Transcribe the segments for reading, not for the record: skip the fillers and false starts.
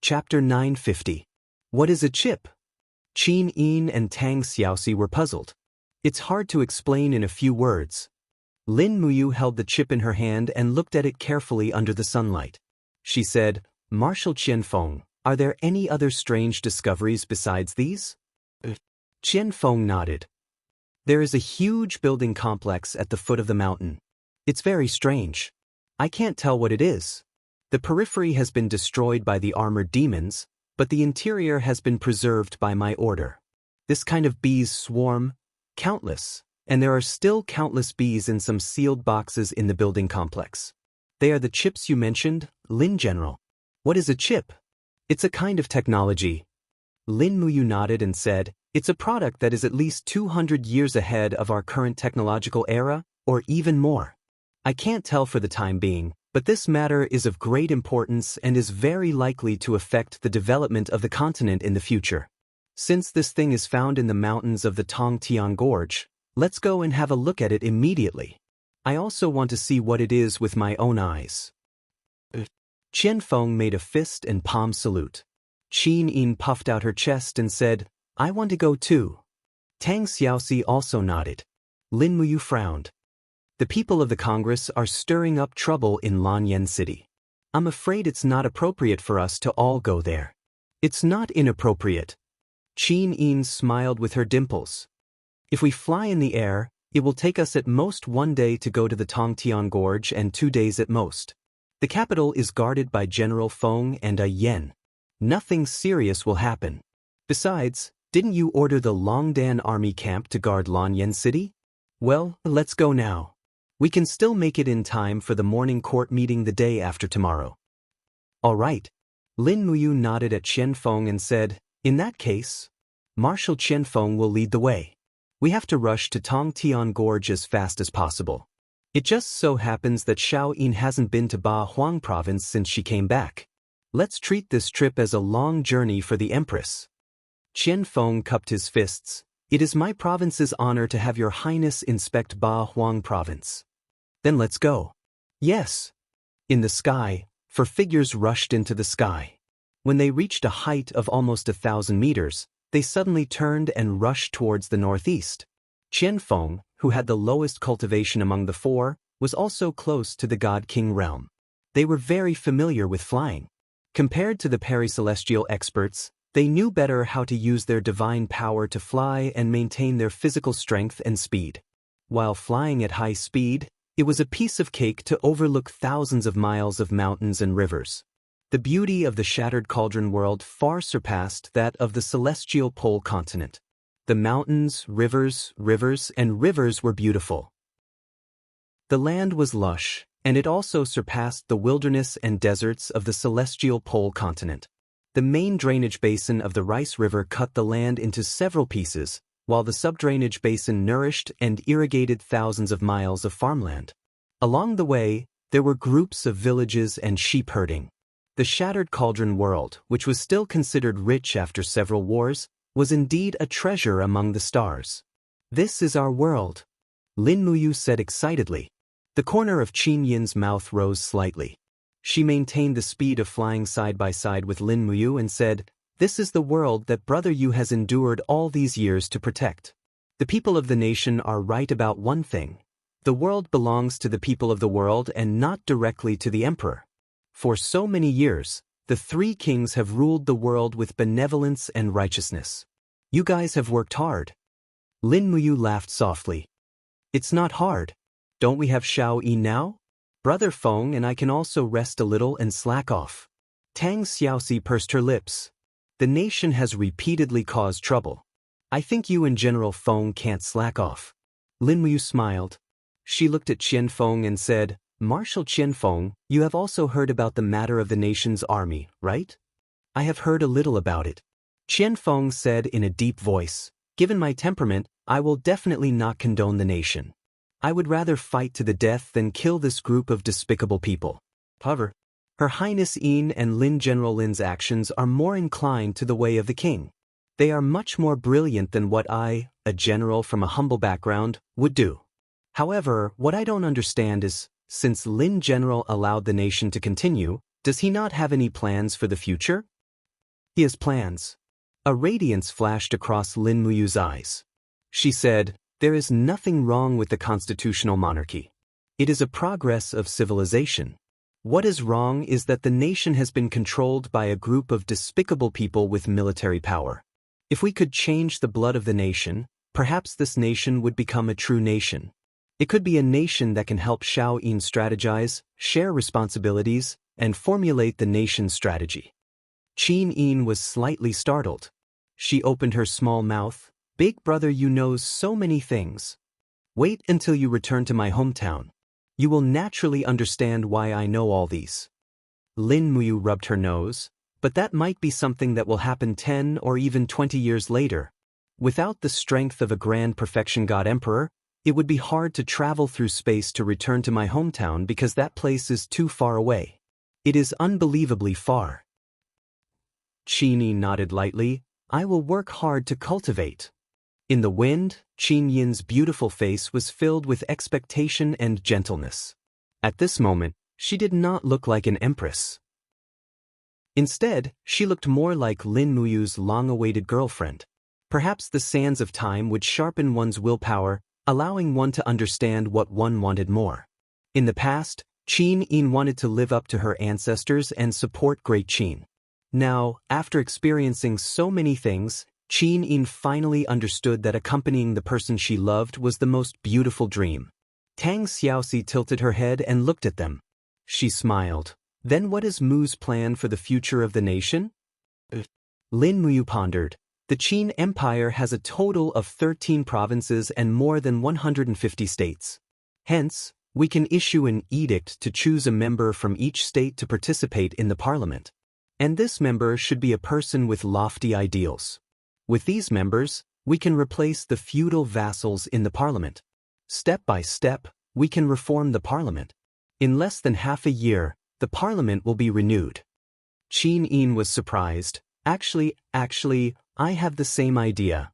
Chapter 950. What is a chip? Qin Yin and Tang Xiaoxi were puzzled. It's hard to explain in a few words. Lin Muyu held the chip in her hand and looked at it carefully under the sunlight. She said, Marshal Qianfeng, are there any other strange discoveries besides these? Qianfeng nodded. There is a huge building complex at the foot of the mountain. It's very strange. I can't tell what it is. The periphery has been destroyed by the armored demons, but the interior has been preserved by my order. This kind of bees swarm, countless, and there are still countless bees in some sealed boxes in the building complex. They are the chips you mentioned, Lin General. What is a chip? It's a kind of technology. Lin Muyu nodded and said, it's a product that is at least 200 years ahead of our current technological era, or even more. I can't tell for the time being, but this matter is of great importance and is very likely to affect the development of the continent in the future. Since this thing is found in the mountains of the Tongtian Gorge, let's go and have a look at it immediately. I also want to see what it is with my own eyes. Qianfeng made a fist and palm salute. Qin Yin puffed out her chest and said, I want to go too. Tang Xiaoxi also nodded. Lin Muyu frowned. The people of the Congress are stirring up trouble in Lanyan City. I'm afraid it's not appropriate for us to all go there. It's not inappropriate. Qin Yin smiled with her dimples. If we fly in the air, it will take us at most 1 day to go to the Tongtian Gorge and 2 days at most. The capital is guarded by General Feng and a Yen. Nothing serious will happen. Besides, didn't you order the Longdan army camp to guard Lanyan City? Well, let's go now. We can still make it in time for the morning court meeting the day after tomorrow. All right. Lin Muyu nodded at Qianfeng and said, in that case, Marshal Qianfeng will lead the way. We have to rush to Tongtian Gorge as fast as possible. It just so happens that Xiao Yin hasn't been to Ba Huang province since she came back. Let's treat this trip as a long journey for the Empress. Qianfeng cupped his fists. It is my province's honor to have your highness inspect Ba Huang province. Then let's go. Yes. In the sky, 4 figures rushed into the sky. When they reached a height of almost 1,000 meters, they suddenly turned and rushed towards the northeast. Qianfeng, who had the lowest cultivation among the 4, was also close to the God King realm. They were very familiar with flying. Compared to the pericelestial experts, they knew better how to use their divine power to fly and maintain their physical strength and speed. While flying at high speed, it was a piece of cake to overlook thousands of miles of mountains and rivers. The beauty of the Shattered Cauldron world far surpassed that of the celestial pole continent. The mountains, rivers were beautiful. The land was lush, and it also surpassed the wilderness and deserts of the celestial pole continent. The main drainage basin of the Rice River cut the land into several pieces, while the subdrainage basin nourished and irrigated thousands of miles of farmland. Along the way, there were groups of villages and sheep herding. The Shattered Cauldron world, which was still considered rich after several wars, was indeed a treasure among the stars. This is our world, Lin Muyu said excitedly. The corner of Qin Yin's mouth rose slightly. She maintained the speed of flying side by side with Lin Muyu and said, this is the world that Brother Yu has endured all these years to protect. The people of the nation are right about one thing. The world belongs to the people of the world and not directly to the emperor. For so many years, the 3 kings have ruled the world with benevolence and righteousness. You guys have worked hard. Lin Muyu laughed softly. It's not hard. Don't we have Xiao Yi now? Brother Feng and I can also rest a little and slack off. Tang Xiaoxi pursed her lips. The nation has repeatedly caused trouble. I think you and General Feng can't slack off. Lin Muyu smiled. She looked at Qianfeng and said, Marshal Qianfeng, you have also heard about the matter of the nation's army, right? I have heard a little about it. Qianfeng said in a deep voice, given my temperament, I will definitely not condone the nation. I would rather fight to the death than kill this group of despicable people. However, Her Highness Yin and Lin General Lin's actions are more inclined to the way of the king. They are much more brilliant than what I, a general from a humble background, would do. However, what I don't understand is, since Lin General allowed the nation to continue, does he not have any plans for the future? He has plans. A radiance flashed across Lin Muyu's eyes. She said, "There is nothing wrong with the constitutional monarchy. It is a progress of civilization. What is wrong is that the nation has been controlled by a group of despicable people with military power. If we could change the blood of the nation, perhaps this nation would become a true nation. It could be a nation that can help Xiaoyin strategize, share responsibilities, and formulate the nation's strategy." Qin Yin was slightly startled. She opened her small mouth. "Big brother, you know so many things. Wait until you return to my hometown. You will naturally understand why I know all these." Lin Muyu rubbed her nose. "But that might be something that will happen 10 or even 20 years later. Without the strength of a grand perfection god emperor, it would be hard to travel through space to return to my hometown because that place is too far away. It is unbelievably far." Qin nodded lightly. "I will work hard to cultivate." In the wind, Qin Yin's beautiful face was filled with expectation and gentleness. At this moment, she did not look like an empress. Instead, she looked more like Lin Muyu's long-awaited girlfriend. Perhaps the sands of time would sharpen one's willpower, allowing one to understand what one wanted more. In the past, Qin Yin wanted to live up to her ancestors and support Great Qin. Now, after experiencing so many things, Qin Yin finally understood that accompanying the person she loved was the most beautiful dream. Tang Xiaoxi tilted her head and looked at them. She smiled. "Then what is Mu's plan for the future of the nation?" Lin Muyu pondered. "The Qin Empire has a total of 13 provinces and more than 150 states. Hence, we can issue an edict to choose a member from each state to participate in the parliament. And this member should be a person with lofty ideals. With these members, we can replace the feudal vassals in the parliament. Step by step, we can reform the parliament. In less than half a year, the parliament will be renewed." Qin Yin was surprised. Actually, I have the same idea.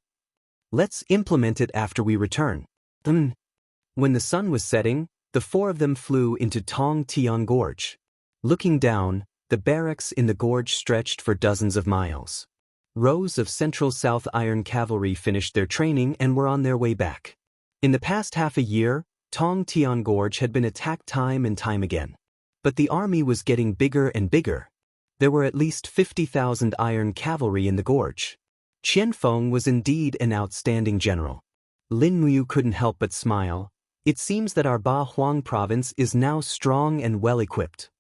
Let's implement it after we return." When the sun was setting, the four of them flew into Tong Tian Gorge. Looking down, the barracks in the gorge stretched for dozens of miles. Rows of Central South Iron Cavalry finished their training and were on their way back. In the past half a year, Tong Tian Gorge had been attacked time and time again. But the army was getting bigger and bigger. There were at least 50,000 Iron Cavalry in the gorge. Qianfeng was indeed an outstanding general. Lin Muyu couldn't help but smile. "It seems that our Ba Huang province is now strong and well-equipped."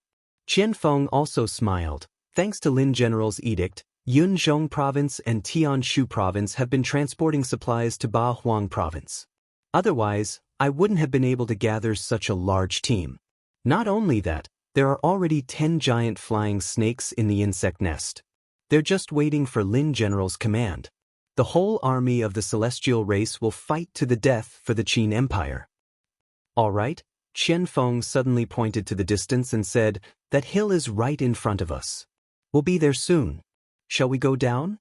Qianfeng also smiled. "Thanks to Lin General's edict, Yunzhong province and Tianshu province have been transporting supplies to Ba Huang province. Otherwise, I wouldn't have been able to gather such a large team. Not only that, there are already 10 giant flying snakes in the insect nest. They're just waiting for Lin General's command. The whole army of the celestial race will fight to the death for the Qin Empire." "All right," Qianfeng suddenly pointed to the distance and said, "That hill is right in front of us. We'll be there soon. Shall we go down?"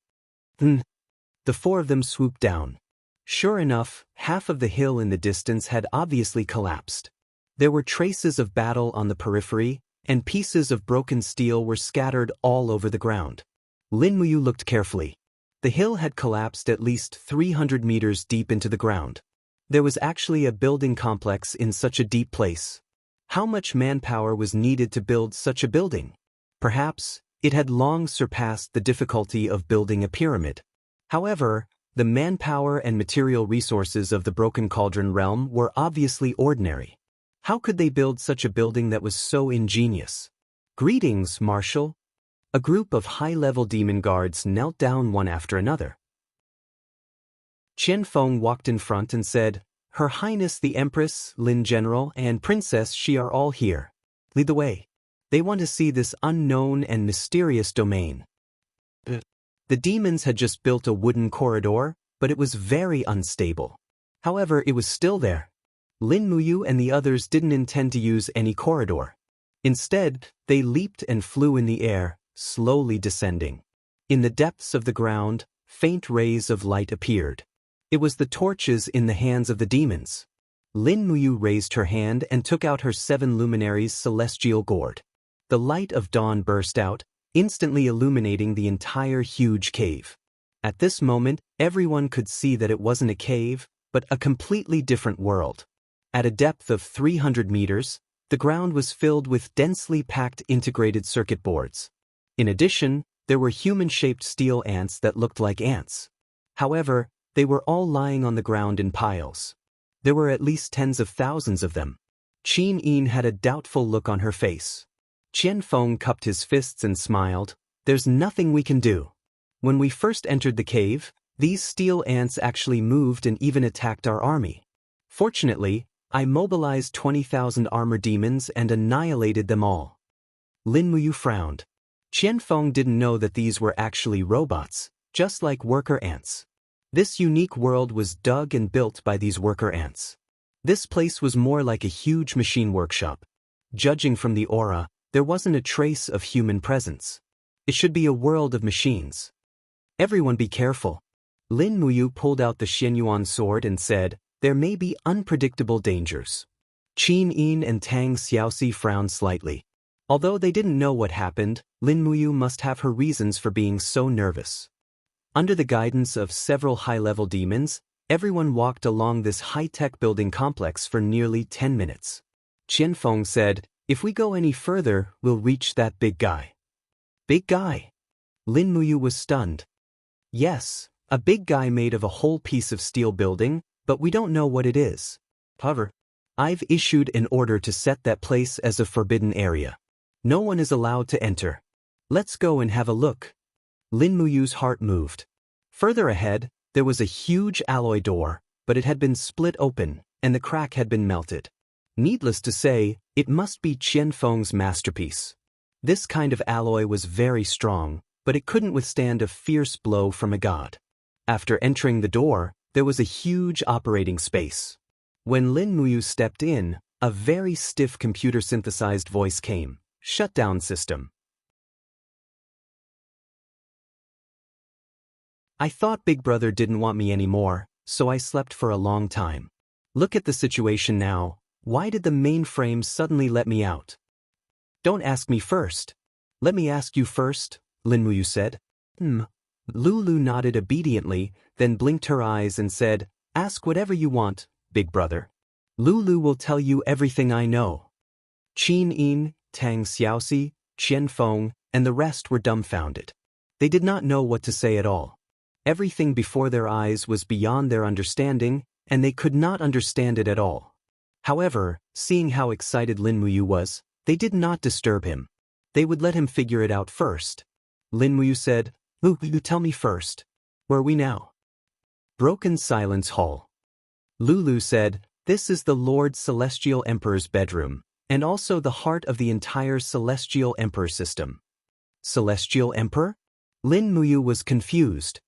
The four of them swooped down. Sure enough, half of the hill in the distance had obviously collapsed. There were traces of battle on the periphery, and pieces of broken steel were scattered all over the ground. Lin Muyu looked carefully. The hill had collapsed at least 300 meters deep into the ground. There was actually a building complex in such a deep place. How much manpower was needed to build such a building? Perhaps it had long surpassed the difficulty of building a pyramid. However, the manpower and material resources of the Broken Cauldron realm were obviously ordinary. How could they build such a building that was so ingenious? "Greetings, Marshal." A group of high-level demon guards knelt down one after another. Qianfeng walked in front and said, "Her Highness the Empress, Lin General, and Princess Xi are all here. Lead the way. They want to see this unknown and mysterious domain." The demons had just built a wooden corridor, but it was very unstable. However, it was still there. Lin Muyu and the others didn't intend to use any corridor. Instead, they leaped and flew in the air, slowly descending. In the depths of the ground, faint rays of light appeared. It was the torches in the hands of the demons. Lin Muyu raised her hand and took out her 7 luminaries celestial gourd. The light of dawn burst out, instantly illuminating the entire huge cave. At this moment, everyone could see that it wasn't a cave, but a completely different world. At a depth of 300 meters, the ground was filled with densely packed integrated circuit boards. In addition, there were human-shaped steel ants that looked like ants. However, they were all lying on the ground in piles. There were at least tens of thousands of them. Qin Yin had a doubtful look on her face. Qianfeng cupped his fists and smiled. There's nothing we can do. When we first entered the cave, these steel ants actually moved and even attacked our army. Fortunately, I mobilized 20,000 armor demons and annihilated them all. Lin Muyu frowned. Qianfeng didn't know that these were actually robots, just like worker ants. This unique world was dug and built by these worker ants. This place was more like a huge machine workshop. Judging from the aura, there wasn't a trace of human presence. It should be a world of machines. Everyone be careful. Lin Muyu pulled out the Xianyuan sword and said, there may be unpredictable dangers. Qin Yin and Tang Xiaoxi frowned slightly. Although they didn't know what happened, Lin Muyu must have her reasons for being so nervous. Under the guidance of several high-level demons, everyone walked along this high-tech building complex for nearly 10 minutes. Qianfeng said, if we go any further, we'll reach that big guy. Big guy? Lin Muyu was stunned. Yes, a big guy made of a whole piece of steel building, but we don't know what it is. However, I've issued an order to set that place as a forbidden area. No one is allowed to enter. Let's go and have a look. Lin Muyu's heart moved. Further ahead, there was a huge alloy door, but it had been split open, and the crack had been melted. Needless to say, it must be Qianfeng's masterpiece. This kind of alloy was very strong, but it couldn't withstand a fierce blow from a god. After entering the door, there was a huge operating space. When Lin Muyu stepped in, a very stiff computer-synthesized voice came. Shutdown system. I thought Big Brother didn't want me anymore, so I slept for a long time. Look at the situation now. Why did the mainframe suddenly let me out? Don't ask me first. Let me ask you first, Lin Muyu said. Lulu nodded obediently, then blinked her eyes and said, ask whatever you want, Big Brother. Lulu will tell you everything I know. Qin Yin, Tang Xiaoxi, Qianfeng, and the rest were dumbfounded. They did not know what to say at all. Everything before their eyes was beyond their understanding, and they could not understand it at all. However, seeing how excited Lin Muyu was, they did not disturb him. They would let him figure it out first. Lin Muyu said, Lulu, tell me first. Where are we now? Broken Silence Hall. Lulu said, this is the Lord Celestial Emperor's bedroom, and also the heart of the entire Celestial Emperor system. Celestial Emperor? Lin Muyu was confused.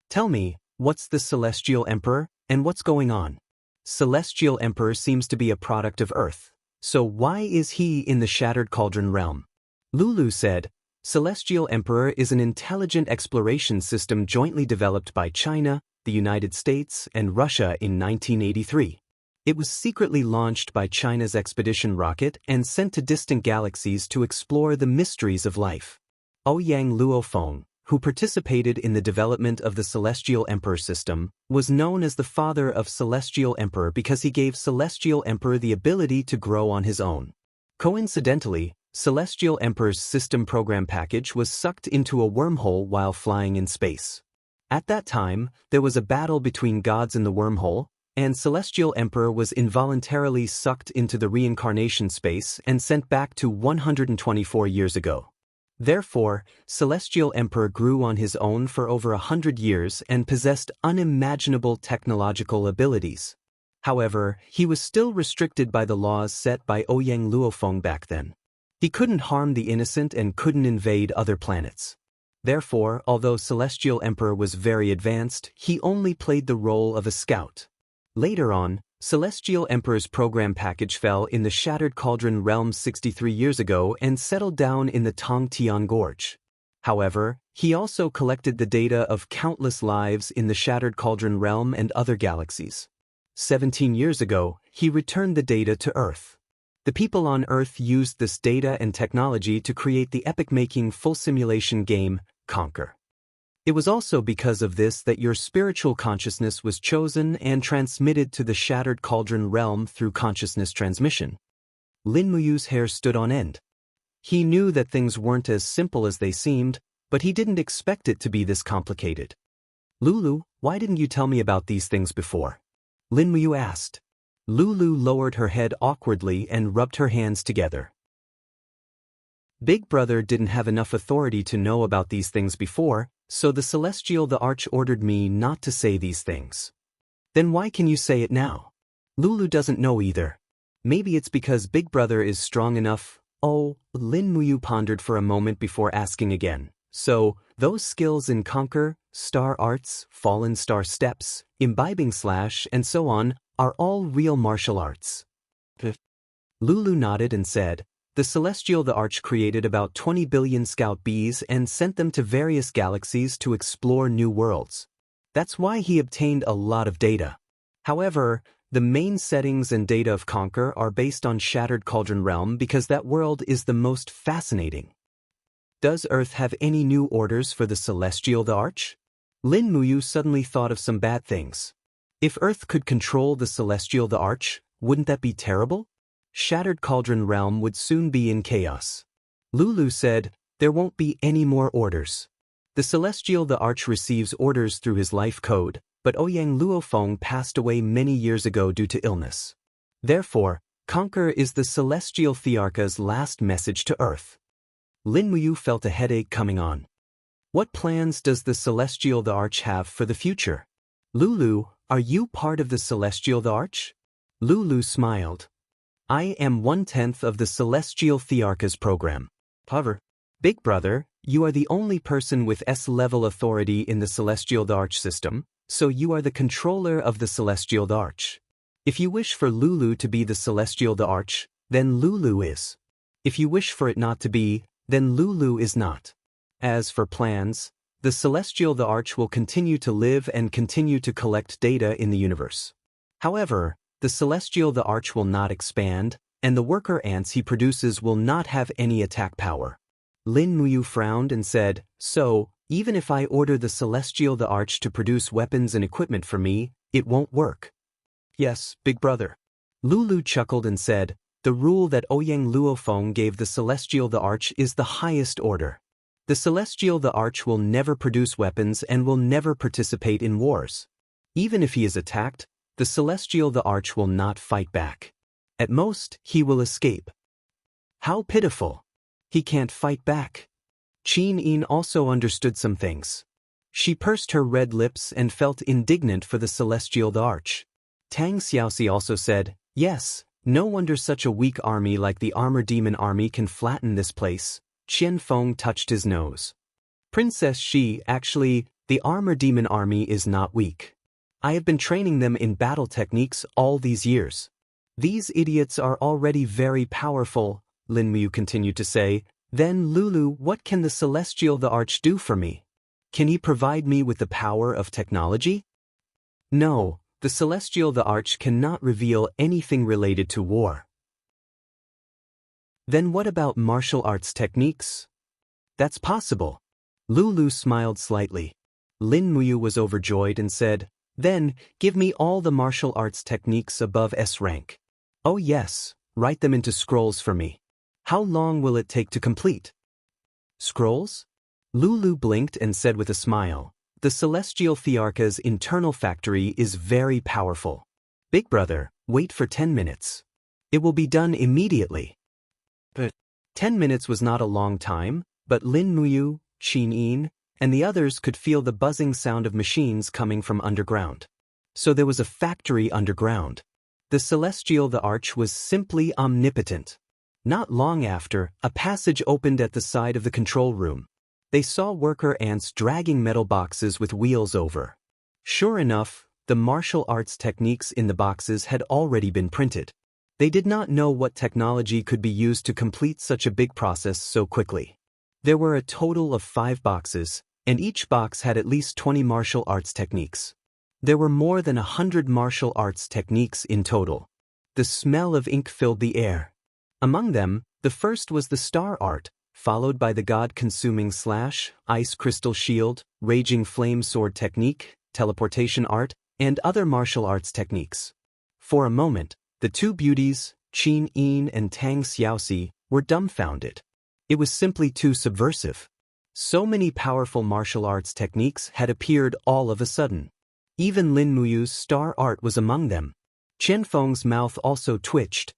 Tell me, what's the Celestial Emperor, and what's going on? Celestial Emperor seems to be a product of Earth, so why is he in the Shattered Cauldron realm? Lulu said, Celestial Emperor is an intelligent exploration system jointly developed by China, the United States, and Russia in 1983. It was secretly launched by China's expedition rocket and sent to distant galaxies to explore the mysteries of life. Ouyang Luofeng, who participated in the development of the Celestial Emperor system, was known as the father of Celestial Emperor because he gave Celestial Emperor the ability to grow on his own. Coincidentally, Celestial Emperor's system program package was sucked into a wormhole while flying in space. At that time, there was a battle between gods in the wormhole, and Celestial Emperor was involuntarily sucked into the reincarnation space and sent back to 124 years ago. Therefore, Celestial Emperor grew on his own for over 100 years and possessed unimaginable technological abilities. However, he was still restricted by the laws set by Ouyang Luofeng back then. He couldn't harm the innocent and couldn't invade other planets. Therefore, although Celestial Emperor was very advanced, he only played the role of a scout. Later on, Celestial Emperor's program package fell in the Shattered Cauldron realm 63 years ago and settled down in the Tongtian Gorge. However, he also collected the data of countless lives in the Shattered Cauldron realm and other galaxies. 17 years ago, he returned the data to Earth. The people on Earth used this data and technology to create the epic-making full simulation game, Conquer. It was also because of this that your spiritual consciousness was chosen and transmitted to the Shattered Cauldron realm through consciousness transmission. Lin Muyu's hair stood on end. He knew that things weren't as simple as they seemed, but he didn't expect it to be this complicated. Lulu, why didn't you tell me about these things before? Lin Muyu asked. Lulu lowered her head awkwardly and rubbed her hands together. Big Brother didn't have enough authority to know about these things before, so the Celestial the Arch ordered me not to say these things. Then why can you say it now? Lulu doesn't know either. Maybe it's because Big Brother is strong enough. Oh, Lin Muyu pondered for a moment before asking again. So, those skills in Conquer, Star Arts, Fallen Star Steps, Imbibing Slash, and so on, are all real martial arts. Lulu nodded and said, the Celestial the Arch created about 20 billion scout bees and sent them to various galaxies to explore new worlds. That's why he obtained a lot of data. However, the main settings and data of Conquer are based on Shattered Cauldron Realm because that world is the most fascinating. Does Earth have any new orders for the Celestial the Arch? Lin Muyu suddenly thought of some bad things. If Earth could control the Celestial the Arch, wouldn't that be terrible? Shattered Cauldron Realm would soon be in chaos. Lulu said, there won't be any more orders. The Celestial the Arch receives orders through his life code, but Ouyang Luofeng passed away many years ago due to illness. Therefore, Conquer is the Celestial Thearcha's last message to Earth. Lin Muyu felt a headache coming on. What plans does the Celestial the Arch have for the future? Lulu, are you part of the Celestial the Arch? Lulu smiled. I am 1/10 of the Celestial Thearcha's program. However, Big Brother, you are the only person with S-level authority in the Celestial the Arch system, so you are the controller of the Celestial the Arch. If you wish for Lulu to be the Celestial the Arch, then Lulu is. If you wish for it not to be, then Lulu is not. As for plans, the Celestial the Arch will continue to live and continue to collect data in the universe. However, the Celestial the Arch will not expand, and the worker ants he produces will not have any attack power. Lin Muyu frowned and said, so, even if I order the Celestial the Arch to produce weapons and equipment for me, it won't work. Yes, Big Brother. Lulu chuckled and said, the rule that Ouyang Luofeng gave the Celestial the Arch is the highest order. The Celestial the Arch will never produce weapons and will never participate in wars. Even if he is attacked, the Celestial the Arch will not fight back. At most, he will escape. How pitiful. He can't fight back. Qin also understood some things. She pursed her red lips and felt indignant for the Celestial the Arch. Tang Xiaoxi also said, yes, no wonder such a weak army like the Armor Demon Army can flatten this place. Qian Feng touched his nose. Princess Shi, actually, the Armor Demon Army is not weak. I have been training them in battle techniques all these years. These idiots are already very powerful, Lin Muyu continued to say. Then Lulu, what can the Celestial the Arch do for me? Can he provide me with the power of technology? No, the Celestial the Arch cannot reveal anything related to war. Then what about martial arts techniques? That's possible. Lulu smiled slightly. Lin Muyu was overjoyed and said, then, give me all the martial arts techniques above S rank. Oh yes, write them into scrolls for me. How long will it take to complete? Scrolls? Lulu blinked and said with a smile, the Celestial Thearcha's internal factory is very powerful. Big Brother, wait for 10 minutes. It will be done immediately. But 10 minutes was not a long time, but Lin Muyu, Qin, and the others could feel the buzzing sound of machines coming from underground. So there was a factory underground. The Celestial the Arch was simply omnipotent. Not long after, a passage opened at the side of the control room. They saw worker ants dragging metal boxes with wheels over. Sure enough, the martial arts techniques in the boxes had already been printed. They did not know what technology could be used to complete such a big process so quickly. There were a total of 5 boxes, and each box had at least 20 martial arts techniques. There were more than 100 martial arts techniques in total. The smell of ink filled the air. Among them, the first was the star art, followed by the god-consuming slash, ice crystal shield, raging flame sword technique, teleportation art, and other martial arts techniques. For a moment, the two beauties, Qin Yin and Tang Xiaoxi, were dumbfounded. It was simply too subversive. So many powerful martial arts techniques had appeared all of a sudden. Even Lin Muyu's star art was among them. Chen Feng's mouth also twitched.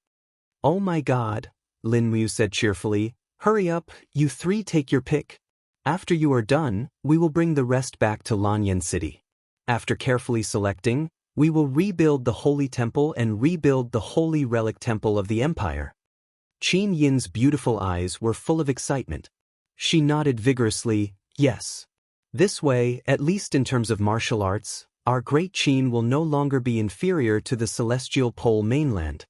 "Oh my god," Lin Muyu said cheerfully, "hurry up, you three take your pick. After you are done, we will bring the rest back to Lanyan City. After carefully selecting, we will rebuild the Holy Temple and rebuild the Holy Relic Temple of the Empire." Qin Yin's beautiful eyes were full of excitement. She nodded vigorously, "Yes. This way, at least in terms of martial arts, our great Qin will no longer be inferior to the celestial pole mainland."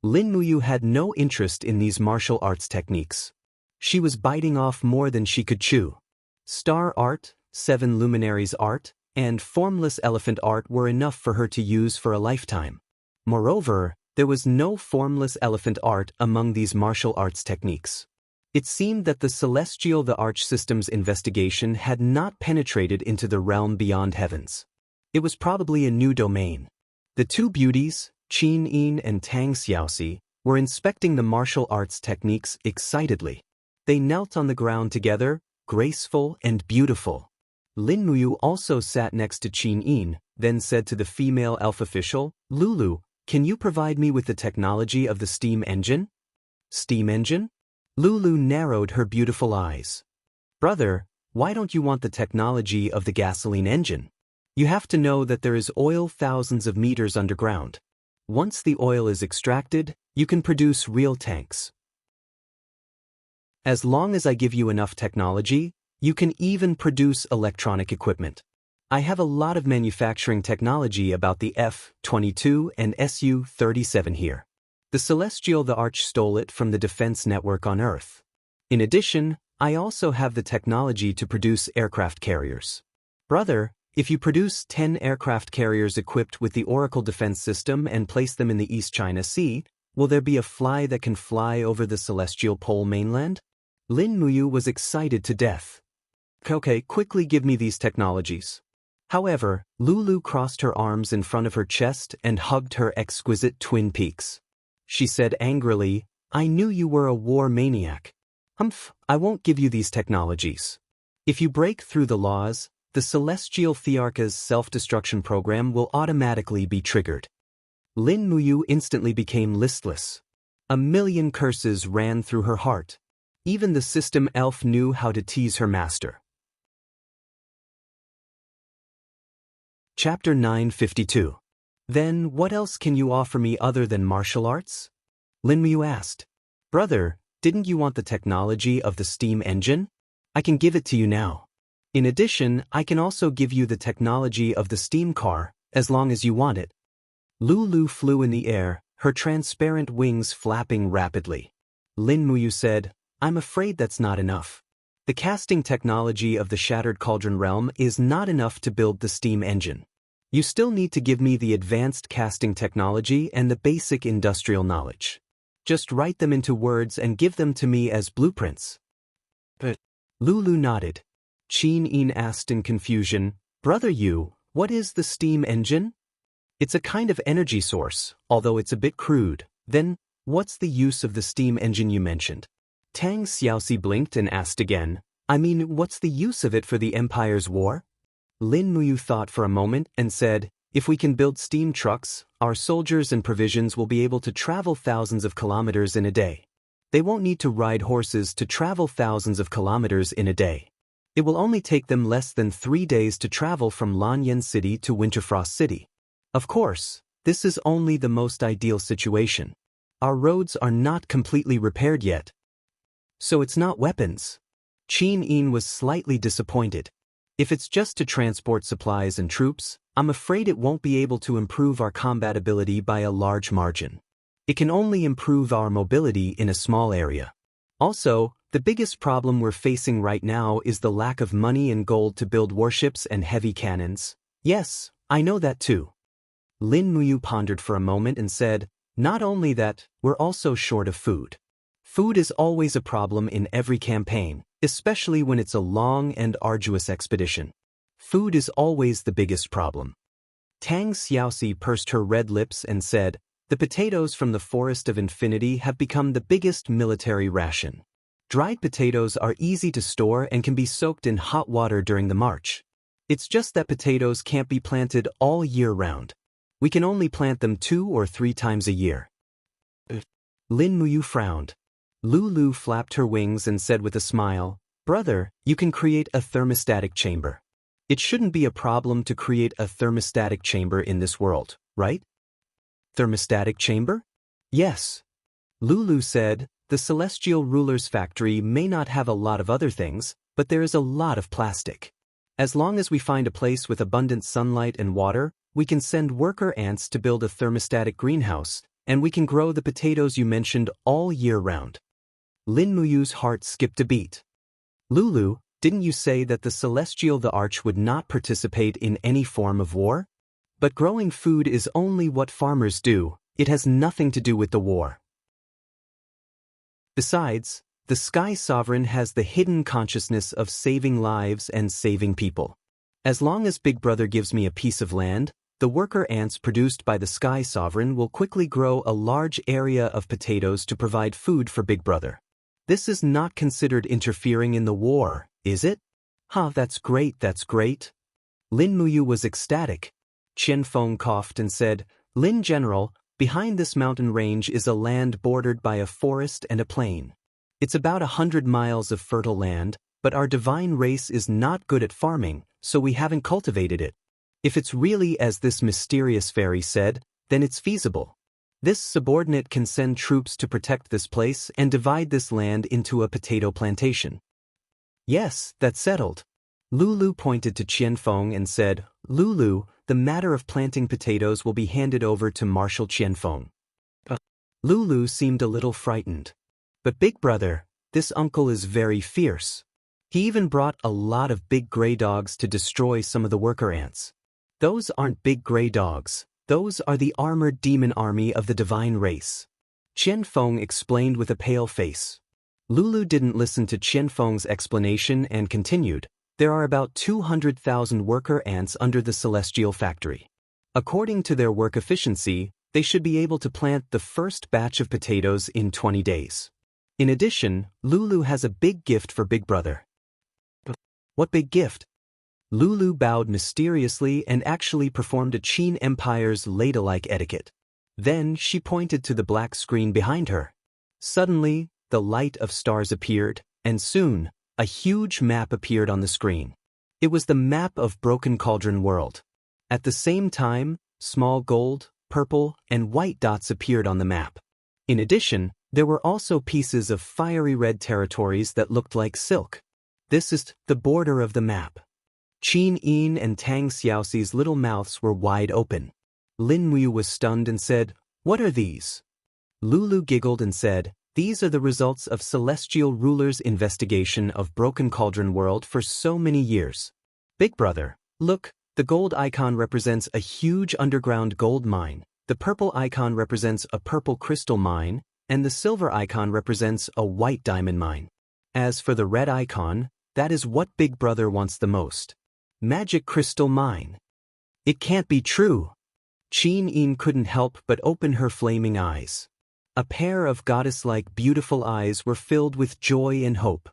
Lin Muyu had no interest in these martial arts techniques. She was biting off more than she could chew. Star art, seven luminaries art, and formless elephant art were enough for her to use for a lifetime. Moreover, there was no formless elephant art among these martial arts techniques. It seemed that the celestial the arch system's investigation had not penetrated into the realm beyond heavens. It was probably a new domain. The two beauties, Qin Yin and Tang Xiaoxi, were inspecting the martial arts techniques excitedly. They knelt on the ground together, graceful and beautiful. Lin Muyu also sat next to Qin Yin, then said to the female elf official, "Lulu, can you provide me with the technology of the steam engine?" "Steam engine?" Lulu narrowed her beautiful eyes. "Brother, why don't you want the technology of the gasoline engine? You have to know that there is oil thousands of meters underground. Once the oil is extracted, you can produce real tanks. As long as I give you enough technology, you can even produce electronic equipment. I have a lot of manufacturing technology about the F-22 and Su-37 here. The Celestial the Arch stole it from the defense network on Earth. In addition, I also have the technology to produce aircraft carriers. Brother, if you produce 10 aircraft carriers equipped with the Oracle defense system and place them in the East China Sea, will there be a fly that can fly over the celestial pole mainland?" Lin Muyu was excited to death. "Okay, quickly give me these technologies." However, Lulu crossed her arms in front of her chest and hugged her exquisite twin peaks. She said angrily, "I knew you were a war maniac. Humph, I won't give you these technologies. If you break through the laws, the Celestial Thearcha's self-destruction program will automatically be triggered." Lin Muyu instantly became listless. A million curses ran through her heart. Even the system elf knew how to tease her master. Chapter 952. "Then what else can you offer me other than martial arts?" Lin Muyu asked. "Brother, didn't you want the technology of the steam engine? I can give it to you now. In addition, I can also give you the technology of the steam car, as long as you want it." Lulu flew in the air, her transparent wings flapping rapidly. Lin Muyu said, "I'm afraid that's not enough. The casting technology of the Shattered Cauldron realm is not enough to build the steam engine. You still need to give me the advanced casting technology and the basic industrial knowledge. Just write them into words and give them to me as blueprints." But Lulu nodded. Qin Yin asked in confusion, "Brother Yu, what is the steam engine?" "It's a kind of energy source, although it's a bit crude. Then, what's the use of the steam engine you mentioned?" Tang Xiaoxi blinked and asked again, "I mean, what's the use of it for the Empire's war?" Lin Muyu thought for a moment and said, "If we can build steam trucks, our soldiers and provisions will be able to travel thousands of kilometers in a day. They won't need to ride horses to travel thousands of kilometers in a day. It will only take them less than 3 days to travel from Lanyan City to Winterfrost City. Of course, this is only the most ideal situation. Our roads are not completely repaired yet. So it's not weapons." Qin Yin was slightly disappointed. "If it's just to transport supplies and troops, I'm afraid it won't be able to improve our combat ability by a large margin. It can only improve our mobility in a small area. Also, the biggest problem we're facing right now is the lack of money and gold to build warships and heavy cannons." "Yes, I know that too." Lin Muyu pondered for a moment and said, Not only that, we're also short of food. Food is always a problem in every campaign, especially when it's a long and arduous expedition. Food is always the biggest problem. Tang Xiaoxi pursed her red lips and said, "The potatoes from the Forest of Infinity have become the biggest military ration. Dried potatoes are easy to store and can be soaked in hot water during the march. It's just that potatoes can't be planted all year round. We can only plant them 2 or 3 times a year." Lin Muyu frowned. Lulu flapped her wings and said with a smile, "Brother, you can create a thermostatic chamber. It shouldn't be a problem to create a thermostatic chamber in this world, right?" "Thermostatic chamber?" "Yes." Lulu said, "The Celestial Ruler's factory may not have a lot of other things, but there is a lot of plastic. As long as we find a place with abundant sunlight and water, we can send worker ants to build a thermostatic greenhouse, and we can grow the potatoes you mentioned all year round." Lin Muyu's heart skipped a beat. "Lulu, didn't you say that the Celestial the Arch would not participate in any form of war? But growing food is only what farmers do, it has nothing to do with the war. Besides, the Sky Sovereign has the hidden consciousness of saving lives and saving people. As long as Big Brother gives me a piece of land, the worker ants produced by the Sky Sovereign will quickly grow a large area of potatoes to provide food for Big Brother. This is not considered interfering in the war, is it?" That's great, that's great." Lin Muyu was ecstatic. Qianfeng coughed and said, "Lin General, behind this mountain range is a land bordered by a forest and a plain. It's about 100 miles of fertile land, but our divine race is not good at farming, so we haven't cultivated it. If it's really as this mysterious fairy said, then it's feasible. This subordinate can send troops to protect this place and divide this land into a potato plantation." "Yes, that's settled." Lulu pointed to Qianfeng and said, "Lulu, the matter of planting potatoes will be handed over to Marshal Qianfeng." Lulu seemed a little frightened. "But Big Brother, this uncle is very fierce. He even brought a lot of big gray dogs to destroy some of the worker ants." "Those aren't big gray dogs. Those are the armored demon army of the divine race," Qianfeng explained with a pale face. Lulu didn't listen to Qianfeng's explanation and continued, "There are about 200,000 worker ants under the Celestial Factory. According to their work efficiency, they should be able to plant the first batch of potatoes in 20 days. In addition, Lulu has a big gift for Big Brother." "What big gift?" Lulu bowed mysteriously and actually performed a Qin Empire's ladylike etiquette. Then she pointed to the black screen behind her. Suddenly, the light of stars appeared, and soon, a huge map appeared on the screen. It was the map of Broken Cauldron World. At the same time, small gold, purple, and white dots appeared on the map. In addition, there were also pieces of fiery red territories that looked like silk. "This is the border of the map." Qin Yin and Tang Xiaoxi's little mouths were wide open. Lin Muyu was stunned and said, "What are these?" Lulu giggled and said, "These are the results of Celestial Ruler's investigation of Broken Cauldron World for so many years. Big Brother, look, the gold icon represents a huge underground gold mine, the purple icon represents a purple crystal mine, and the silver icon represents a white diamond mine. As for the red icon, that is what Big Brother wants the most. Magic crystal mine. It can't be true." Qin Yin couldn't help but open her flaming eyes. A pair of goddess-like beautiful eyes were filled with joy and hope.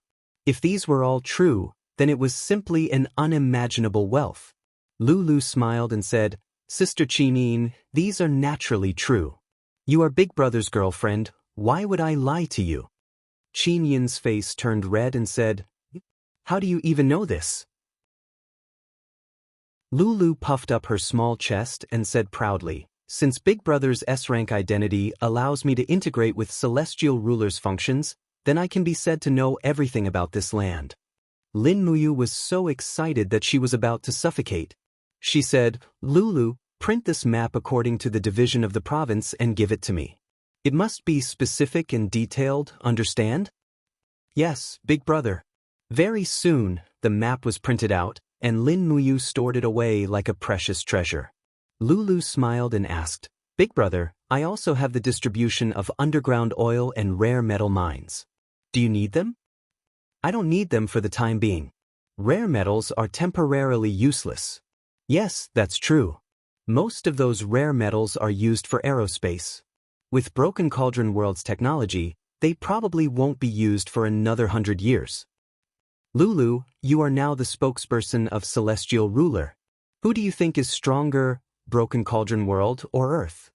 If these were all true, then it was simply an unimaginable wealth. Lulu smiled and said, "Sister Qin Yin, these are naturally true. You are Big Brother's girlfriend, why would I lie to you?" Qin Yin's face turned red and said, "How do you even know this?" Lulu puffed up her small chest and said proudly, "Since Big Brother's S-rank identity allows me to integrate with Celestial Ruler's functions, then I can be said to know everything about this land." Lin Muyu was so excited that she was about to suffocate. She said, "Lulu, print this map according to the division of the province and give it to me. It must be specific and detailed, understand?" "Yes, Big Brother." Very soon, the map was printed out, and Lin Muyu stored it away like a precious treasure. Lulu smiled and asked, "Big Brother, I also have the distribution of underground oil and rare metal mines. Do you need them? I don't need them for the time being. Rare metals are temporarily useless. Yes, that's true. Most of those rare metals are used for aerospace. With Broken Cauldron World's technology, they probably won't be used for another 100 years. Lulu, you are now the spokesperson of Celestial Ruler. Who do you think is stronger, Broken Cauldron World or Earth?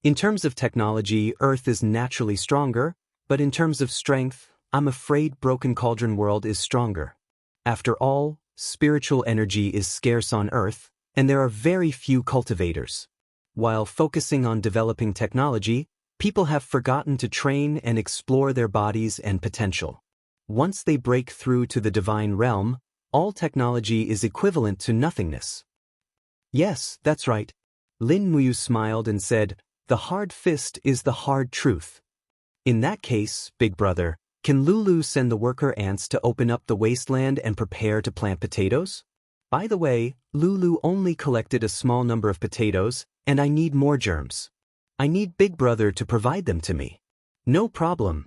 In terms of technology, Earth is naturally stronger, but in terms of strength, I'm afraid Broken Cauldron World is stronger. After all, spiritual energy is scarce on Earth, and there are very few cultivators. While focusing on developing technology, people have forgotten to train and explore their bodies and potential. Once they break through to the divine realm, all technology is equivalent to nothingness. Yes, that's right. Lin Muyu smiled and said, the hard fist is the hard truth. In that case, big brother, can Lulu send the worker ants to open up the wasteland and prepare to plant potatoes? By the way, Lulu only collected a small number of potatoes, and I need more germs. I need Big Brother to provide them to me. No problem.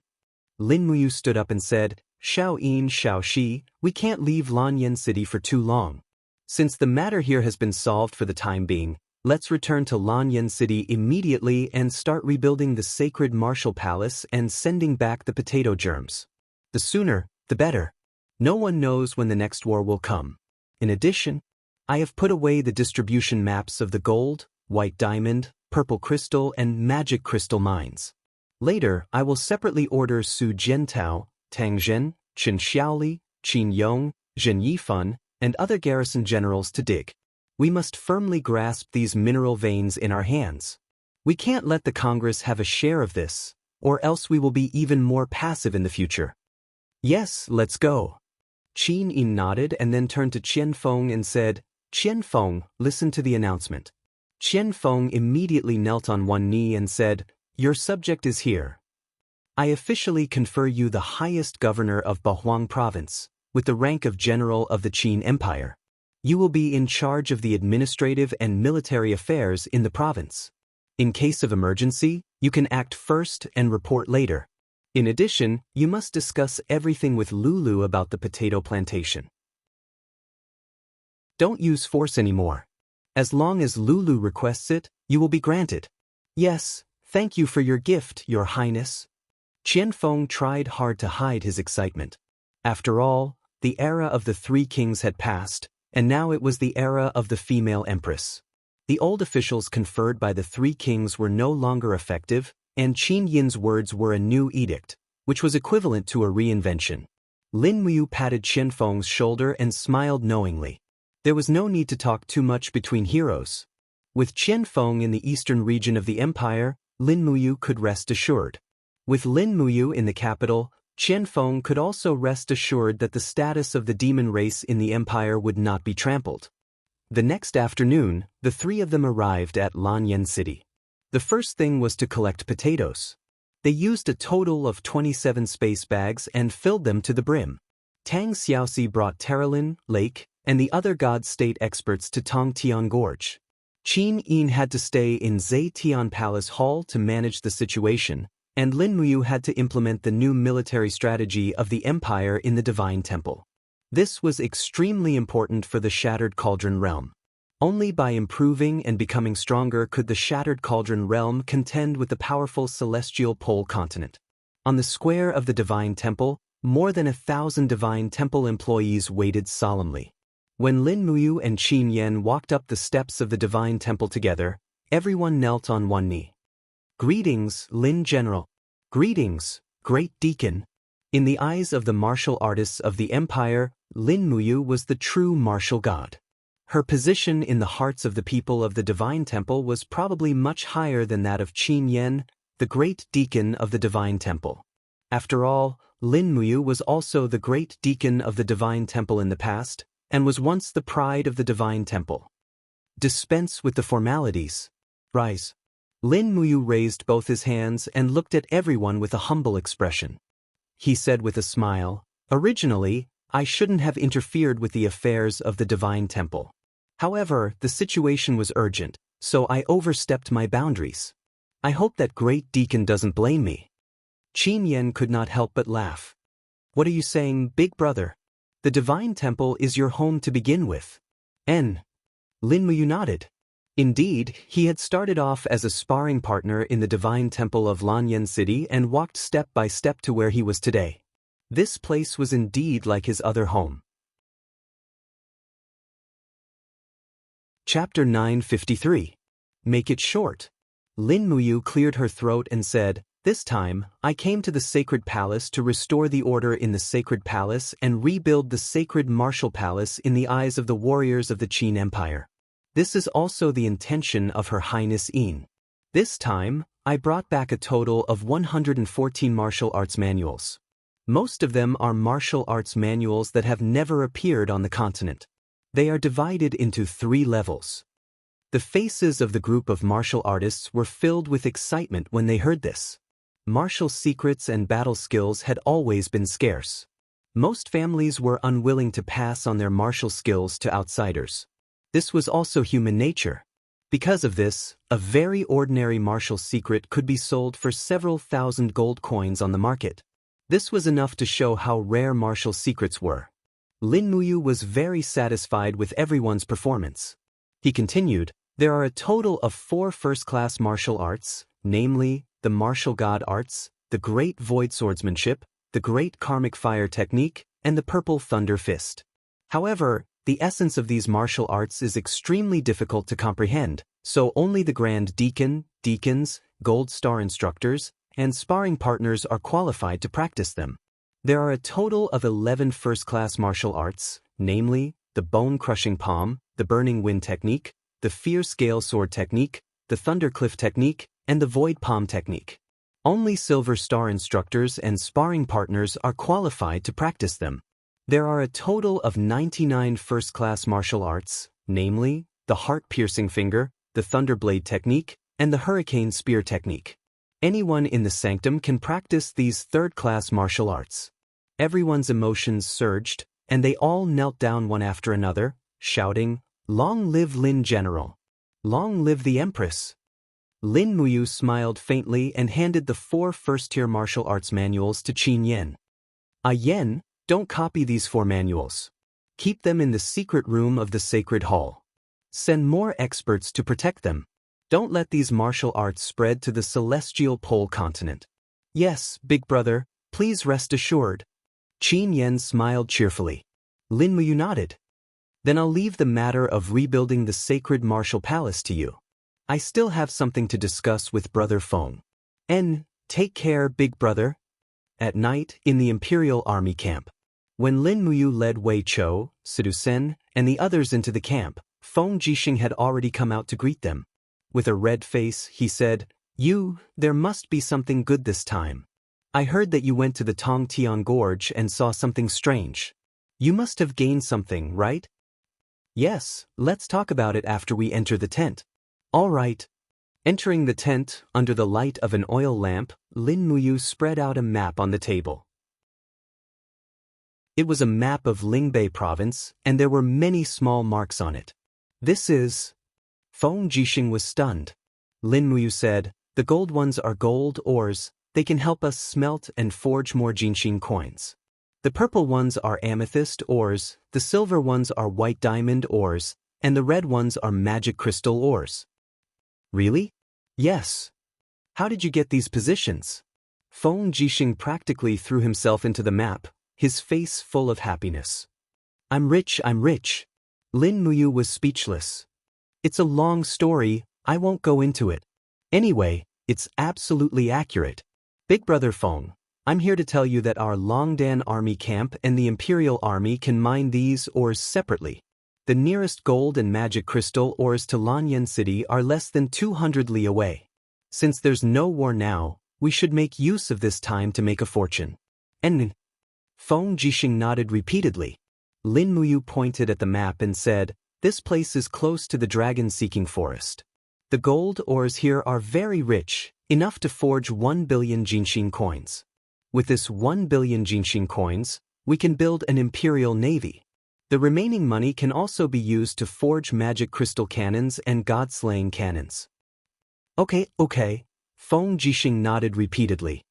Lin Muyu stood up and said, Xiao Yin Xiao Shi, we can't leave Lanyan City for too long. Since the matter here has been solved for the time being, let's return to Lanyan City immediately and start rebuilding the sacred martial palace and sending back the potato germs. The sooner, the better. No one knows when the next war will come. In addition, I have put away the distribution maps of the gold, white diamond, purple crystal and magic crystal mines. Later, I will separately order Su Jiantao, Tang Zhen, Qin Xiaoli, Qin Yong, Zhen Yifan, and other garrison generals to dig. We must firmly grasp these mineral veins in our hands. We can't let the Congress have a share of this, or else we will be even more passive in the future. Yes, let's go. Qin Yin nodded and then turned to Qianfeng and said, Qianfeng, listen to the announcement. Qianfeng immediately knelt on one knee and said, Your subject is here. I officially confer you the highest governor of Bahuang Province, with the rank of General of the Qin Empire. You will be in charge of the administrative and military affairs in the province. In case of emergency, you can act first and report later. In addition, you must discuss everything with Lulu about the potato plantation. Don't use force anymore. As long as Lulu requests it, you will be granted. Yes, thank you for your gift, Your Highness. Qianfeng tried hard to hide his excitement. After all, the era of the three kings had passed, and now it was the era of the female empress. The old officials conferred by the three kings were no longer effective, and Qin Yin's words were a new edict, which was equivalent to a reinvention. Lin Muyu patted Qianfeng's shoulder and smiled knowingly. There was no need to talk too much between heroes. With Qianfeng in the eastern region of the empire, Lin Muyu could rest assured. With Lin Muyu in the capital, Qianfeng could also rest assured that the status of the demon race in the empire would not be trampled. The next afternoon, the three of them arrived at Lanyan City. The first thing was to collect potatoes. They used a total of 27 space bags and filled them to the brim. Tang Xiaoxi brought Terralin, Lake, and the other God State experts to Tongtian Gorge. Qin Yin had to stay in Zetian Palace Hall to manage the situation, and Lin Muyu had to implement the new military strategy of the Empire in the Divine Temple. This was extremely important for the Shattered Cauldron Realm. Only by improving and becoming stronger could the Shattered Cauldron Realm contend with the powerful Celestial Pole Continent. On the square of the Divine Temple, more than 1,000 Divine Temple employees waited solemnly. When Lin Muyu and Qin Yan walked up the steps of the Divine Temple together, everyone knelt on one knee. Greetings, Lin General. Greetings, Great Deacon. In the eyes of the martial artists of the Empire, Lin Muyu was the true martial god. Her position in the hearts of the people of the Divine Temple was probably much higher than that of Qin Yan, the Great Deacon of the Divine Temple. After all, Lin Muyu was also the Great Deacon of the Divine Temple in the past, and was once the pride of the Divine Temple. Dispense with the formalities. Rise. Lin Muyu raised both his hands and looked at everyone with a humble expression. He said with a smile, Originally, I shouldn't have interfered with the affairs of the Divine Temple. However, the situation was urgent, so I overstepped my boundaries. I hope that great deacon doesn't blame me. Qin Yan could not help but laugh. What are you saying, big brother? The divine temple is your home to begin with. Lin Muyu nodded. Indeed, he had started off as a sparring partner in the divine temple of Lanyan City and walked step by step to where he was today. This place was indeed like his other home. Chapter 953. Make it short. Lin Muyu cleared her throat and said, "This time, I came to the sacred palace to restore the order in the sacred palace and rebuild the sacred martial palace in the eyes of the warriors of the Qin Empire. This is also the intention of Her Highness Yin. This time, I brought back a total of 114 martial arts manuals. Most of them are martial arts manuals that have never appeared on the continent. They are divided into 3 levels. The faces of the group of martial artists were filled with excitement when they heard this. Martial secrets and battle skills had always been scarce. Most families were unwilling to pass on their martial skills to outsiders. This was also human nature. Because of this, a very ordinary martial secret could be sold for several thousand gold coins on the market. This was enough to show how rare martial secrets were. Lin Muyu was very satisfied with everyone's performance. He continued, there are a total of 4 first-class martial arts, namely, the martial god arts, the great void swordsmanship, the great karmic fire technique, and the purple thunder fist. However, the essence of these martial arts is extremely difficult to comprehend, so only the Grand Deacon, deacons, Gold Star instructors, and sparring partners are qualified to practice them. There are a total of 11 first-class martial arts, namely, the bone-crushing palm, the burning wind technique, the fierce gale sword technique, the thundercliff technique, and the void palm technique. Only Silver Star instructors and sparring partners are qualified to practice them. There are a total of 99 first-class martial arts, namely, the heart-piercing finger, the thunderblade technique, and the hurricane spear technique. Anyone in the sanctum can practice these third-class martial arts. Everyone's emotions surged, and they all knelt down one after another, shouting, "Long live Lin General! Long live the Empress!" Lin Muyu smiled faintly and handed the 4 first-tier martial arts manuals to Qin Yan. Yen, don't copy these 4 manuals. Keep them in the secret room of the Sacred Hall. Send more experts to protect them. Don't let these martial arts spread to the celestial pole continent. Yes, big brother, please rest assured. Qin Yan smiled cheerfully. Lin Muyu nodded. Then I'll leave the matter of rebuilding the sacred martial palace to you. I still have something to discuss with Brother Feng. Take care, big brother. At night, in the Imperial Army camp. When Lin Muyu led Wei Chou, Sidu-sen, and the others into the camp, Feng Jixing had already come out to greet them. With a red face, he said, There must be something good this time. I heard that you went to the Tongtian Gorge and saw something strange. You must have gained something, right? Yes, let's talk about it after we enter the tent. All right. Entering the tent, under the light of an oil lamp, Lin Muyu spread out a map on the table. It was a map of Lingbei province, and there were many small marks on it. This is... Feng Jixing was stunned. Lin Muyu said, the gold ones are gold ores, they can help us smelt and forge more Jinxin coins. The purple ones are amethyst ores, the silver ones are white diamond ores, and the red ones are magic crystal ores. Really? Yes. How did you get these positions? Feng Jixing practically threw himself into the map, his face full of happiness. I'm rich. Lin Muyu was speechless. It's a long story, I won't go into it. Anyway, it's absolutely accurate. Big Brother Feng, I'm here to tell you that our Longdan Army camp and the Imperial Army can mine these ores separately. The nearest gold and magic crystal ores to Lanyan City are less than 200 li away. Since there's no war now, we should make use of this time to make a fortune. Feng Jixing nodded repeatedly. Lin Muyu pointed at the map and said, this place is close to the dragon-seeking forest. The gold ores here are very rich, enough to forge 1 billion Jinxin coins. With this 1 billion Jinxin coins, we can build an imperial navy. The remaining money can also be used to forge magic crystal cannons and god-slaying cannons. Okay. Feng Jixing nodded repeatedly.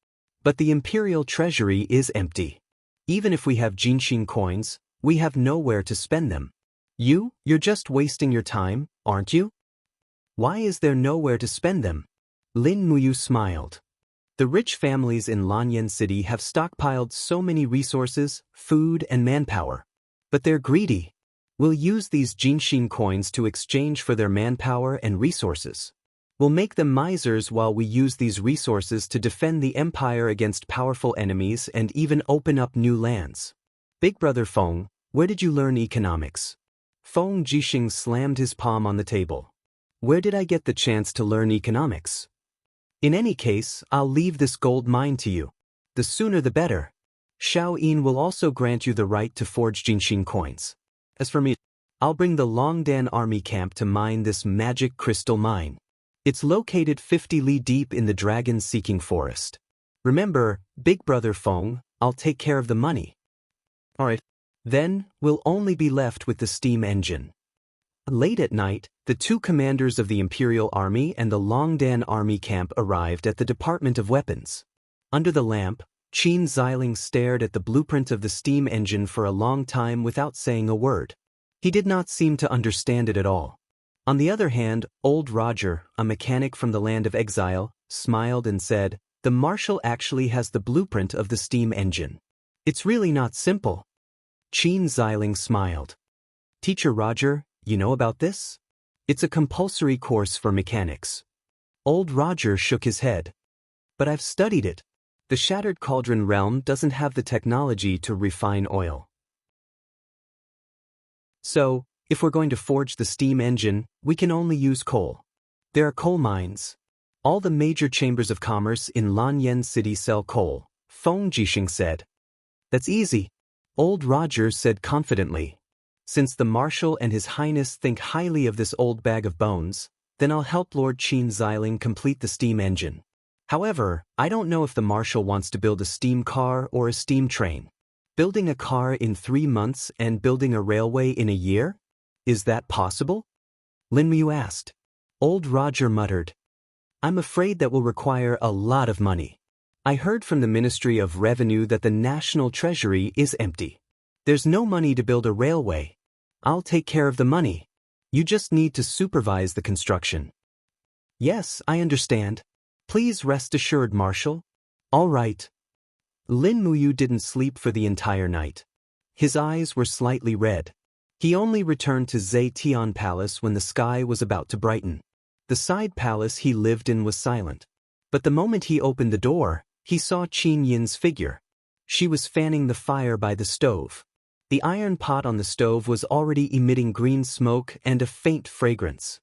But the imperial treasury is empty. Even if we have Jinxing coins, we have nowhere to spend them. You're just wasting your time, aren't you? Why is there nowhere to spend them? Lin Muyu smiled. The rich families in Lanyan City have stockpiled so many resources, food and manpower. But they're greedy. We'll use these Jinxing coins to exchange for their manpower and resources. We'll make them misers while we use these resources to defend the empire against powerful enemies and even open up new lands. Big brother Feng, where did you learn economics? Feng Jixing slammed his palm on the table. Where did I get the chance to learn economics? In any case, I'll leave this gold mine to you. The sooner the better. Xiao Yin will also grant you the right to forge Jinxing coins. As for me, I'll bring the Longdan army camp to mine this magic crystal mine. It's located 50 li deep in the dragon-seeking forest. Remember, Big Brother Feng, I'll take care of the money. Alright. Then, we'll only be left with the steam engine. Late at night, the two commanders of the Imperial Army and the Longdan army camp arrived at the Department of Weapons. Under the lamp, Qin Xiling stared at the blueprint of the steam engine for a long time without saying a word. He did not seem to understand it at all. On the other hand, Old Roger, a mechanic from the land of exile, smiled and said, "The Marshal actually has the blueprint of the steam engine. It's really not simple." Qin Xiling smiled. "Teacher Roger, you know about this? It's a compulsory course for mechanics." Old Roger shook his head. "But I've studied it. The Shattered Cauldron realm doesn't have the technology to refine oil. So, if we're going to forge the steam engine, we can only use coal. There are coal mines. All the major chambers of commerce in Lanyan City sell coal," Feng Jixing said. "That's easy," Old Roger said confidently. "Since the Marshal and His Highness think highly of this old bag of bones, then I'll help Lord Qin Xiling complete the steam engine. However, I don't know if the Marshal wants to build a steam car or a steam train. Building a car in 3 months and building a railway in a year? Is that possible?" Lin Muyu asked. Old Roger muttered. "I'm afraid that will require a lot of money. I heard from the Ministry of Revenue that the National Treasury is empty. There's no money to build a railway. I'll take care of the money. You just need to supervise the construction." "Yes, I understand. Please rest assured, Marshal." "All right." Lin Muyu didn't sleep for the entire night. His eyes were slightly red. He only returned to Zetian Palace when the sky was about to brighten. The side palace he lived in was silent. But the moment he opened the door, he saw Qin Yin's figure. She was fanning the fire by the stove. The iron pot on the stove was already emitting green smoke and a faint fragrance.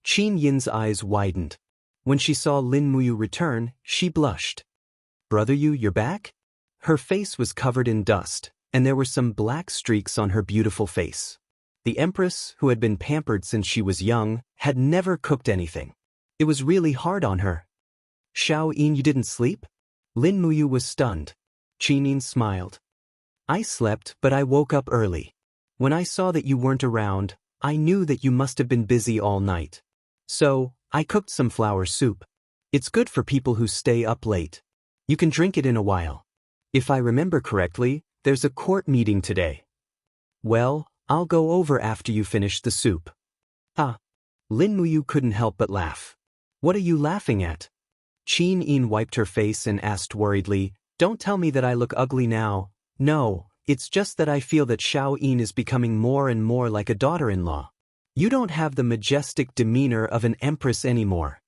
Qin Yin's eyes widened. When she saw Lin Muyu return, she blushed. "Brother Yu, you're back?" Her face was covered in dust, and there were some black streaks on her beautiful face. The Empress, who had been pampered since she was young, had never cooked anything. It was really hard on her. "Xiao Yin, you didn't sleep?" Lin Muyu was stunned. Qin Yin smiled. "I slept, but I woke up early. When I saw that you weren't around, I knew that you must have been busy all night. So, I cooked some flour soup. It's good for people who stay up late. You can drink it in a while. If I remember correctly, there's a court meeting today. Well, I'll go over after you finish the soup." "Ah." Lin Muyu couldn't help but laugh. "What are you laughing at?" Qin Yin wiped her face and asked worriedly, "Don't tell me that I look ugly now." "No, it's just that I feel that Xiao Yin is becoming more and more like a daughter-in-law. You don't have the majestic demeanor of an empress anymore."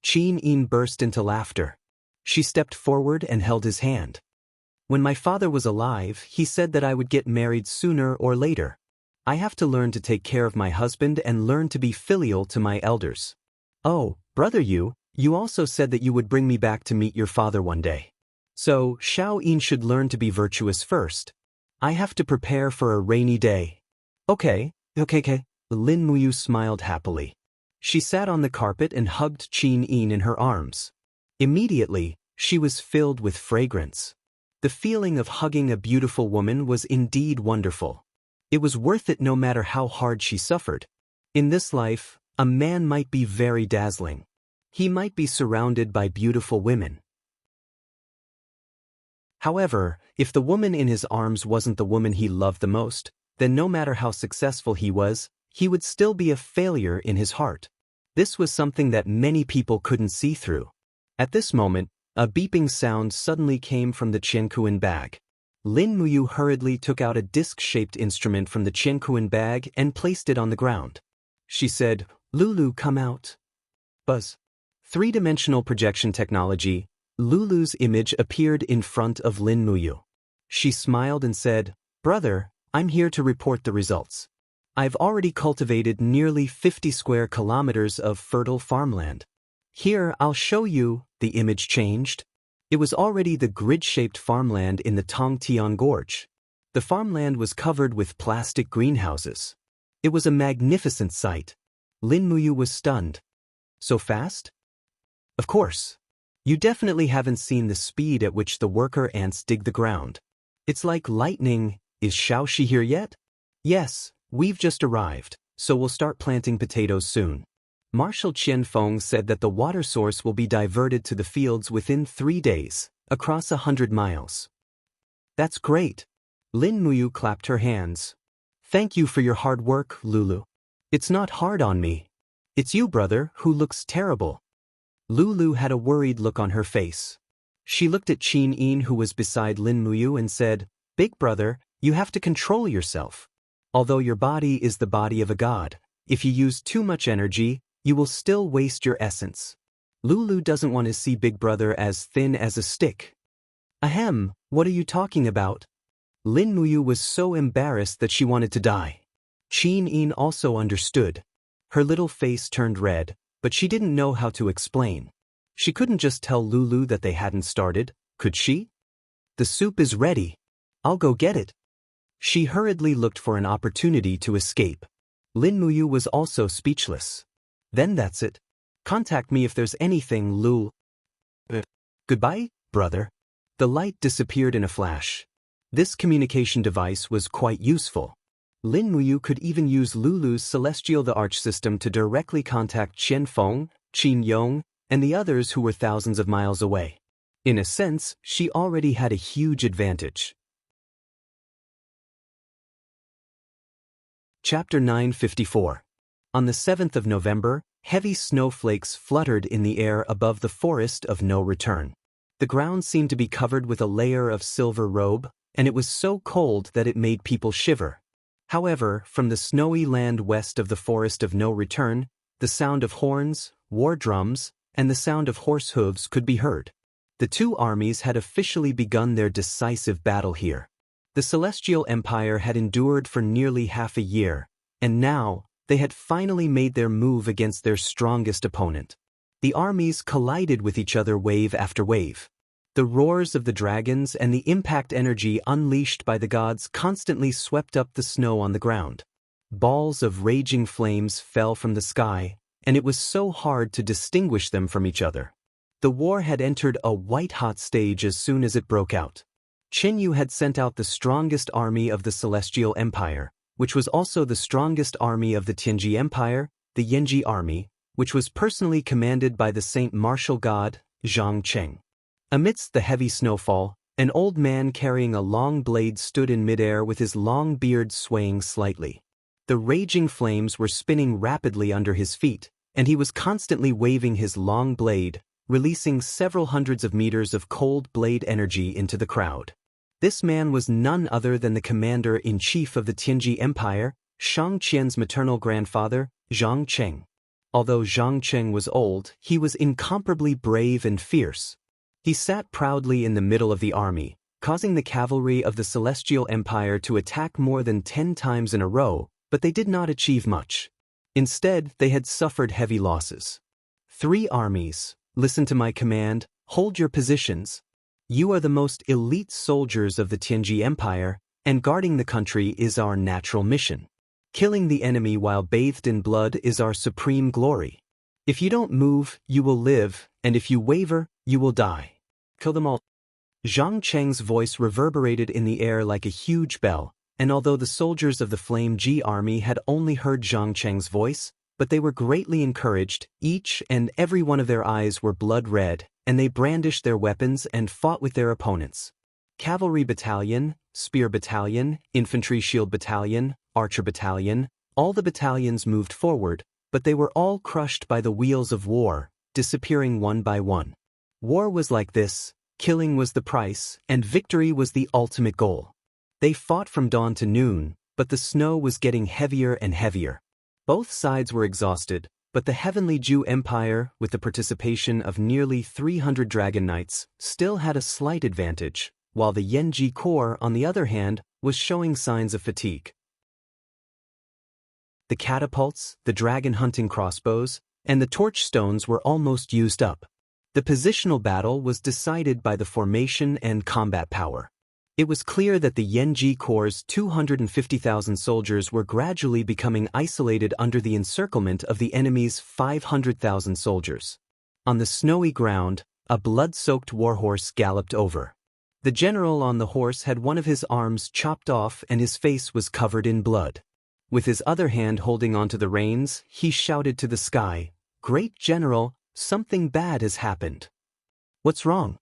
Qin Yin burst into laughter. She stepped forward and held his hand. "When my father was alive, he said that I would get married sooner or later. I have to learn to take care of my husband and learn to be filial to my elders. Oh, brother you also said that you would bring me back to meet your father one day. So, Xiao Yin should learn to be virtuous first. I have to prepare for a rainy day." Okay. Lin Muyu smiled happily. She sat on the carpet and hugged Qin Yin in her arms. Immediately, she was filled with fragrance. The feeling of hugging a beautiful woman was indeed wonderful. It was worth it no matter how hard she suffered. In this life, a man might be very dazzling. He might be surrounded by beautiful women. However, if the woman in his arms wasn't the woman he loved the most, then no matter how successful he was, he would still be a failure in his heart. This was something that many people couldn't see through. At this moment, a beeping sound suddenly came from the Qianquan bag. Lin Muyu hurriedly took out a disc-shaped instrument from the Qianquan bag and placed it on the ground. She said, "Lulu, come out." Buzz. Three-dimensional projection technology. Lulu's image appeared in front of Lin Muyu. She smiled and said, "Brother, I'm here to report the results. I've already cultivated nearly 50 square kilometers of fertile farmland. Here, I'll show you." The image changed. It was already the grid-shaped farmland in the Tongtian Gorge. The farmland was covered with plastic greenhouses. It was a magnificent sight. Lin Muyu was stunned. So fast? Of course. You definitely haven't seen the speed at which the worker ants dig the ground. It's like lightning. Is Xiaoxi here yet? Yes, we've just arrived, so we'll start planting potatoes soon. Marshal Qianfeng said that the water source will be diverted to the fields within 3 days, across 100 miles. That's great. Lin Muyu clapped her hands. Thank you for your hard work, Lulu. It's not hard on me. It's you, brother, who looks terrible. Lulu had a worried look on her face. She looked at Qin Yin, who was beside Lin Muyu, and said, "Big brother, you have to control yourself. Although your body is the body of a god, if you use too much energy, you will still waste your essence." Lulu doesn't want to see Big Brother as thin as a stick. Ahem, what are you talking about? Lin Muyu was so embarrassed that she wanted to die. Qin Yin also understood. Her little face turned red, but she didn't know how to explain. She couldn't just tell Lulu that they hadn't started, could she? The soup is ready. I'll go get it. She hurriedly looked for an opportunity to escape. Lin Muyu was also speechless. Then that's it. Contact me if there's anything, Lul. Goodbye, brother. The light disappeared in a flash. This communication device was quite useful. Lin Muyu could even use Lulu's Celestial the Arch system to directly contact Qianfeng, Qin Yong, and the others who were thousands of miles away. In a sense, she already had a huge advantage. Chapter 954. On the 7th of November, heavy snowflakes fluttered in the air above the forest of no return. The ground seemed to be covered with a layer of silver robe, and it was so cold that it made people shiver. However, from the snowy land west of the forest of no return, the sound of horns, war drums, and the sound of horse hooves could be heard. The two armies had officially begun their decisive battle here. The Celestial Empire had endured for nearly half a year, and now, they had finally made their move against their strongest opponent. The armies collided with each other wave after wave. The roars of the dragons and the impact energy unleashed by the gods constantly swept up the snow on the ground. Balls of raging flames fell from the sky, and it was so hard to distinguish them from each other. The war had entered a white-hot stage as soon as it broke out. Qin Yu had sent out the strongest army of the Celestial Empire, which was also the strongest army of the Tianji Empire, the Yanji Army, which was personally commanded by the Saint Martial God, Zhang Cheng. Amidst the heavy snowfall, an old man carrying a long blade stood in midair with his long beard swaying slightly. The raging flames were spinning rapidly under his feet, and he was constantly waving his long blade, releasing several hundreds of meters of cold blade energy into the crowd. This man was none other than the commander-in-chief of the Tianji Empire, Shang Qian's maternal grandfather, Zhang Cheng. Although Zhang Cheng was old, he was incomparably brave and fierce. He sat proudly in the middle of the army, causing the cavalry of the Celestial Empire to attack more than 10 times in a row, but they did not achieve much. Instead, they had suffered heavy losses. 3 armies, listen to my command, hold your positions. You are the most elite soldiers of the Tianji Empire, and guarding the country is our natural mission. Killing the enemy while bathed in blood is our supreme glory. If you don't move, you will live, and if you waver, you will die. Kill them all. Zhang Cheng's voice reverberated in the air like a huge bell, and although the soldiers of the Flame Ji army had only heard Zhang Cheng's voice, but they were greatly encouraged. Each and every one of their eyes were blood red, and they brandished their weapons and fought with their opponents. Cavalry battalion, spear battalion, infantry shield battalion, archer battalion, all the battalions moved forward, but they were all crushed by the wheels of war, disappearing one by one. War was like this, killing was the price, and victory was the ultimate goal. They fought from dawn to noon, but the snow was getting heavier and heavier. Both sides were exhausted, but the Heavenly Jew Empire, with the participation of nearly 300 Dragon Knights, still had a slight advantage, while the Yenji Corps, on the other hand, was showing signs of fatigue. The catapults, the dragon-hunting crossbows, and the torch stones were almost used up. The positional battle was decided by the formation and combat power. It was clear that the Yenji Corps' 250,000 soldiers were gradually becoming isolated under the encirclement of the enemy's 500,000 soldiers. On the snowy ground, a blood-soaked warhorse galloped over. The general on the horse had one of his arms chopped off and his face was covered in blood. With his other hand holding onto the reins, he shouted to the sky, "Great General, something bad has happened." "What's wrong?"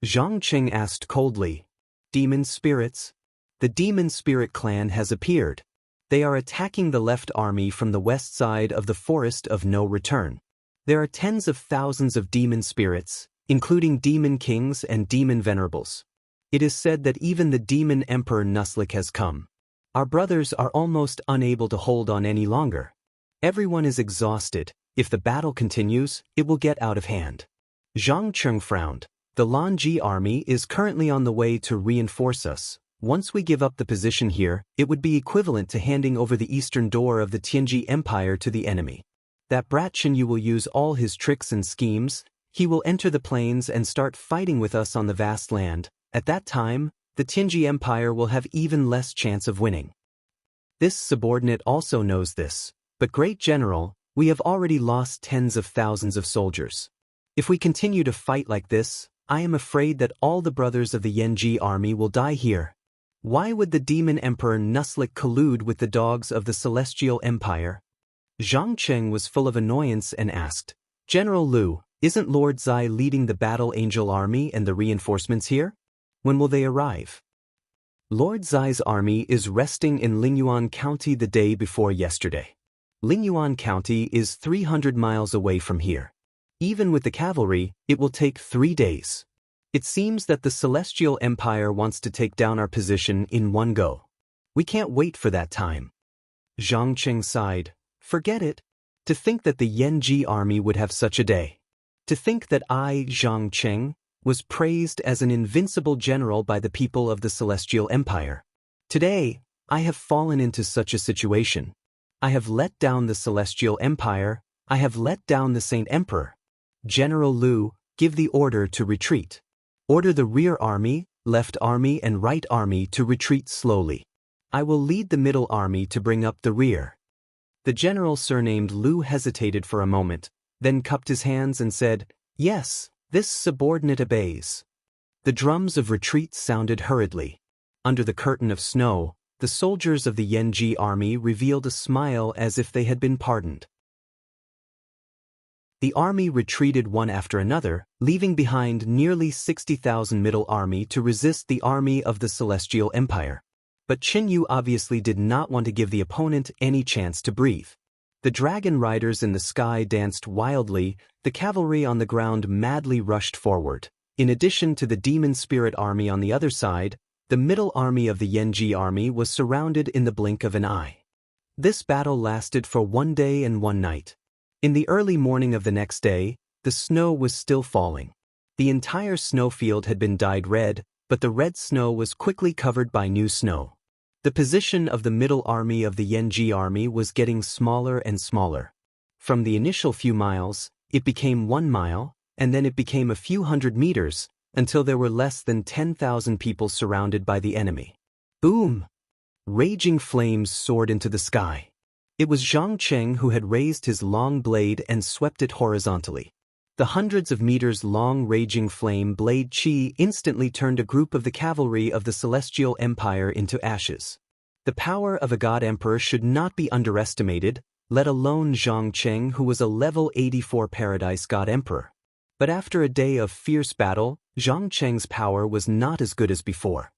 Zhang Qing asked coldly. "Demon spirits. The demon spirit clan has appeared. They are attacking the left army from the west side of the Forest of No Return. There are tens of thousands of demon spirits, including demon kings and demon venerables. It is said that even the demon emperor Nuslik has come. Our brothers are almost unable to hold on any longer. Everyone is exhausted. If the battle continues, it will get out of hand." Zhang Qing frowned. "The Lanji army is currently on the way to reinforce us. Once we give up the position here, it would be equivalent to handing over the eastern door of the Tianji Empire to the enemy. That brat Yu will use all his tricks and schemes. He will enter the plains and start fighting with us on the vast land. At that time, the Tianji Empire will have even less chance of winning. This subordinate also knows this. But Great General, we have already lost tens of thousands of soldiers. If we continue to fight like this, I am afraid that all the brothers of the Yenji army will die here. Why would the demon emperor Nuslik collude with the dogs of the Celestial Empire?" Zhang Qing was full of annoyance and asked, "General Lu, isn't Lord Zai leading the Battle Angel army and the reinforcements here? When will they arrive?" "Lord Zai's army is resting in Lingyuan County the day before yesterday. Lingyuan County is 300 miles away from here. Even with the cavalry, it will take 3 days. It seems that the Celestial Empire wants to take down our position in one go. We can't wait for that time." Zhang Qing sighed. "Forget it. To think that the Yenji army would have such a day. To think that I, Zhang Qing, was praised as an invincible general by the people of the Celestial Empire. Today, I have fallen into such a situation. I have let down the Celestial Empire. I have let down the Saint Emperor. General Lu, give the order to retreat. Order the rear army, left army and right army to retreat slowly. I will lead the middle army to bring up the rear." The general surnamed Lu hesitated for a moment, then cupped his hands and said, "Yes, this subordinate obeys." The drums of retreat sounded hurriedly. Under the curtain of snow, the soldiers of the Yenji army revealed a smile as if they had been pardoned. The army retreated one after another, leaving behind nearly 60,000 middle army to resist the army of the Celestial Empire. But Qin Yu obviously did not want to give the opponent any chance to breathe. The dragon riders in the sky danced wildly, the cavalry on the ground madly rushed forward. In addition to the demon spirit army on the other side, the middle army of the Yenji army was surrounded in the blink of an eye. This battle lasted for 1 day and 1 night. In the early morning of the next day, the snow was still falling. The entire snowfield had been dyed red, but the red snow was quickly covered by new snow. The position of the middle army of the Yenji army was getting smaller and smaller. From the initial few miles, it became 1 mile, and then it became a few hundred meters, until there were less than 10,000 people surrounded by the enemy. Boom! Raging flames soared into the sky. It was Zhang Qing who had raised his long blade and swept it horizontally. The hundreds of meters long raging flame blade Qi instantly turned a group of the cavalry of the Celestial Empire into ashes. The power of a god emperor should not be underestimated, let alone Xianxia, who was a level 84 Paradise God Emperor. But after a day of fierce battle, Xianxia's power was not as good as before.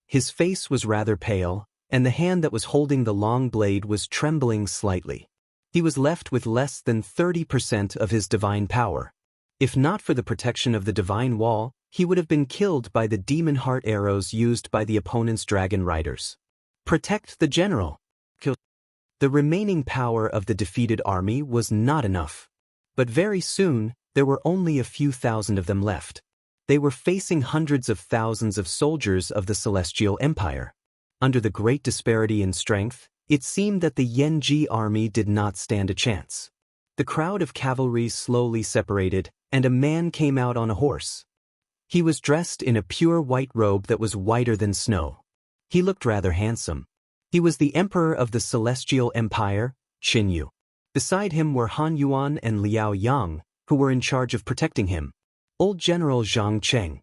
His face was rather pale, and the hand that was holding the long blade was trembling slightly. He was left with less than 30% of his divine power. If not for the protection of the divine wall, he would have been killed by the demon heart arrows used by the opponent's dragon riders. Protect the general. Kill. The remaining power of the defeated army was not enough. But very soon, there were only a few thousand of them left. They were facing hundreds of thousands of soldiers of the Celestial Empire. Under the great disparity in strength, it seemed that the Yanji army did not stand a chance. The crowd of cavalry slowly separated, and a man came out on a horse. He was dressed in a pure white robe that was whiter than snow. He looked rather handsome. He was the emperor of the Celestial Empire, Qin Yu. Beside him were Han Yuan and Liao Yang, who were in charge of protecting him. Old General Xianxia.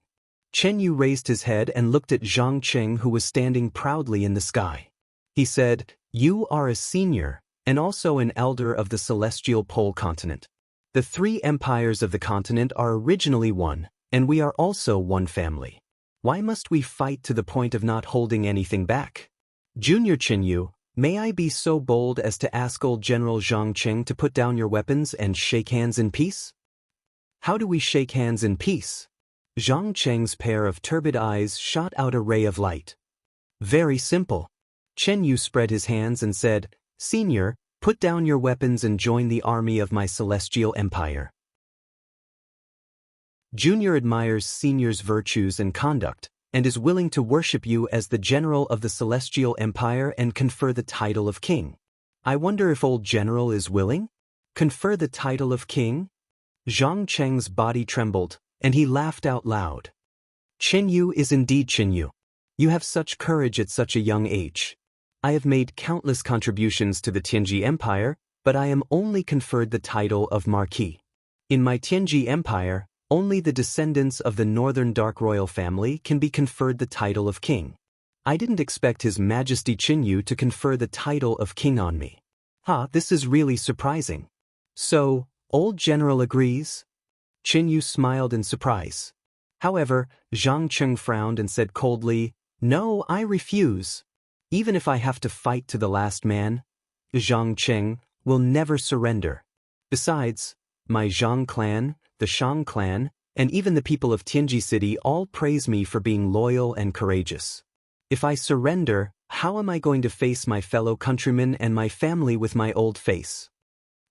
Chen Yu raised his head and looked at Xianxia, who was standing proudly in the sky. He said, "You are a senior, and also an elder of the Celestial Pole continent. The three empires of the continent are originally one, and we are also one family. Why must we fight to the point of not holding anything back? Junior Qin Yu, may I be so bold as to ask old General Xianxia to put down your weapons and shake hands in peace?" "How do we shake hands in peace?" Xianxia's pair of turbid eyes shot out a ray of light. "Very simple." Chen Yu spread his hands and said, "Senior, put down your weapons and join the army of my Celestial Empire." Junior admires Senior's virtues and conduct, and is willing to worship you as the general of the Celestial Empire and confer the title of king. I wonder if old General is willing? Confer the title of king? Xianxia's body trembled, and he laughed out loud. Qin Yu is indeed Qin Yu. You have such courage at such a young age. I have made countless contributions to the Tianji Empire, but I am only conferred the title of Marquis. In my Tianji Empire, only the descendants of the Northern Dark Royal family can be conferred the title of king. I didn't expect His Majesty Qin Yu to confer the title of king on me. This is really surprising. So, old General agrees? Qin Yu smiled in surprise. However, Xianxia frowned and said coldly, "No, I refuse. Even if I have to fight to the last man, Xianxia will never surrender. Besides, my Zhang clan, the Shang clan, and even the people of Tianji City all praise me for being loyal and courageous. If I surrender, how am I going to face my fellow countrymen and my family with my old face?"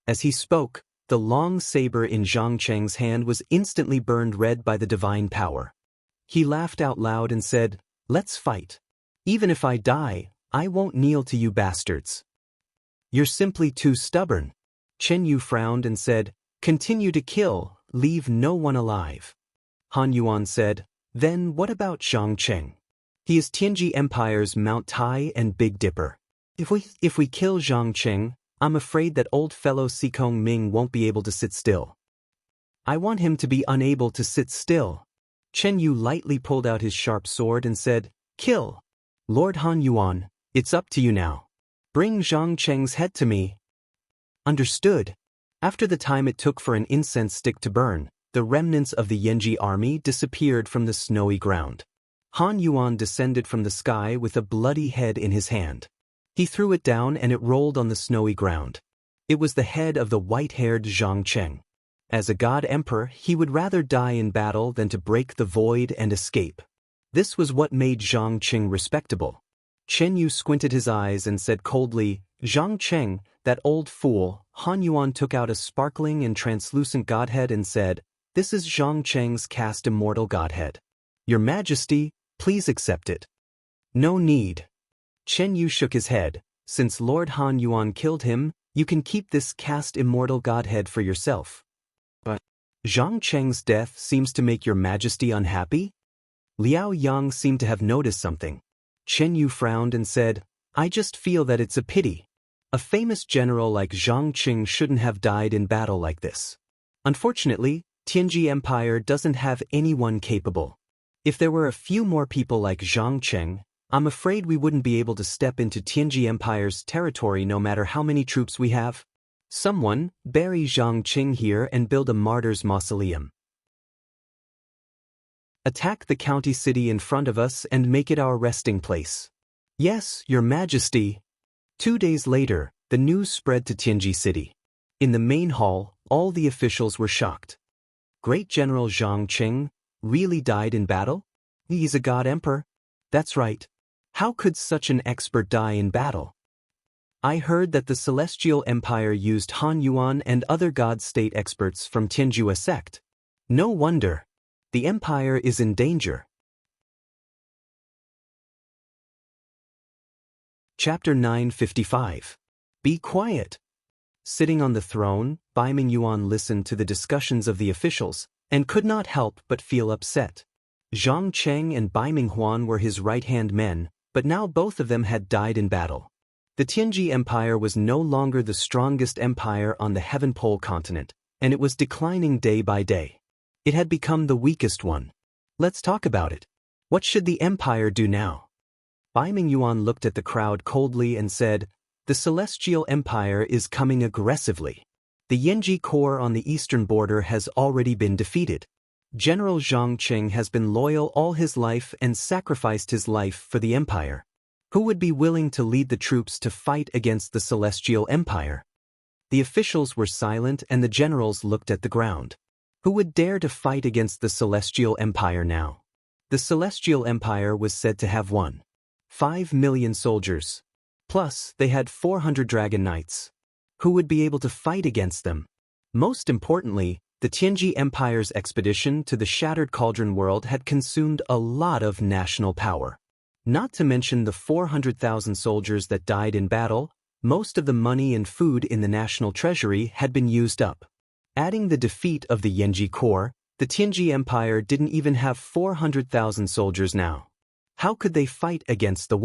As he spoke, the long saber in Xianxia's hand was instantly burned red by the divine power. He laughed out loud and said, "Let's fight. Even if I die, I won't kneel to you bastards." "You're simply too stubborn." Chen Yu frowned and said, "Continue to kill, leave no one alive." Han Yuan said, "Then what about Xianxia? He is Tianji Empire's Mount Tai and Big Dipper. If we kill Xianxia, I'm afraid that old fellow Sikong Ming won't be able to sit still." "I want him to be unable to sit still." Chen Yu lightly pulled out his sharp sword and said, "Kill." "Lord Han Yuan, it's up to you now. Bring Xianxia's head to me." "Understood." After the time it took for an incense stick to burn, the remnants of the Yanji army disappeared from the snowy ground. Han Yuan descended from the sky with a bloody head in his hand. He threw it down and it rolled on the snowy ground. It was the head of the white-haired Xianxia. As a god emperor, he would rather die in battle than to break the void and escape. This was what made Xianxia respectable. Chen Yu squinted his eyes and said coldly, "Xianxia, that old fool." Han Yuan took out a sparkling and translucent godhead and said, "This is Xianxia's cast immortal godhead. Your Majesty, please accept it." "No need." Chen Yu shook his head. "Since Lord Han Yuan killed him, you can keep this cast immortal godhead for yourself." "But Xianxia's death seems to make your Majesty unhappy?" Liao Yang seemed to have noticed something. Chen Yu frowned and said, "I just feel that it's a pity. A famous general like Xianxia shouldn't have died in battle like this. Unfortunately, Tianji Empire doesn't have anyone capable. If there were a few more people like Xianxia, I'm afraid we wouldn't be able to step into Tianji Empire's territory no matter how many troops we have." Someone, bury Xianxia here and build a martyr's mausoleum. Attack the county city in front of us and make it our resting place. Yes, Your Majesty. 2 days later, the news spread to Tianji City. In the main hall, all the officials were shocked. Great General Xianxia really died in battle? He's a god emperor? That's right. How could such an expert die in battle? I heard that the Celestial Empire used Han Yuan and other god state experts from Tianjua sect. No wonder. The empire is in danger. Chapter 955. Be quiet. Sitting on the throne, Bai Mingyuan listened to the discussions of the officials, and could not help but feel upset. Zhang Cheng and Bai Minghuan were his right-hand men, but now both of them had died in battle. The Tianji Empire was no longer the strongest empire on the Heaven Pole continent, and it was declining day by day. It had become the weakest one. Let's talk about it. What should the empire do now? Bai Mingyuan looked at the crowd coldly and said, the Celestial Empire is coming aggressively. The Yanji Corps on the eastern border has already been defeated. General Zhang Cheng has been loyal all his life and sacrificed his life for the empire. Who would be willing to lead the troops to fight against the Celestial Empire? The officials were silent and the generals looked at the ground. Who would dare to fight against the Celestial Empire now? The Celestial Empire was said to have 5 million soldiers. Plus, they had 400 dragon knights. Who would be able to fight against them? Most importantly, the Tianji Empire's expedition to the Shattered Cauldron world had consumed a lot of national power. Not to mention the 400,000 soldiers that died in battle, most of the money and food in the national treasury had been used up. Adding the defeat of the Yanji Corps, the Tianji Empire didn't even have 400,000 soldiers now. How could they fight against the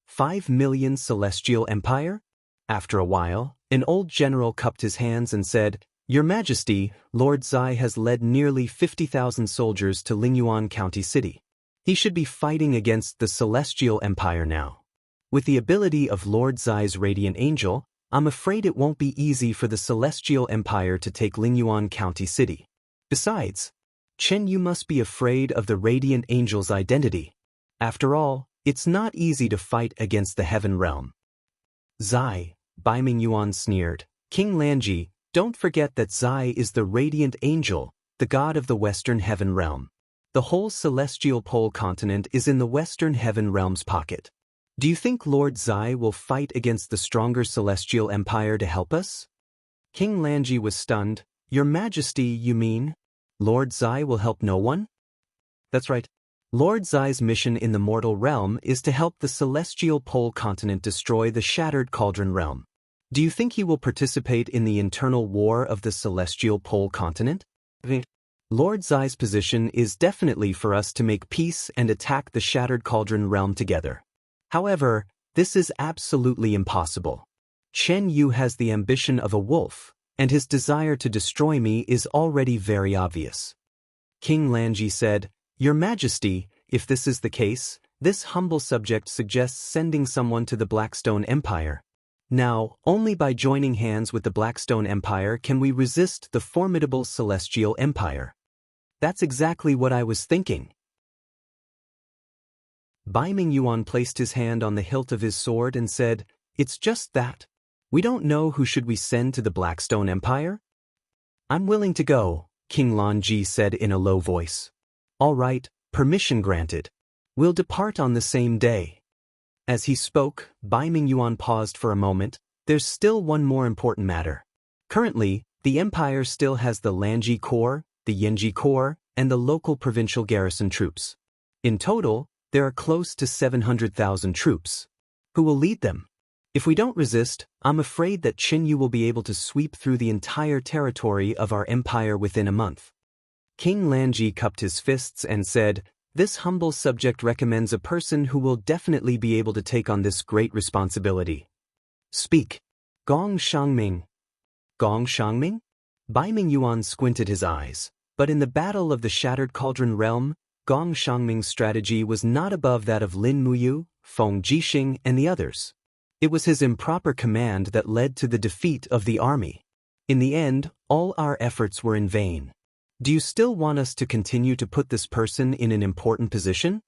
5 million Celestial Empire? After a while, an old general cupped his hands and said, Your Majesty, Lord Zai has led nearly 50,000 soldiers to Lingyuan County City. He should be fighting against the Celestial Empire now. With the ability of Lord Zai's Radiant Angel, I'm afraid it won't be easy for the Celestial Empire to take Lingyuan County City. Besides, Chen Yu must be afraid of the Radiant Angel's identity. After all, it's not easy to fight against the Heaven Realm. Zai, Bai Mingyuan sneered. King Lanji, don't forget that Zai is the Radiant Angel, the god of the Western Heaven Realm. The whole Celestial Pole continent is in the Western Heaven Realm's pocket. Do you think Lord Zai will fight against the stronger Celestial Empire to help us? King Lanji was stunned. Your Majesty, you mean? Lord Zai will help no one? That's right. Lord Zai's mission in the mortal realm is to help the Celestial Pole continent destroy the Shattered Cauldron realm. Do you think he will participate in the internal war of the Celestial Pole continent? Lord Zai's position is definitely for us to make peace and attack the Shattered Cauldron realm together. However, this is absolutely impossible. Chen Yu has the ambition of a wolf, and his desire to destroy me is already very obvious. King Lanji said, Your Majesty, if this is the case, this humble subject suggests sending someone to the Blackstone Empire. Now, only by joining hands with the Blackstone Empire can we resist the formidable Celestial Empire. That's exactly what I was thinking. Bai Mingyuan placed his hand on the hilt of his sword and said, It's just that. We don't know who should we send to the Blackstone Empire? I'm willing to go, King Lanji said in a low voice. All right, permission granted. We'll depart on the same day. As he spoke, Bai Mingyuan paused for a moment. There's still one more important matter. Currently, the Empire still has the Lanji Corps, the Yanji Corps, and the local provincial garrison troops. In total, there are close to 700,000 troops. Who will lead them? If we don't resist, I'm afraid that Qin Yu will be able to sweep through the entire territory of our empire within a month. King Lanji cupped his fists and said, This humble subject recommends a person who will definitely be able to take on this great responsibility. Speak. Gong Shangming. Gong Shangming? Bai Mingyuan squinted his eyes, but in the battle of the Shattered Cauldron realm, Gong Shangming's strategy was not above that of Lin Muyu, Feng Jixing, and the others. It was his improper command that led to the defeat of the army. In the end, all our efforts were in vain. Do you still want us to continue to put this person in an important position?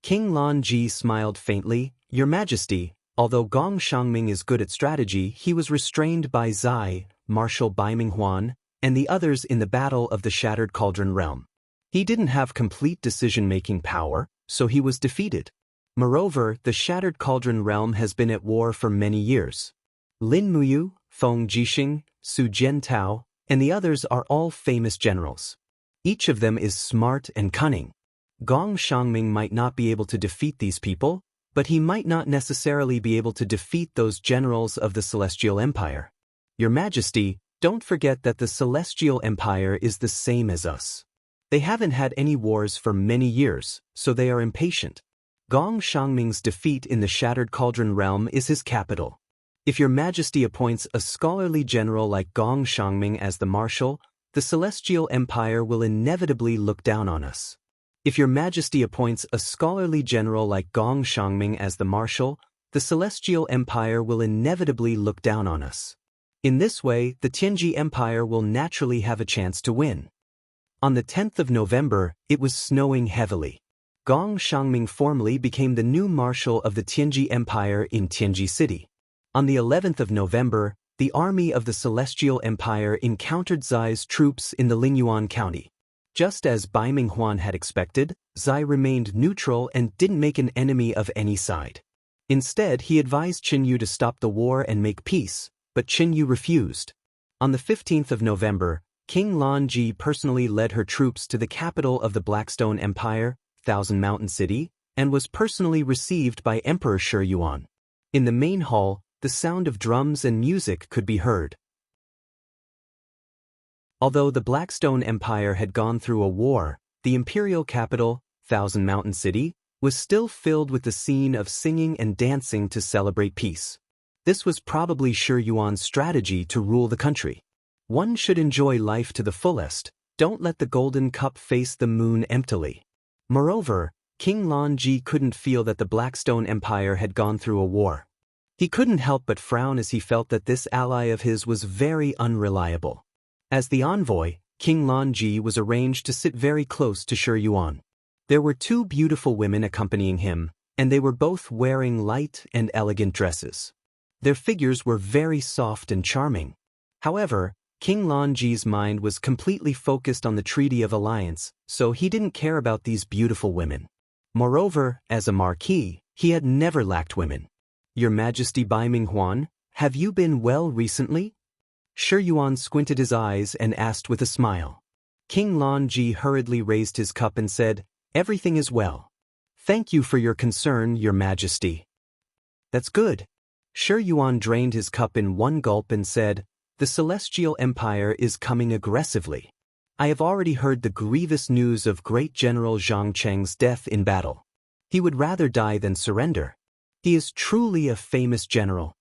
King Lan Ji smiled faintly. Your Majesty, although Gong Shangming is good at strategy, he was restrained by Zai, Marshal Baiming Huan, and the others in the Battle of the Shattered Cauldron Realm. He didn't have complete decision-making power, so he was defeated. Moreover, the Shattered Cauldron Realm has been at war for many years. Lin Muyu, Feng Jixing, Su Jiantao, and the others are all famous generals. Each of them is smart and cunning. Gong Shangming might not be able to defeat these people, but he might not necessarily be able to defeat those generals of the Celestial Empire. Your Majesty, don't forget that the Celestial Empire is the same as us. They haven't had any wars for many years, so they are impatient. Gong Shangming's defeat in the Shattered Cauldron Realm is his capital. If Your Majesty appoints a scholarly general like Gong Shangming as the marshal, the Celestial Empire will inevitably look down on us. If Your Majesty appoints a scholarly general like Gong Shangming as the marshal, the Celestial Empire will inevitably look down on us. In this way, the Tianji Empire will naturally have a chance to win. On the 10th of November, it was snowing heavily. Gong Shangming formally became the new marshal of the Tianji Empire in Tianji City. On the 11th of November, the army of the Celestial Empire encountered Zai's troops in the Lingyuan County. Just as Baiming Huan had expected, Zai remained neutral and didn't make an enemy of any side. Instead, he advised Qin Yu to stop the war and make peace, but Qin Yu refused. On the 15th of November, King Lan Ji personally led her troops to the capital of the Blackstone Empire, Thousand Mountain City, and was personally received by Emperor Shi Yuan. In the main hall, the sound of drums and music could be heard. Although the Blackstone Empire had gone through a war, the imperial capital, Thousand Mountain City, was still filled with the scene of singing and dancing to celebrate peace. This was probably Shi Yuan's strategy to rule the country. One should enjoy life to the fullest. Don't let the golden cup face the moon emptily. Moreover, King Lan Ji couldn't feel that the Blackstone Empire had gone through a war. He couldn't help but frown as he felt that this ally of his was very unreliable. As the envoy, King Lan Ji was arranged to sit very close to Shi Yuan. There were two beautiful women accompanying him, and they were both wearing light and elegant dresses. Their figures were very soft and charming. However, King Lan Ji's mind was completely focused on the Treaty of Alliance, so he didn't care about these beautiful women. Moreover, as a marquis, he had never lacked women. Your Majesty Baiming Huan, have you been well recently? Shi Yuan squinted his eyes and asked with a smile. King Lan Ji hurriedly raised his cup and said, "Everything is well. Thank you for your concern, Your Majesty." "That's good." Shi Yuan drained his cup in one gulp and said, "The Celestial Empire is coming aggressively. I have already heard the grievous news of great General Zhang Cheng's death in battle. He would rather die than surrender. He is truly a famous general."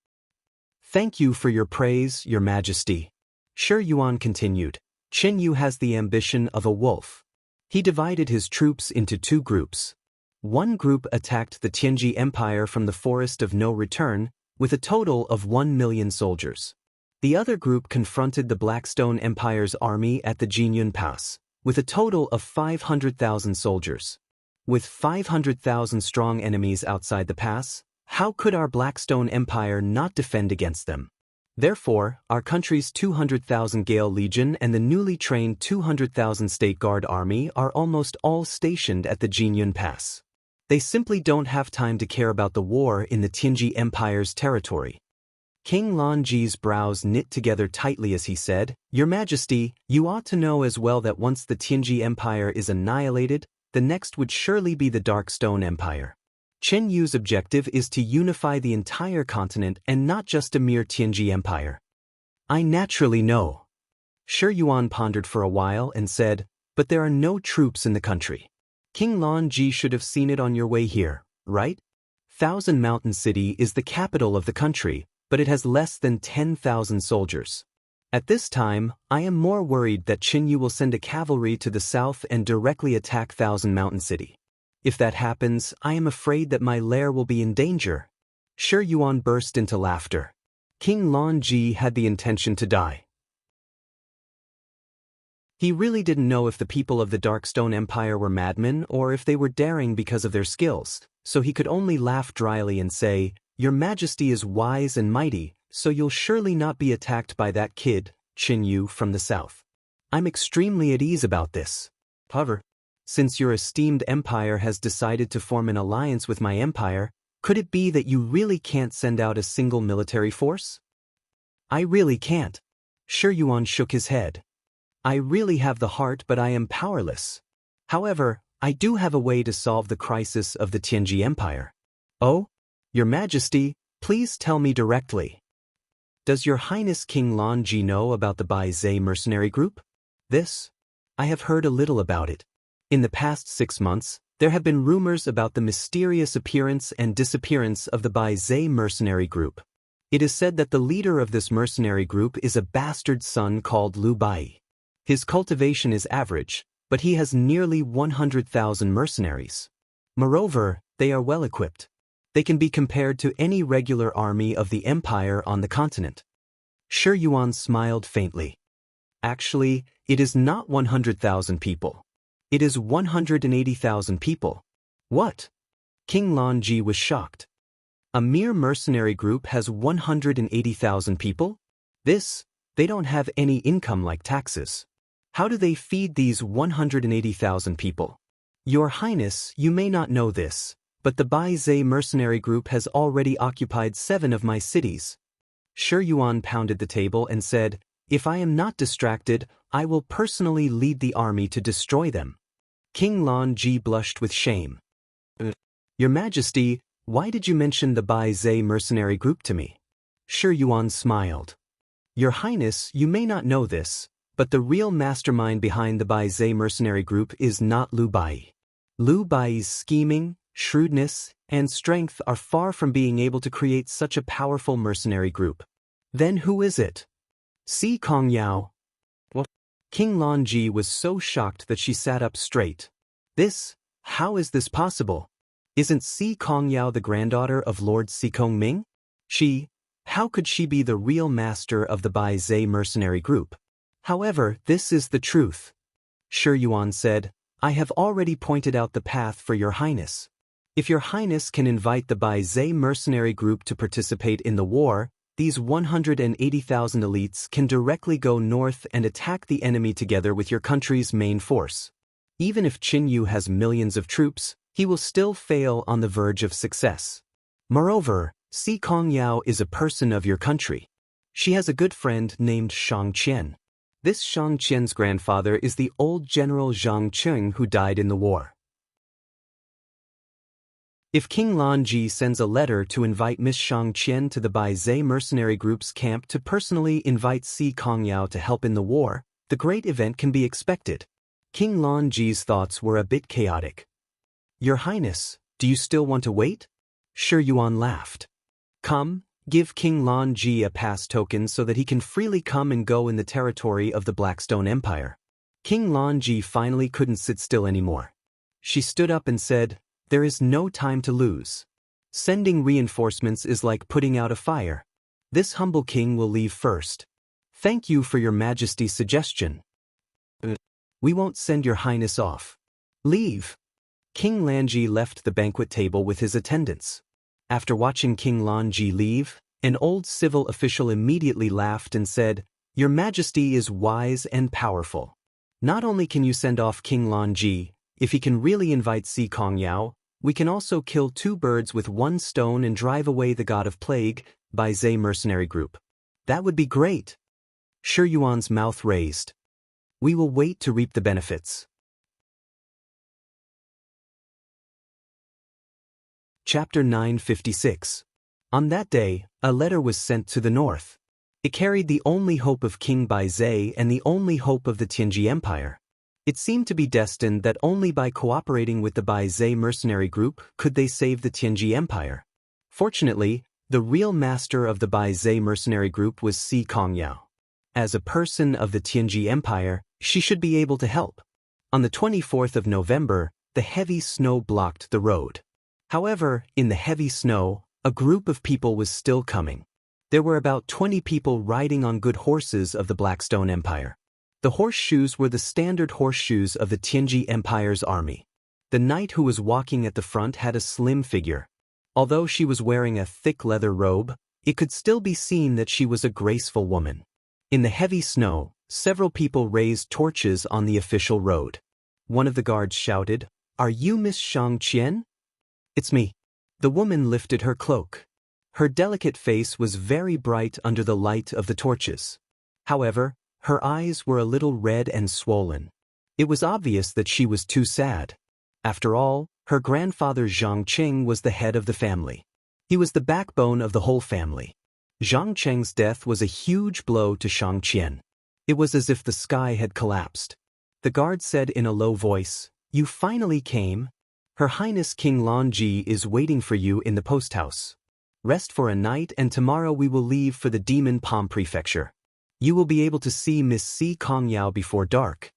"Thank you for your praise, Your Majesty." Shi Yuan continued. "Qin Yu has the ambition of a wolf. He divided his troops into two groups. One group attacked the Tianji Empire from the Forest of No Return, with a total of 1 million soldiers. The other group confronted the Blackstone Empire's army at the Jinyun Pass, with a total of 500,000 soldiers. With 500,000 strong enemies outside the pass, how could our Blackstone Empire not defend against them? Therefore, our country's 200,000 Gale Legion and the newly trained 200,000 State Guard Army are almost all stationed at the Jinyun Pass. They simply don't have time to care about the war in the Tianji Empire's territory. King Lan Ji's brows knit together tightly as he said, "Your Majesty, you ought to know as well that once the Tianji Empire is annihilated, the next would surely be the Darkstone Empire. Qin Yu's objective is to unify the entire continent and not just a mere Tianji Empire." "I naturally know." Shi Yuan pondered for a while and said, "But there are no troops in the country. King Lan Ji should have seen it on your way here, right? Thousand Mountain City is the capital of the country, but it has less than 10,000 soldiers. At this time, I am more worried that Qin Yu will send a cavalry to the south and directly attack Thousand Mountain City. If that happens, I am afraid that my lair will be in danger." Shi Yuan burst into laughter. King Lan Ji had the intention to die. He really didn't know if the people of the Darkstone Empire were madmen or if they were daring because of their skills, so he could only laugh dryly and say, "Your Majesty is wise and mighty, so you'll surely not be attacked by that kid, Qin Yu from the south. I'm extremely at ease about this. However, since your esteemed empire has decided to form an alliance with my empire, could it be that you really can't send out a single military force?" "I really can't." Shi Yuan shook his head. "I really have the heart, but I am powerless. However, I do have a way to solve the crisis of the Tianji Empire." "Oh? Your Majesty, please tell me directly. Does Your Highness King Lan Ji know about the Bai Zhe mercenary group?" "This? I have heard a little about it. In the past 6 months, there have been rumors about the mysterious appearance and disappearance of the Bai Zhe mercenary group. It is said that the leader of this mercenary group is a bastard son called Lu Bai. His cultivation is average, but he has nearly 100,000 mercenaries. Moreover, they are well equipped. They can be compared to any regular army of the empire on the continent." Shi Yuan smiled faintly. "Actually, it is not 100,000 people. It is 180,000 people." "What?" King Lan Ji was shocked. "A mere mercenary group has 180,000 people? They don't have any income like taxes. How do they feed these 180,000 people?" "Your Highness, you may not know this, but the Bai Zhe mercenary group has already occupied 7 of my cities." Shi Yuan pounded the table and said, "If I am not distracted, I will personally lead the army to destroy them." King Lan Ji blushed with shame. "Your Majesty, why did you mention the Bai Zhe mercenary group to me?" Shi Yuan smiled. "Your Highness, you may not know this, but the real mastermind behind the Bai Zhe mercenary group is not Lu Bai. Lu Bai's scheming, shrewdness, and strength are far from being able to create such a powerful mercenary group." "Then who is it?" "Si Kongyao." "What?" King Lan Ji was so shocked that she sat up straight. How is this possible? Isn't Si Kongyao the granddaughter of Lord Si Kongming? How could she be the real master of the Bai Zhe mercenary group? "However, this is the truth," Shi Yuan said. "I have already pointed out the path for Your Highness. If Your Highness can invite the Bai Zhe mercenary group to participate in the war, these 180,000 elites can directly go north and attack the enemy together with your country's main force. Even if Qin Yu has millions of troops, he will still fail on the verge of success. Moreover, Si Kongyao is a person of your country. She has a good friend named Xianxia. This Xianxia's grandfather is the old General Zhang Qing who died in the war. If King Lan Ji sends a letter to invite Miss Xianxia to the Bai Zhe mercenary group's camp to personally invite Si Kongyao to help in the war, the great event can be expected." King Lan Ji's thoughts were a bit chaotic. "Your Highness, do you still want to wait?" Shi Yuan laughed. "Come, give King Lan Ji a pass token so that he can freely come and go in the territory of the Blackstone Empire." King Lan Ji finally couldn't sit still anymore. She stood up and said, "There is no time to lose. Sending reinforcements is like putting out a fire. This humble king will leave first. Thank you for Your Majesty's suggestion. We won't send Your Highness off. Leave." King Lan Ji left the banquet table with his attendants. After watching King Lan Ji leave, an old civil official immediately laughed and said, "Your Majesty is wise and powerful. Not only can you send off King Lan Ji, if he can really invite Si Kongyao, we can also kill 2 birds with 1 stone and drive away the god of plague, Bai Zhe mercenary group. That would be great." Shi Yuan's mouth raised. "We will wait to reap the benefits." Chapter 956. On that day, a letter was sent to the north. It carried the only hope of King Bai Zhe and the only hope of the Tianji Empire. It seemed to be destined that only by cooperating with the Bai Zhe mercenary group could they save the Tianji Empire. Fortunately, the real master of the Bai Zhe mercenary group was Si Kongyao. As a person of the Tianji Empire, she should be able to help. On the 24th of November, the heavy snow blocked the road. However, in the heavy snow, A group of people was still coming. There were about 20 people riding on good horses of the Blackstone Empire. The horseshoes were the standard horseshoes of the Tianji Empire's army. The knight who was walking at the front had a slim figure. Although she was wearing a thick leather robe, it could still be seen that she was a graceful woman. In the heavy snow, several people raised torches on the official road. One of the guards shouted, "Are you Miss Xianxia?" "It's me." The woman lifted her cloak. Her delicate face was very bright under the light of the torches. However, her eyes were a little red and swollen. It was obvious that she was too sad. After all, her grandfather Zhang Qing was the head of the family. He was the backbone of the whole family. Zhang Qing's death was a huge blow to Xianxia. It was as if the sky had collapsed. The guard said in a low voice, "You finally came. Her Highness King Lanji is waiting for you in the post house. Rest for a night and tomorrow we will leave for the Demon Palm Prefecture. You will be able to see Miss Si Kongyao before dark."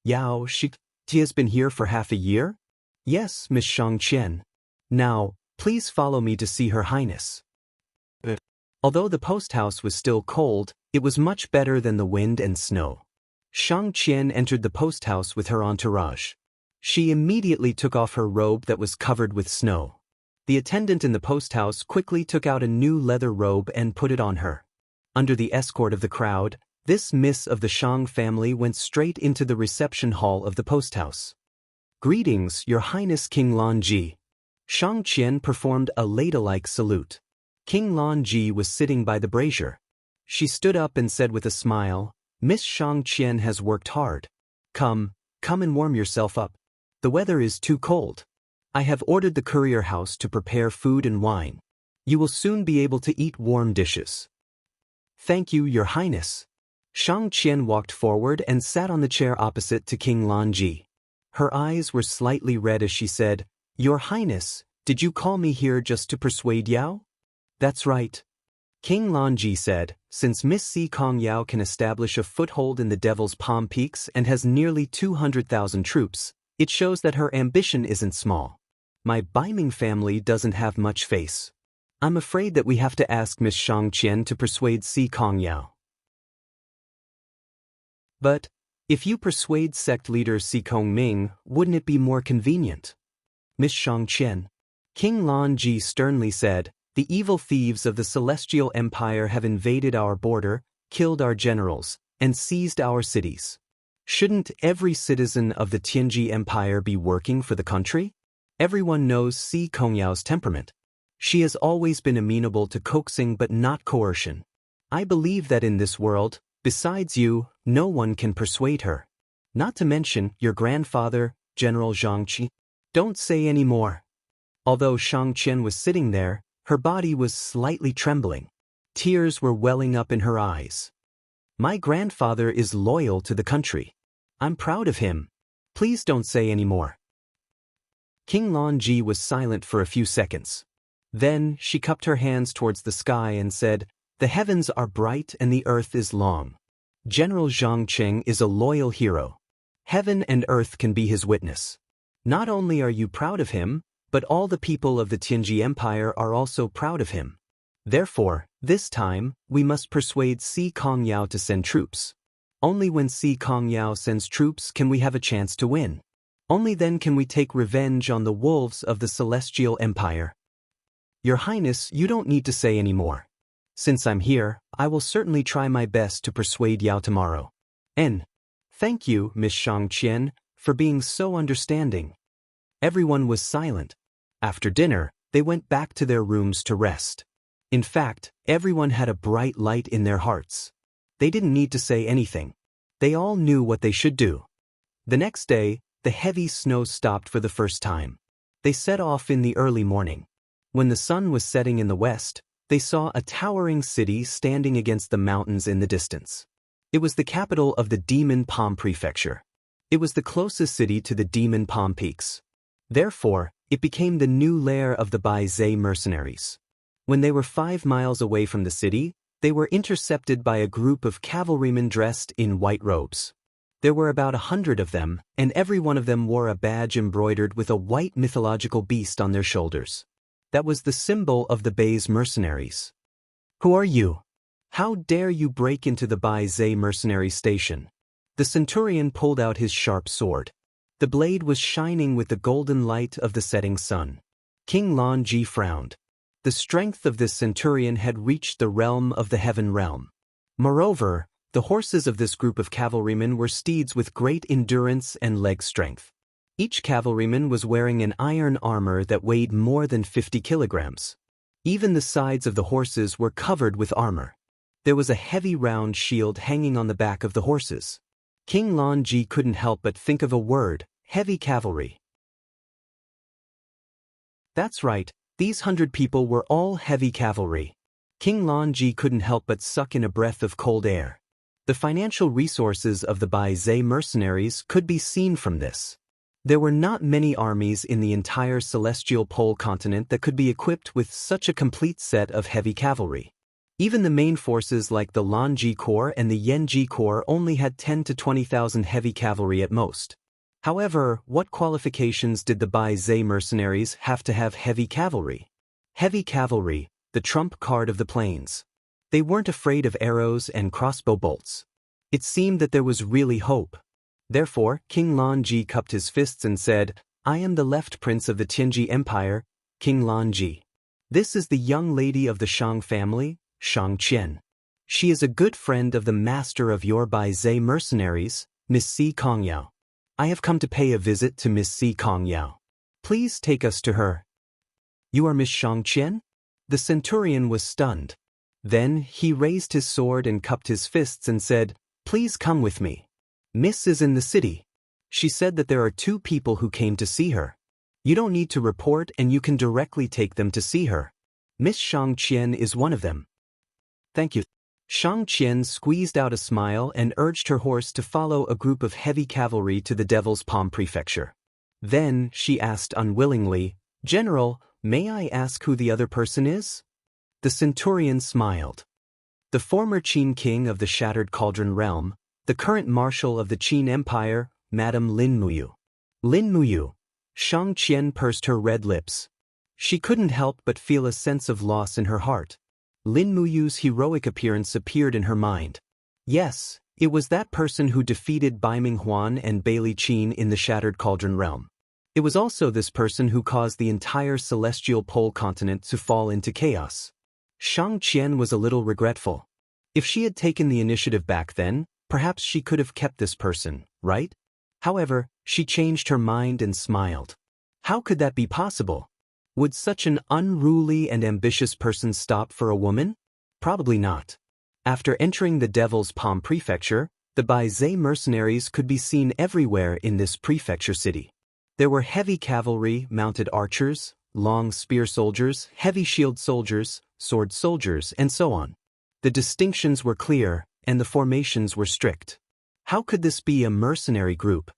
"Yao, she has been here for half a year?" "Yes, Miss Xianxia. Now, please follow me to see Her Highness." Although the post house was still cold, it was much better than the wind and snow. Xianxia entered the post house with her entourage. She immediately took off her robe that was covered with snow. The attendant in the post house quickly took out a new leather robe and put it on her. Under the escort of the crowd, this miss of the Shang family went straight into the reception hall of the post house. "Greetings, Your Highness King Lanji." Xianxia performed a ladylike salute. King Lanji was sitting by the brazier. She stood up and said with a smile, "Miss Xianxia has worked hard. Come and warm yourself up. The weather is too cold. I have ordered the courier house to prepare food and wine. You will soon be able to eat warm dishes." "Thank you, Your Highness." Xianxia walked forward and sat on the chair opposite to King Lanji. Her eyes were slightly red as she said, "Your Highness, did you call me here just to persuade Yao?" "That's right." King Lanji said, "Since Miss Si Kongyao can establish a foothold in the Devil's Palm Peaks and has nearly 200,000 troops, it shows that her ambition isn't small. My Baiming family doesn't have much face. I'm afraid that we have to ask Miss Xianxia to persuade Si Kongyao." "But if you persuade sect leader Si Kongming, wouldn't it be more convenient?" "Miss Xianxia," King Lanji sternly said, "the evil thieves of the Celestial Empire have invaded our border, killed our generals, and seized our cities. Shouldn't every citizen of the Tianji Empire be working for the country? Everyone knows Si Kongyao's temperament. She has always been amenable to coaxing but not coercion. I believe that in this world, besides you, no one can persuade her. Not to mention your grandfather, General Zhang Qi." "Don't say any more." Although Xianxia was sitting there, her body was slightly trembling. Tears were welling up in her eyes. "My grandfather is loyal to the country. I'm proud of him. Please don't say any more." King Lanji was silent for a few seconds. Then she cupped her hands towards the sky and said, "The heavens are bright and the earth is long. General Zhang Qing is a loyal hero. Heaven and earth can be his witness. Not only are you proud of him, but all the people of the Tianji Empire are also proud of him. Therefore, this time, we must persuade Si Kongyao to send troops. Only when Si Kongyao sends troops can we have a chance to win. Only then can we take revenge on the wolves of the Celestial Empire." "Your Highness, you don't need to say any more. Since I'm here, I will certainly try my best to persuade Yao tomorrow. And thank you, Miss Xianxia, for being so understanding." Everyone was silent. After dinner, they went back to their rooms to rest. In fact, everyone had a bright light in their hearts. They didn't need to say anything. They all knew what they should do. The next day, the heavy snow stopped for the first time. They set off in the early morning. When the sun was setting in the west, they saw a towering city standing against the mountains in the distance. It was the capital of the Demon Palm Prefecture. It was the closest city to the Demon Palm Peaks. Therefore, it became the new lair of the Bai Zhe mercenaries. When they were 5 miles away from the city, they were intercepted by a group of cavalrymen dressed in white robes. There were about 100 of them, and every one of them wore a badge embroidered with a white mythological beast on their shoulders. That was the symbol of the Bai's mercenaries. Who are you? How dare you break into the Bai Zhe mercenary station? The centurion pulled out his sharp sword. The blade was shining with the golden light of the setting sun. King Lan Ji frowned. The strength of this centurion had reached the realm of the heaven realm. Moreover, the horses of this group of cavalrymen were steeds with great endurance and leg strength. Each cavalryman was wearing an iron armor that weighed more than 50 kilograms. Even the sides of the horses were covered with armor. There was a heavy round shield hanging on the back of the horses. King Lan Ji couldn't help but think of a word: heavy cavalry. That's right, these 100 people were all heavy cavalry. King Lan Ji couldn't help but suck in a breath of cold air. The financial resources of the Bai Zhe mercenaries could be seen from this. There were not many armies in the entire celestial pole continent that could be equipped with such a complete set of heavy cavalry. Even the main forces like the Lanji Corps and the Yanji Corps only had 10 to 20,000 heavy cavalry at most. However, what qualifications did the Bai Zhe mercenaries have to have heavy cavalry? Heavy cavalry, the trump card of the plains. They weren't afraid of arrows and crossbow bolts. It seemed that there was really hope. Therefore, King Lan Ji cupped his fists and said, "I am the left prince of the Tianji Empire, King Lan Ji. This is the young lady of the Shang family, Xianxia. She is a good friend of the master of your Bai Zhe mercenaries, Miss Si Kongyao. I have come to pay a visit to Miss Si Kongyao. Please take us to her." "You are Miss Xianxia?" The centurion was stunned. Then he raised his sword and cupped his fists and said, "Please come with me. Miss is in the city. She said that there are 2 people who came to see her. You don't need to report and you can directly take them to see her. Miss Xianxia is one of them." "Thank you." Xianxia squeezed out a smile and urged her horse to follow a group of heavy cavalry to the Devil's Palm Prefecture. Then she asked unwillingly, "General, may I ask who the other person is?" The centurion smiled. "The former Qin king of the Shattered Cauldron realm, the current marshal of the Qin Empire, Madame Lin Muyu." Lin Muyu. Xianxia pursed her red lips. She couldn't help but feel a sense of loss in her heart. Lin Muyu's heroic appearance appeared in her mind. Yes, it was that person who defeated Bai Minghuan and Bailey Qin in the Shattered Cauldron realm. It was also this person who caused the entire celestial pole continent to fall into chaos. Xianxia was a little regretful. If she had taken the initiative back then, perhaps she could have kept this person, right? However, she changed her mind and smiled. How could that be possible? Would such an unruly and ambitious person stop for a woman? Probably not. After entering the Devil's Palm Prefecture, the Bai Zhe mercenaries could be seen everywhere in this prefecture city. There were heavy cavalry, mounted archers, long spear soldiers, heavy shield soldiers, sword soldiers, and so on. The distinctions were clear, and the formations were strict. How could this be a mercenary group?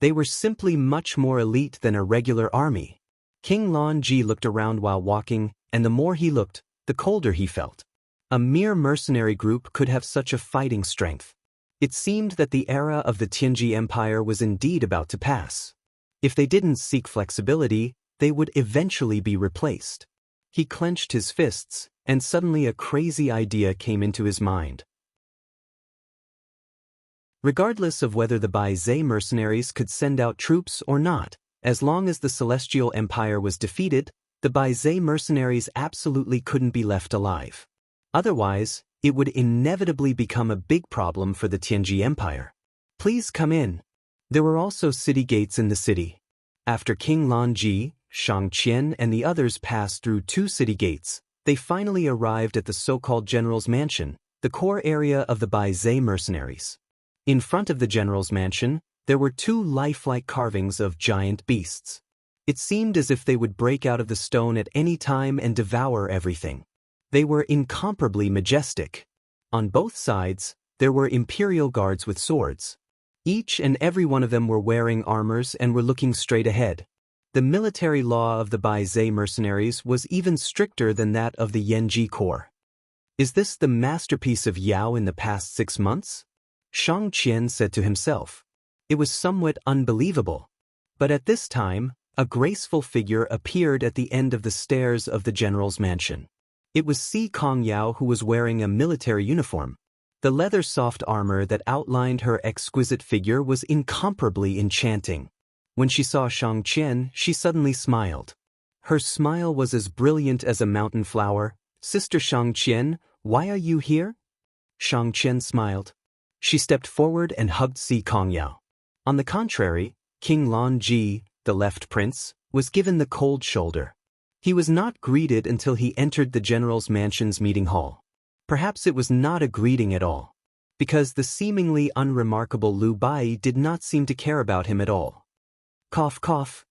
They were simply much more elite than a regular army. King Lan Ji looked around while walking, and the more he looked, the colder he felt. A mere mercenary group could have such a fighting strength. It seemed that the era of the Tianji Empire was indeed about to pass. If they didn't seek flexibility, they would eventually be replaced. He clenched his fists, and suddenly a crazy idea came into his mind. Regardless of whether the Bai Zhe mercenaries could send out troops or not, as long as the Celestial Empire was defeated, the Bai Zhe mercenaries absolutely couldn't be left alive. Otherwise, it would inevitably become a big problem for the Tianji Empire. "Please come in." There were also city gates in the city. After King Lan Ji, Xianxia, and the others passed through 2 city gates, they finally arrived at the so-called General's Mansion, the core area of the Bai Zhe mercenaries. In front of the General's Mansion, there were 2 lifelike carvings of giant beasts. It seemed as if they would break out of the stone at any time and devour everything. They were incomparably majestic. On both sides, there were imperial guards with swords. Each and every one of them were wearing armors and were looking straight ahead. The military law of the Bai Zhe mercenaries was even stricter than that of the Yanji Corps. Is this the masterpiece of Yao in the past 6 months? Xianxia said to himself. It was somewhat unbelievable. But at this time, A graceful figure appeared at the end of the stairs of the general's mansion. It was Si Kongyao, who was wearing a military uniform. The leather-soft armor that outlined her exquisite figure was incomparably enchanting. When she saw Xianxia, she suddenly smiled. Her smile was as brilliant as a mountain flower. "Sister Xianxia, why are you here?" Xianxia smiled. She stepped forward and hugged Si Kongyao. On the contrary, King Lan Ji, the left prince, was given the cold shoulder. He was not greeted until he entered the general's mansion's meeting hall. Perhaps it was not a greeting at all, because the seemingly unremarkable Lu Bai did not seem to care about him at all. Cough, cough.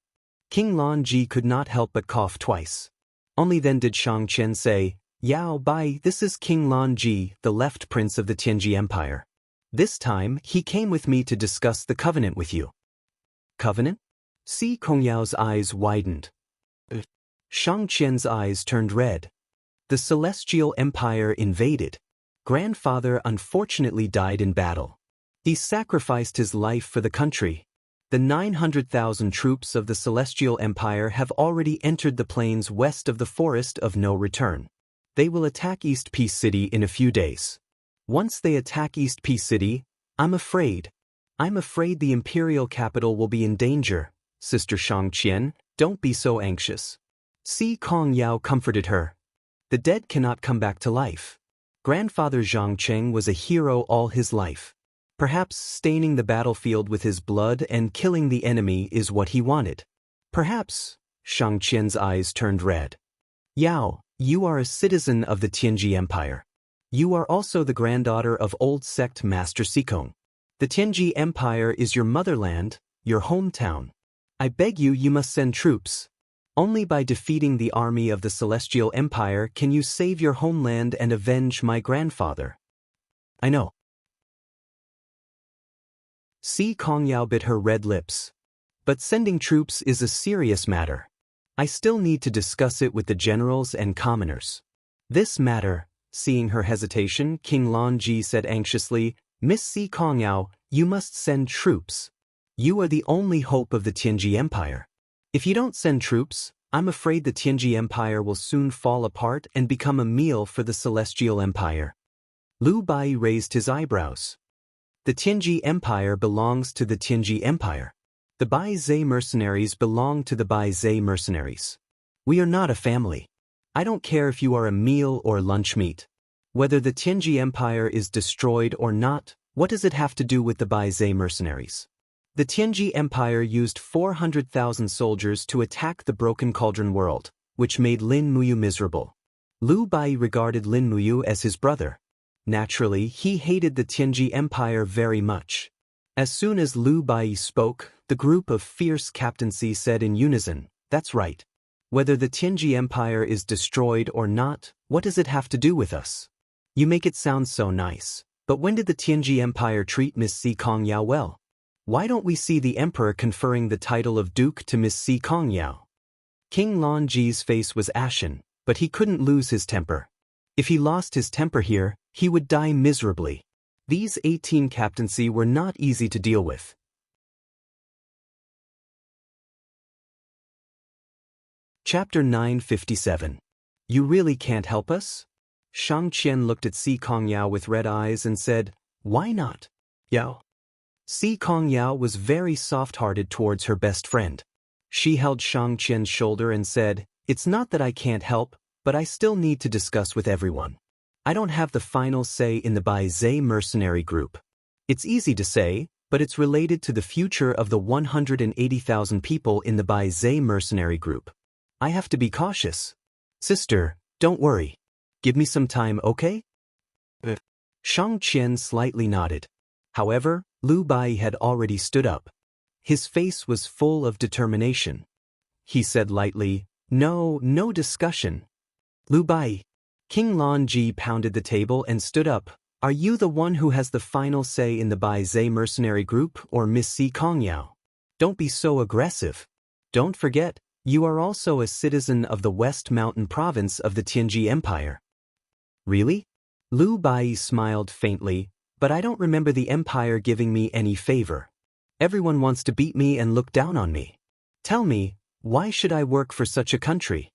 King Lan Ji could not help but cough twice. Only then did Xianxia say, "Yao Bai, this is King Lan Ji, the left prince of the Tianji Empire. This time, he came with me to discuss the covenant with you." Covenant? Si Kongyao's eyes widened. Xianxia's eyes turned red. The Celestial Empire invaded. Grandfather unfortunately died in battle. He sacrificed his life for the country. The 900,000 troops of the Celestial Empire have already entered the plains west of the Forest of No Return. They will attack East Peace City in a few days. Once they attack East Peace City, I'm afraid the imperial capital will be in danger. Sister Xianxia, don't be so anxious. Si Kongyao comforted her. The dead cannot come back to life. Grandfather Zhangcheng was a hero all his life. Perhaps staining the battlefield with his blood and killing the enemy is what he wanted. Perhaps. Xianxia's eyes turned red. Yao, you are a citizen of the Tianji Empire. You are also the granddaughter of old sect Master Sikong. The Tianji Empire is your motherland, your hometown. I beg you, you must send troops. Only by defeating the army of the Celestial Empire can you save your homeland and avenge my grandfather. I know. Si Kongyao bit her red lips. But sending troops is a serious matter. I still need to discuss it with the generals and commoners. This matter, seeing her hesitation, King Lan Ji said anxiously, "Miss Si Kongyao, you must send troops. You are the only hope of the Tianji Empire. If you don't send troops, I'm afraid the Tianji Empire will soon fall apart and become a meal for the Celestial Empire." Lu Bai raised his eyebrows. The Tianji Empire belongs to the Tianji Empire. The Bai Zhe mercenaries belong to the Bai Zhe mercenaries. We are not a family. I don't care if you are a meal or lunch meat. Whether the Tianji Empire is destroyed or not, what does it have to do with the Bai Zhe mercenaries? The Tianji Empire used 400,000 soldiers to attack the Broken Cauldron world, which made Lin Muyu miserable. Lu Bai regarded Lin Muyu as his brother. Naturally, he hated the Tianji Empire very much. As soon as Lu Bai spoke, the group of fierce captaincy said in unison, "That's right. Whether the Tianji Empire is destroyed or not, what does it have to do with us? You make it sound so nice, but when did the Tianji Empire treat Miss Si Kongyao well? Why don't we see the emperor conferring the title of duke to Miss Si Kongyao?" King Lan Ji's face was ashen, but he couldn't lose his temper. If he lost his temper here, he would die miserably. These 18 captaincy were not easy to deal with. Chapter 957. You really can't help us? Xianxia looked at Si Kongyao with red eyes and said, "Why not?" Yao. Si Kongyao was very soft-hearted towards her best friend. She held Xianxia's shoulder and said, "It's not that I can't help, but I still need to discuss with everyone. I don't have the final say in the Bai Zhe mercenary group. It's easy to say, but it's related to the future of the 180,000 people in the Bai Zhe mercenary group. I have to be cautious. Sister, don't worry. Give me some time, okay?" Xianxia slightly nodded. However, Lu Bai had already stood up. His face was full of determination. He said lightly, No discussion." Lu Bai. King Lan Ji pounded the table and stood up. "Are you the one who has the final say in the Bai Zhe mercenary group, or Miss Si Kongyao? Don't be so aggressive. Don't forget, you are also a citizen of the West Mountain province of the Tianji Empire." "Really?" Lu Bai smiled faintly, "But I don't remember the empire giving me any favor. Everyone wants to beat me and look down on me. Tell me, Why should I work for such a country?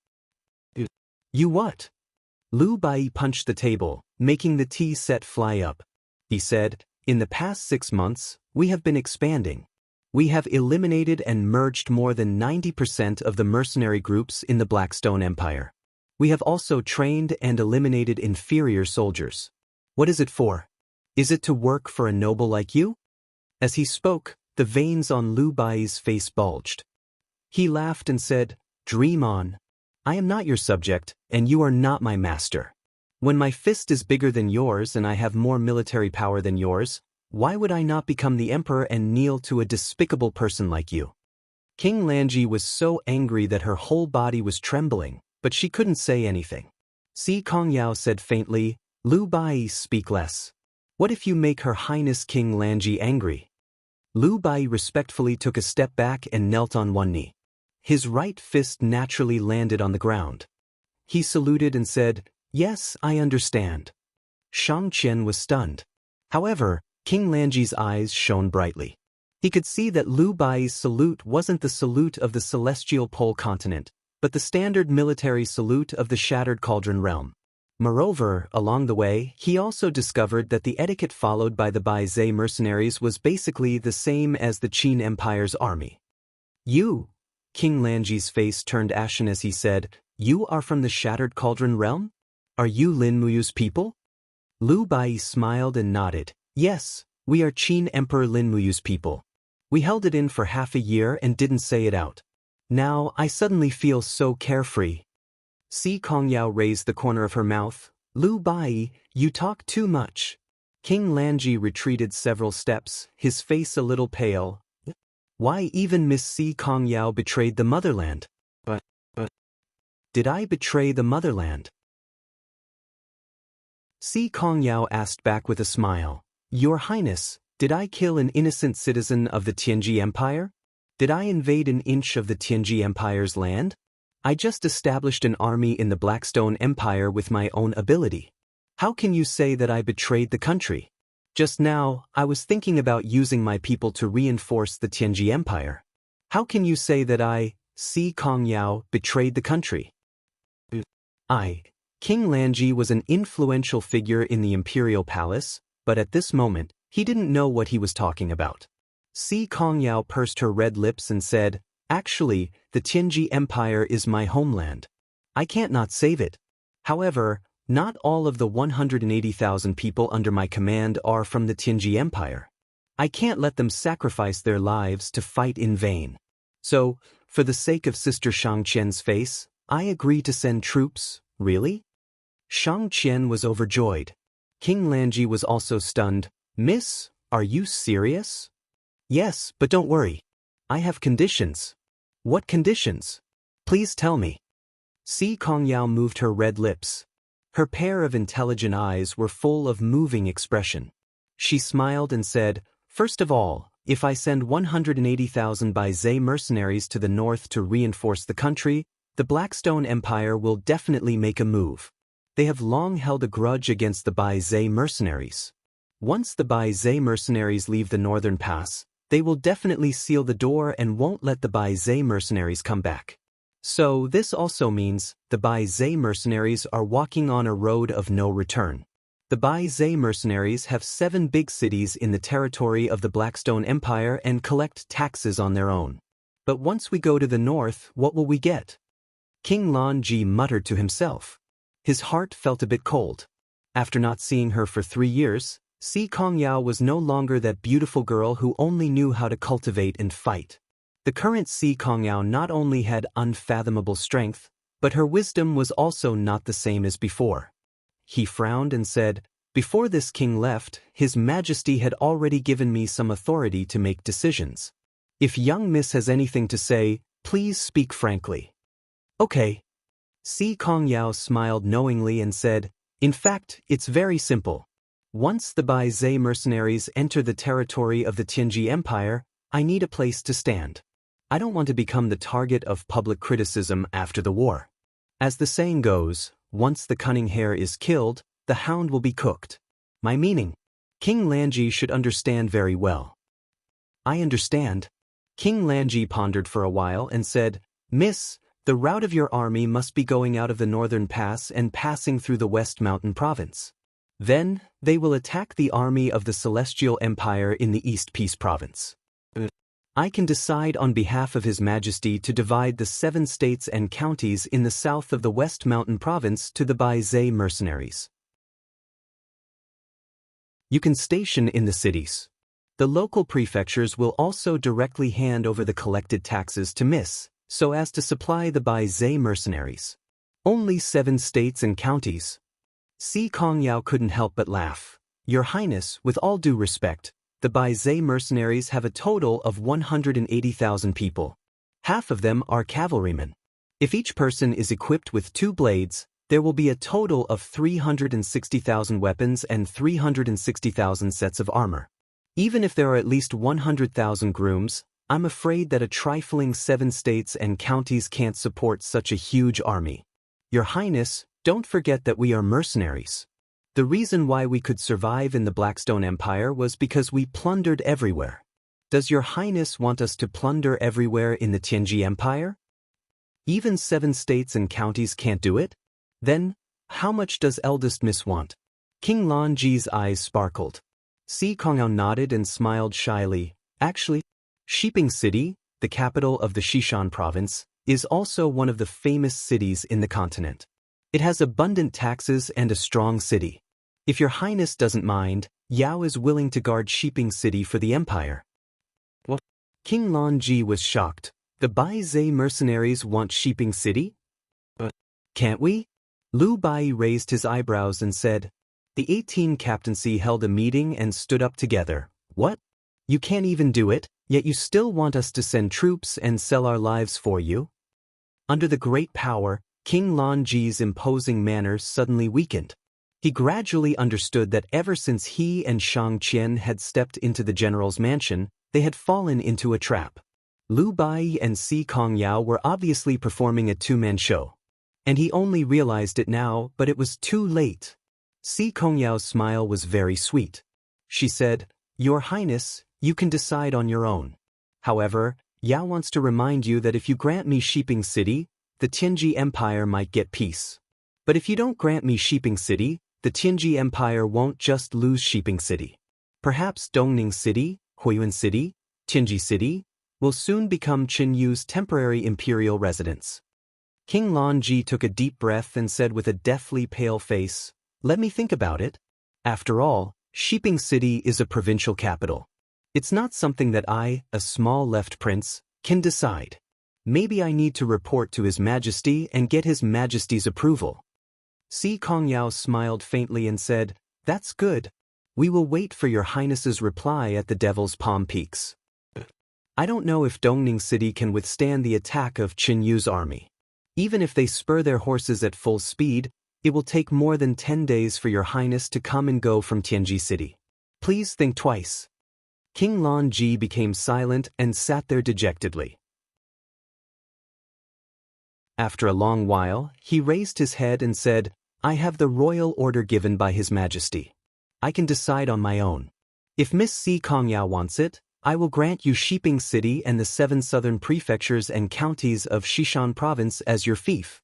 You what? Lu Bai punched the table, making the tea set fly up. He said, in the past 6 months, we have been expanding. We have eliminated and merged more than 90% of the mercenary groups in the Blackstone Empire. We have also trained and eliminated inferior soldiers. What is it for? Is it to work for a noble like you? As he spoke, the veins on Lu Bai's face bulged. He laughed and said, Dream on. I am not your subject, and you are not my master. When my fist is bigger than yours and I have more military power than yours, why would I not become the emperor and kneel to a despicable person like you? King Lanji was so angry that her whole body was trembling, but she couldn't say anything. Si Kongyao said faintly, Lu Bai, speak less. What if you make Her Highness King Lanji angry? Lu Bai respectfully took a step back and knelt on one knee. His right fist naturally landed on the ground. He saluted and said, Yes, I understand. Xianxia was stunned. However, King Lanji's eyes shone brightly. He could see that Lu Bai's salute wasn't the salute of the celestial pole continent, but the standard military salute of the Shattered Cauldron realm. Moreover, along the way, he also discovered that the etiquette followed by the Bai mercenaries was basically the same as the Qin Empire's army. You? King Lanji's face turned ashen as he said, You are from the Shattered Cauldron realm? Are you Lin Muyu's people? Lu Bai smiled and nodded. Yes, we are Qin Emperor Lin Muyu's people. We held it in for half a year and didn't say it out. Now I suddenly feel so carefree. Si Kongyao raised the corner of her mouth. Lu Bai, you talk too much. King Lanji retreated several steps, his face a little pale. Why even Miss Si Kongyao betrayed the motherland? But did I betray the motherland? Si Kongyao asked back with a smile. Your Highness, did I kill an innocent citizen of the Tianji Empire? Did I invade an inch of the Tianji Empire's land? I just established an army in the Blackstone Empire with my own ability. How can you say that I betrayed the country? Just now, I was thinking about using my people to reinforce the Tianji Empire. How can you say that I, Si Kongyao, betrayed the country? King Lanji was an influential figure in the imperial palace, but at this moment, he didn't know what he was talking about. Si Kongyao pursed her red lips and said, Actually, the Tianji Empire is my homeland. I can't not save it. However, not all of the 180,000 people under my command are from the Tianji Empire. I can't let them sacrifice their lives to fight in vain. So, for the sake of Sister Xianxia's face, I agree to send troops. Really? Xianxia was overjoyed. King Lanji was also stunned. Miss, are you serious? Yes, but don't worry. I have conditions. What conditions? Please tell me. Si Kongyao moved her red lips. Her pair of intelligent eyes were full of moving expression. She smiled and said, First of all, if I send 180,000 Bai mercenaries to the north to reinforce the country, the Blackstone Empire will definitely make a move. They have long held a grudge against the Bai mercenaries. Once the Bai mercenaries leave the northern pass, they will definitely seal the door and won't let the Bai mercenaries come back. So this also means the Bai mercenaries are walking on a road of no return. The Bai mercenaries have 7 big cities in the territory of the Blackstone Empire and collect taxes on their own. But once we go to the north, what will we get? King Lanji muttered to himself. His heart felt a bit cold. After not seeing her for 3 years, Si Kongyao was no longer that beautiful girl who only knew how to cultivate and fight. The current Si Kongyao not only had unfathomable strength, but her wisdom was also not the same as before. He frowned and said, Before this king left, His Majesty had already given me some authority to make decisions. If young miss has anything to say, please speak frankly. Okay. Si Kongyao smiled knowingly and said, In fact, it's very simple. Once the Bai mercenaries enter the territory of the Tianji Empire, I need a place to stand. I don't want to become the target of public criticism after the war. As the saying goes, once the cunning hare is killed, the hound will be cooked. My meaning. King Lanji should understand very well. I understand. King Lanji pondered for a while and said, Miss, the route of your army must be going out of the northern pass and passing through the West Mountain province. Then, they will attack the army of the Celestial Empire in the East Peace province. I can decide on behalf of His Majesty to divide the 7 states and counties in the south of the West Mountain province to the Bai Zhe mercenaries. You can station in the cities. The local prefectures will also directly hand over the collected taxes to Miss, so as to supply the Bai Zhe mercenaries. Only 7 states and counties. Si Kongyao couldn't help but laugh. Your Highness, with all due respect, the Bai Zhe mercenaries have a total of 180,000 people. Half of them are cavalrymen. If each person is equipped with 2 blades, there will be a total of 360,000 weapons and 360,000 sets of armor. Even if there are at least 100,000 grooms, I'm afraid that a trifling 7 states and counties can't support such a huge army. Your Highness, don't forget that we are mercenaries. The reason why we could survive in the Blackstone Empire was because we plundered everywhere. Does Your Highness want us to plunder everywhere in the Tianji Empire? Even 7 states and counties can't do it? Then, how much does eldest Miss want? King Lanji's eyes sparkled. Si Kongyao nodded and smiled shyly. Actually, Shiping City, the capital of the Xishan province, is also one of the famous cities in the continent. It has abundant taxes and a strong city. If Your Highness doesn't mind, Yao is willing to guard Shiping City for the empire. What? King Lanji was shocked. The Bai Zhe mercenaries want Shiping City? But can't we? Lu Bai raised his eyebrows and said, the 18 captaincy held a meeting and stood up together. What? You can't even do it, yet you still want us to send troops and sell our lives for you? Under the great power, King Lanji's imposing manner suddenly weakened. He gradually understood that ever since he and Shang Qian had stepped into the general's mansion, they had fallen into a trap. Lu Bai and Si Kongyao were obviously performing a 2-man show. And he only realized it now, but it was too late. Si Kongyao's smile was very sweet. She said, Your Highness, you can decide on your own. However, Yao wants to remind you that if you grant me Shiping City, the Tianji Empire might get peace. But if you don't grant me Shiping City, the Tianji Empire won't just lose Shiping City. Perhaps Dongning City, Huiyuan City, Tianji City, will soon become Qin Yu's temporary imperial residence. King Lanji took a deep breath and said with a deathly pale face, let me think about it. After all, Shiping City is a provincial capital. It's not something that I, a small left prince, can decide. Maybe I need to report to His Majesty and get His Majesty's approval. Si Kongyao smiled faintly and said, that's good. We will wait for Your Highness's reply at the Devil's Palm Peaks. I don't know if Dongning City can withstand the attack of Qin Yu's army. Even if they spur their horses at full speed, it will take more than 10 days for Your Highness to come and go from Tianji City. Please think twice. King Lanji became silent and sat there dejectedly. After a long while, he raised his head and said, I have the royal order given by His Majesty. I can decide on my own. If Miss Si Kongyao wants it, I will grant you Shiping City and the 7 southern prefectures and counties of Xishan province as your fief.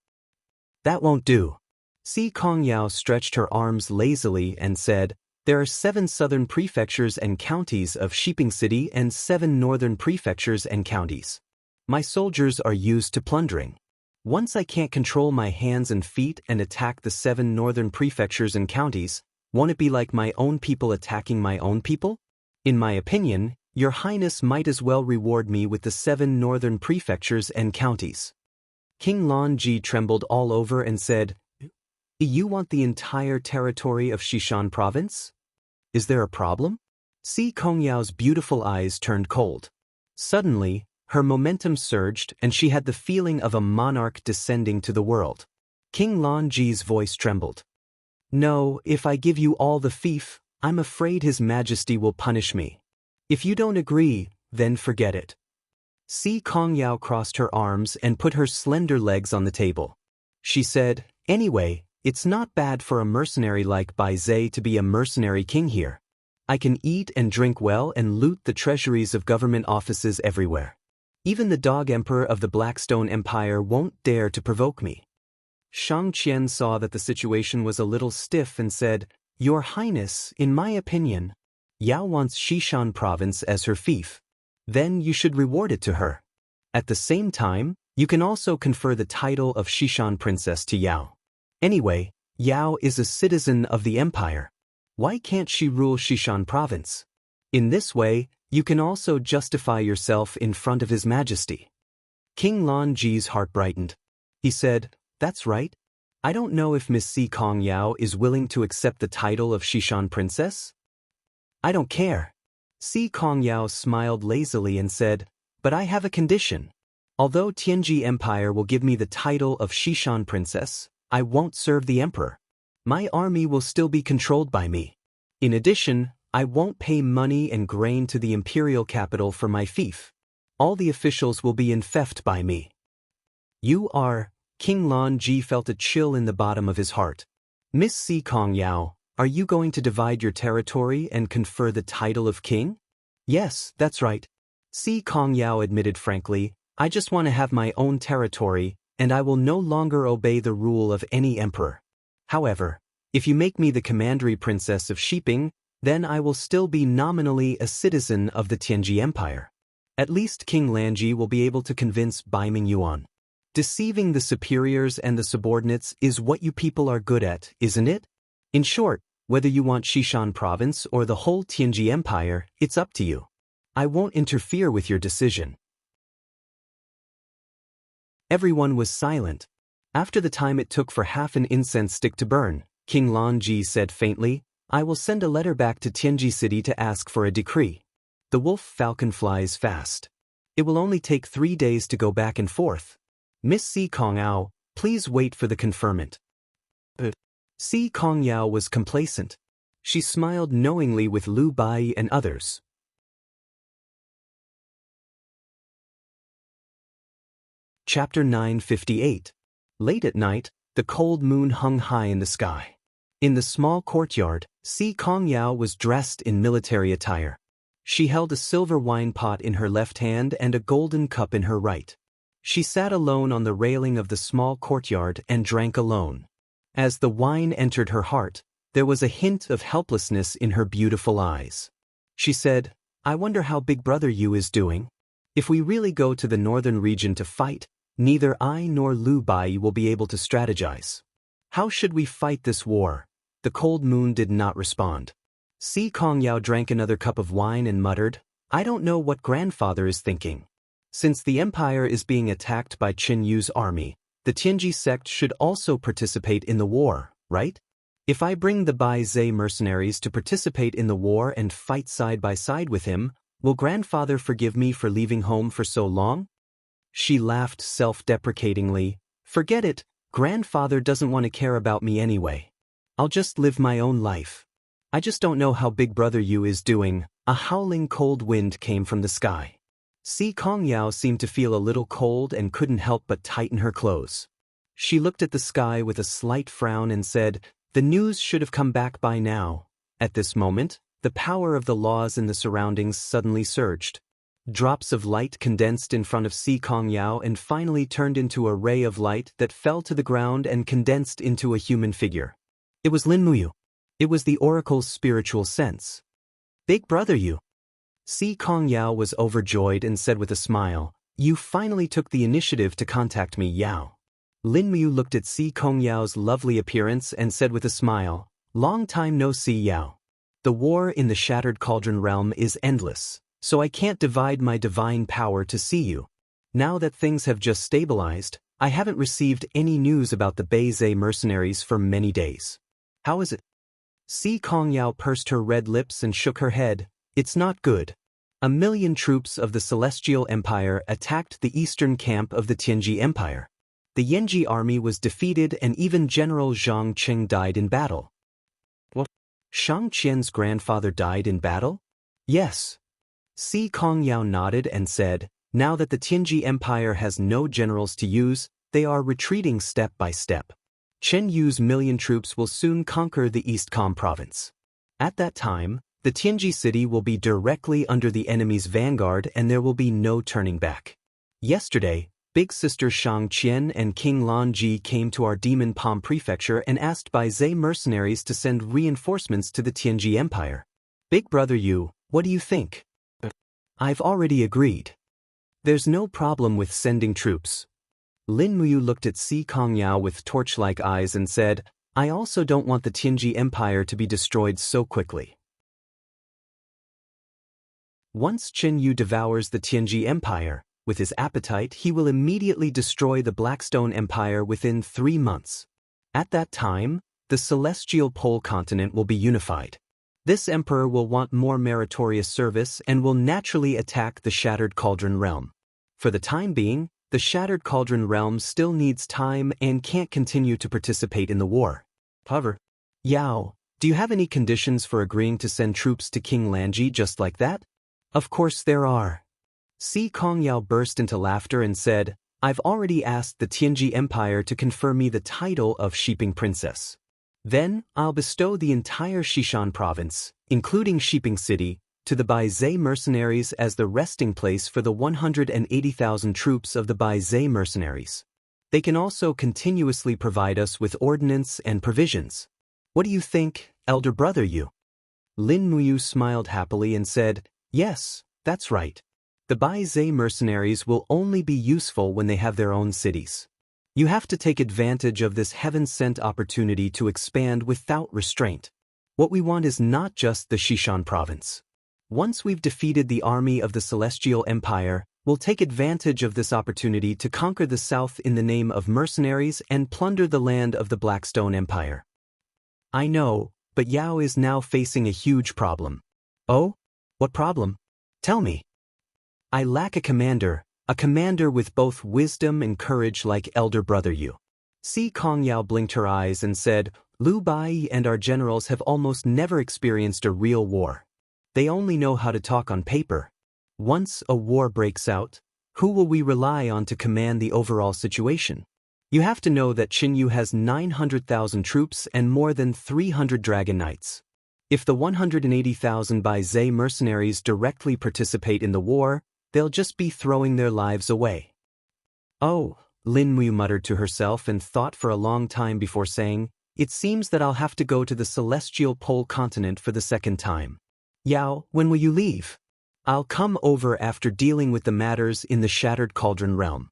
That won't do. Si Kongyao stretched her arms lazily and said, there are 7 southern prefectures and counties of Shiping City and 7 northern prefectures and counties. My soldiers are used to plundering. Once I can't control my hands and feet and attack the 7 northern prefectures and counties, won't it be like my own people attacking my own people? In my opinion, Your Highness might as well reward me with the 7 northern prefectures and counties. King Lanji trembled all over and said, you want the entire territory of Xishan province? Is there a problem? Si Kongyao's beautiful eyes turned cold. Suddenly, her momentum surged and she had the feeling of a monarch descending to the world. King Lanji's voice trembled. No, if I give you all the fief, I'm afraid His Majesty will punish me. If you don't agree, then forget it. Si Kongyao crossed her arms and put her slender legs on the table. She said, anyway, it's not bad for a mercenary like Bai Zhe to be a mercenary king here. I can eat and drink well and loot the treasuries of government offices everywhere. Even the Dog Emperor of the Blackstone Empire won't dare to provoke me. Xianxia saw that the situation was a little stiff and said, Your Highness, in my opinion, Yao wants Xishan province as her fief. Then you should reward it to her. At the same time, you can also confer the title of Xishan princess to Yao. Anyway, Yao is a citizen of the empire. Why can't she rule Xishan province? In this way, you can also justify yourself in front of His Majesty. King Lan Ji's heart brightened. He said, That's right. I don't know if Miss Si Kong Yao is willing to accept the title of Xishan princess. I don't care. Si Kong Yao smiled lazily and said, But I have a condition. Although Tianji Empire will give me the title of Xishan princess, I won't serve the emperor. My army will still be controlled by me. In addition, I won't pay money and grain to the imperial capital for my fief. All the officials will be in theft by me. You are... King Lan Ji felt a chill in the bottom of his heart. Miss Si Kong Yao, are you going to divide your territory and confer the title of king? Yes, that's right. Si Kong Yao admitted frankly, I just want to have my own territory, and I will no longer obey the rule of any emperor. However, if you make me the commandery princess of Shiping, then I will still be nominally a citizen of the Tianji Empire. At least King Lanji will be able to convince Baiming Yuan. Deceiving the superiors and the subordinates is what you people are good at, isn't it? In short, whether you want Xishan province or the whole Tianji Empire, it's up to you. I won't interfere with your decision. Everyone was silent. After the time it took for half an incense stick to burn, King Lan Ji said faintly, I will send a letter back to Tianji City to ask for a decree. The wolf falcon flies fast. It will only take 3 days to go back and forth. Miss Si Kong Yao, please wait for the conferment. Si Kong Yao was complacent. She smiled knowingly with Lu Bai and others. Chapter 958. Late at night, the cold moon hung high in the sky. In the small courtyard, Si Kong Yao was dressed in military attire. She held a silver wine pot in her left hand and a golden cup in her right. She sat alone on the railing of the small courtyard and drank alone. As the wine entered her heart, there was a hint of helplessness in her beautiful eyes. She said, I wonder how Big Brother Yu is doing. If we really go to the northern region to fight, neither I nor Lu Bai will be able to strategize. How should we fight this war? The cold moon did not respond. Si Kong Yao drank another cup of wine and muttered, I don't know what grandfather is thinking. Since the empire is being attacked by Qin Yu's army, the Tianji sect should also participate in the war, right? If I bring the Bai Zhe mercenaries to participate in the war and fight side by side with him, will grandfather forgive me for leaving home for so long? She laughed self-deprecatingly. Forget it, grandfather doesn't want to care about me anyway. I'll just live my own life. I just don't know how Big Brother Yu is doing. A howling cold wind came from the sky. Si Kong Yao seemed to feel a little cold and couldn't help but tighten her clothes. She looked at the sky with a slight frown and said, The news should have come back by now. At this moment, the power of the laws in the surroundings suddenly surged. Drops of light condensed in front of Si Kong Yao and finally turned into a ray of light that fell to the ground and condensed into a human figure. It was Lin Muyu. It was the oracle's spiritual sense. Big Brother Yu. Si Kong Yao was overjoyed and said with a smile, You finally took the initiative to contact me, Yao. Lin Muyu looked at Si Kong Yao's lovely appearance and said with a smile, Long time no see, Yao. The war in the Shattered Cauldron realm is endless, so I can't divide my divine power to see you. Now that things have just stabilized, I haven't received any news about the Bai Zhe mercenaries for many days. How is it? Si Kong Yao pursed her red lips and shook her head. It's not good. 1,000,000 troops of the Celestial Empire attacked the eastern camp of the Tianji Empire. The Yanji army was defeated and even General Zhang Qing died in battle. What? Shang Qian's grandfather died in battle? Yes. Si Kong Yao nodded and said, Now that the Tianji Empire has no generals to use, they are retreating step by step. Chen Yu's 1,000,000 troops will soon conquer the East Com province. At that time, the Tianji city will be directly under the enemy's vanguard and there will be no turning back. Yesterday, Big Sister Shang Qian and King Lan Ji came to our Demon Palm Prefecture and asked Bai Zhe mercenaries to send reinforcements to the Tianji Empire. Big Brother Yu, what do you think? I've already agreed. There's no problem with sending troops. Lin Muyu looked at Si Kongyao with torch-like eyes and said, I also don't want the Tianji Empire to be destroyed so quickly. Once Qin Yu devours the Tianji Empire, with his appetite he will immediately destroy the Blackstone Empire within 3 months. At that time, the celestial pole continent will be unified. This emperor will want more meritorious service and will naturally attack the Shattered Cauldron realm. For the time being, the Shattered Cauldron realm still needs time and can't continue to participate in the war. However, Yao, do you have any conditions for agreeing to send troops to King Lanji just like that? Of course there are. Si Kongyao burst into laughter and said, I've already asked the Tianji Empire to confer me the title of Shiping Princess. Then, I'll bestow the entire Xishan province, including Shiping City, to the Bai Zhe mercenaries as the resting place for the 180,000 troops of the Bai Zhe mercenaries. They can also continuously provide us with ordnance and provisions. What do you think, elder brother Yu? Lin Muyu smiled happily and said, Yes, that's right. The Bai Zhe mercenaries will only be useful when they have their own cities. You have to take advantage of this heaven-sent opportunity to expand without restraint. What we want is not just the Xishan province. Once we've defeated the army of the Celestial Empire, we'll take advantage of this opportunity to conquer the south in the name of mercenaries and plunder the land of the Blackstone Empire. I know, but Yao is now facing a huge problem. Oh? What problem? Tell me. I lack a commander with both wisdom and courage like elder brother Yu. Si Kongyao blinked her eyes and said, Lu Bai and our generals have almost never experienced a real war. They only know how to talk on paper. Once a war breaks out, who will we rely on to command the overall situation? You have to know that Qin Yu has 900,000 troops and more than 300 dragon knights. If the 180,000 Bai Zhe mercenaries directly participate in the war, they'll just be throwing their lives away. Oh, Lin Muyu muttered to herself and thought for a long time before saying, It seems that I'll have to go to the celestial pole continent for the second time. Yao, when will you leave? I'll come over after dealing with the matters in the Shattered Cauldron realm.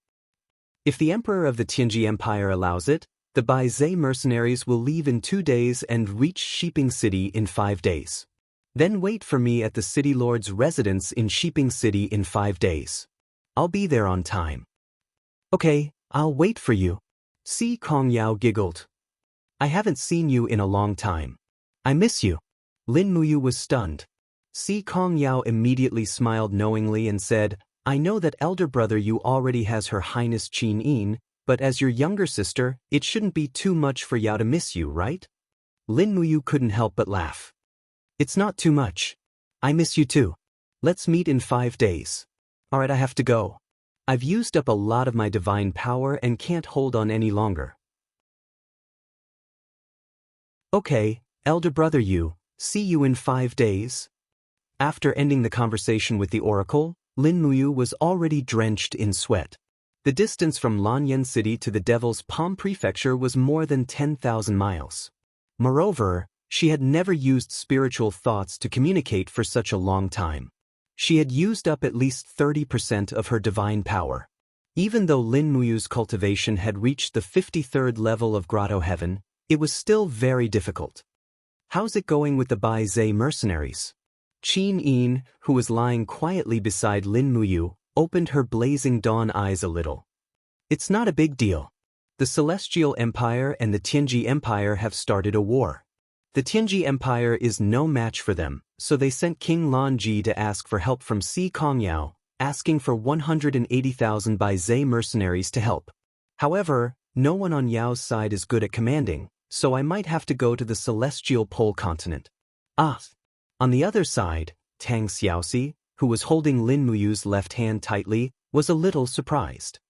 If the emperor of the Tianji Empire allows it, the Bai Zhe mercenaries will leave in 2 days and reach Shiping City in 5 days. Then wait for me at the city lord's residence in Shiping City in 5 days. I'll be there on time. Okay, I'll wait for you. Si Kongyao giggled. I haven't seen you in a long time. I miss you. Lin Muyu was stunned. Si Kongyao immediately smiled knowingly and said, I know that elder brother Yu already has Her Highness Qin Yin, but as your younger sister, it shouldn't be too much for Yao to miss you, right? Lin Muyu couldn't help but laugh. It's not too much. I miss you too. Let's meet in 5 days. Alright, I have to go. I've used up a lot of my divine power and can't hold on any longer. Okay, elder brother Yu, see you in 5 days. After ending the conversation with the oracle, Lin Muyu was already drenched in sweat. The distance from Lanyan City to the Devil's Palm Prefecture was more than 10,000 miles. Moreover, she had never used spiritual thoughts to communicate for such a long time. She had used up at least 30% of her divine power. Even though Lin Muyu's cultivation had reached the 53rd level of Grotto Heaven, it was still very difficult. How's it going with the Bai Zhe mercenaries? Qin Yin, who was lying quietly beside Lin Muyu, opened her blazing dawn eyes a little. It's not a big deal. The Celestial Empire and the Tianji Empire have started a war. The Tianji Empire is no match for them, so they sent King Lan Ji to ask for help from Si Kongyao, asking for 180,000 Bai Zhe mercenaries to help. However, no one on Yao's side is good at commanding, so I might have to go to the Celestial Pole continent. On the other side, Tang Xiaoxi, who was holding Lin Muyu's left hand tightly, was a little surprised.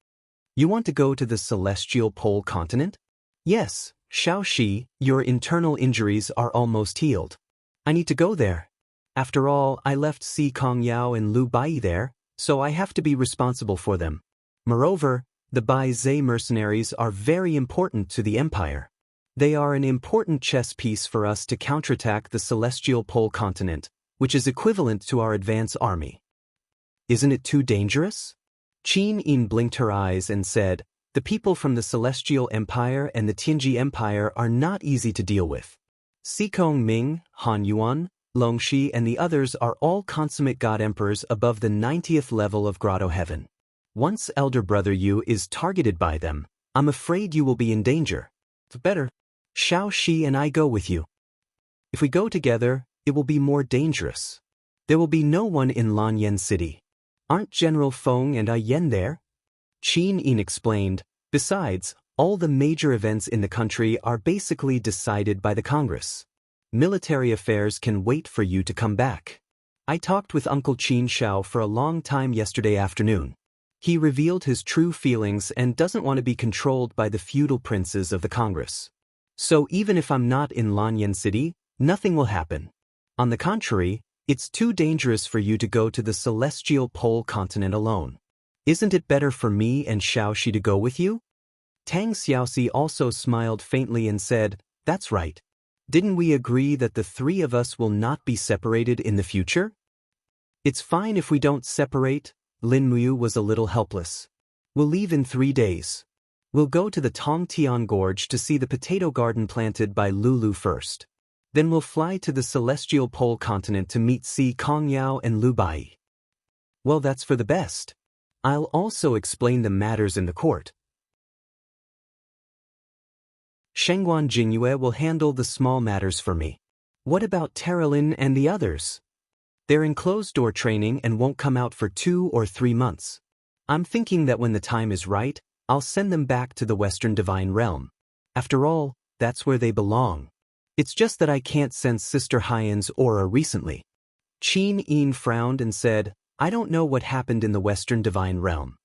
You want to go to the Celestial Pole continent? Yes, Xiaoxi, your internal injuries are almost healed. I need to go there. After all, I left Si Kongyao and Lu Bai there, so I have to be responsible for them. Moreover, the Bai Zhe mercenaries are very important to the Empire. They are an important chess piece for us to counterattack the Celestial Pole continent, which is equivalent to our advance army. Isn't it too dangerous? Qin Yin blinked her eyes and said, the people from the Celestial Empire and the Tianji Empire are not easy to deal with. Xikong Ming, Han Yuan, Longxi and the others are all consummate god emperors above the 90th level of Grotto Heaven. Once elder brother Yu is targeted by them, I'm afraid you will be in danger. Better. Xiao Shi and I go with you. If we go together, it will be more dangerous. There will be no one in Lanyan City. Aren't General Feng and I Yen there? Qin Yin explained, besides, all the major events in the country are basically decided by the Congress. Military affairs can wait for you to come back. I talked with Uncle Qin Shao for a long time yesterday afternoon. He revealed his true feelings and doesn't want to be controlled by the feudal princes of the Congress. So even if I'm not in Lanyan City, nothing will happen. On the contrary, it's too dangerous for you to go to the Celestial Pole continent alone. Isn't it better for me and Xiaoxi to go with you? Tang Xiaoxi also smiled faintly and said, that's right. Didn't we agree that the three of us will not be separated in the future? It's fine if we don't separate. Lin Muyu was a little helpless. We'll leave in 3 days. We'll go to the Tongtian Gorge to see the potato garden planted by Lulu first. Then we'll fly to the Celestial Pole continent to meet Si Kongyao and Lu Bai. Well, that's for the best. I'll also explain the matters in the court. Shengguan Jinyue will handle the small matters for me. What about Terralin and the others? They're in closed-door training and won't come out for 2 or 3 months. I'm thinking that when the time is right, I'll send them back to the Western Divine Realm. After all, that's where they belong. It's just that I can't sense Sister Haiyan's aura recently. Qin Yin frowned and said, I don't know what happened in the Western Divine Realm.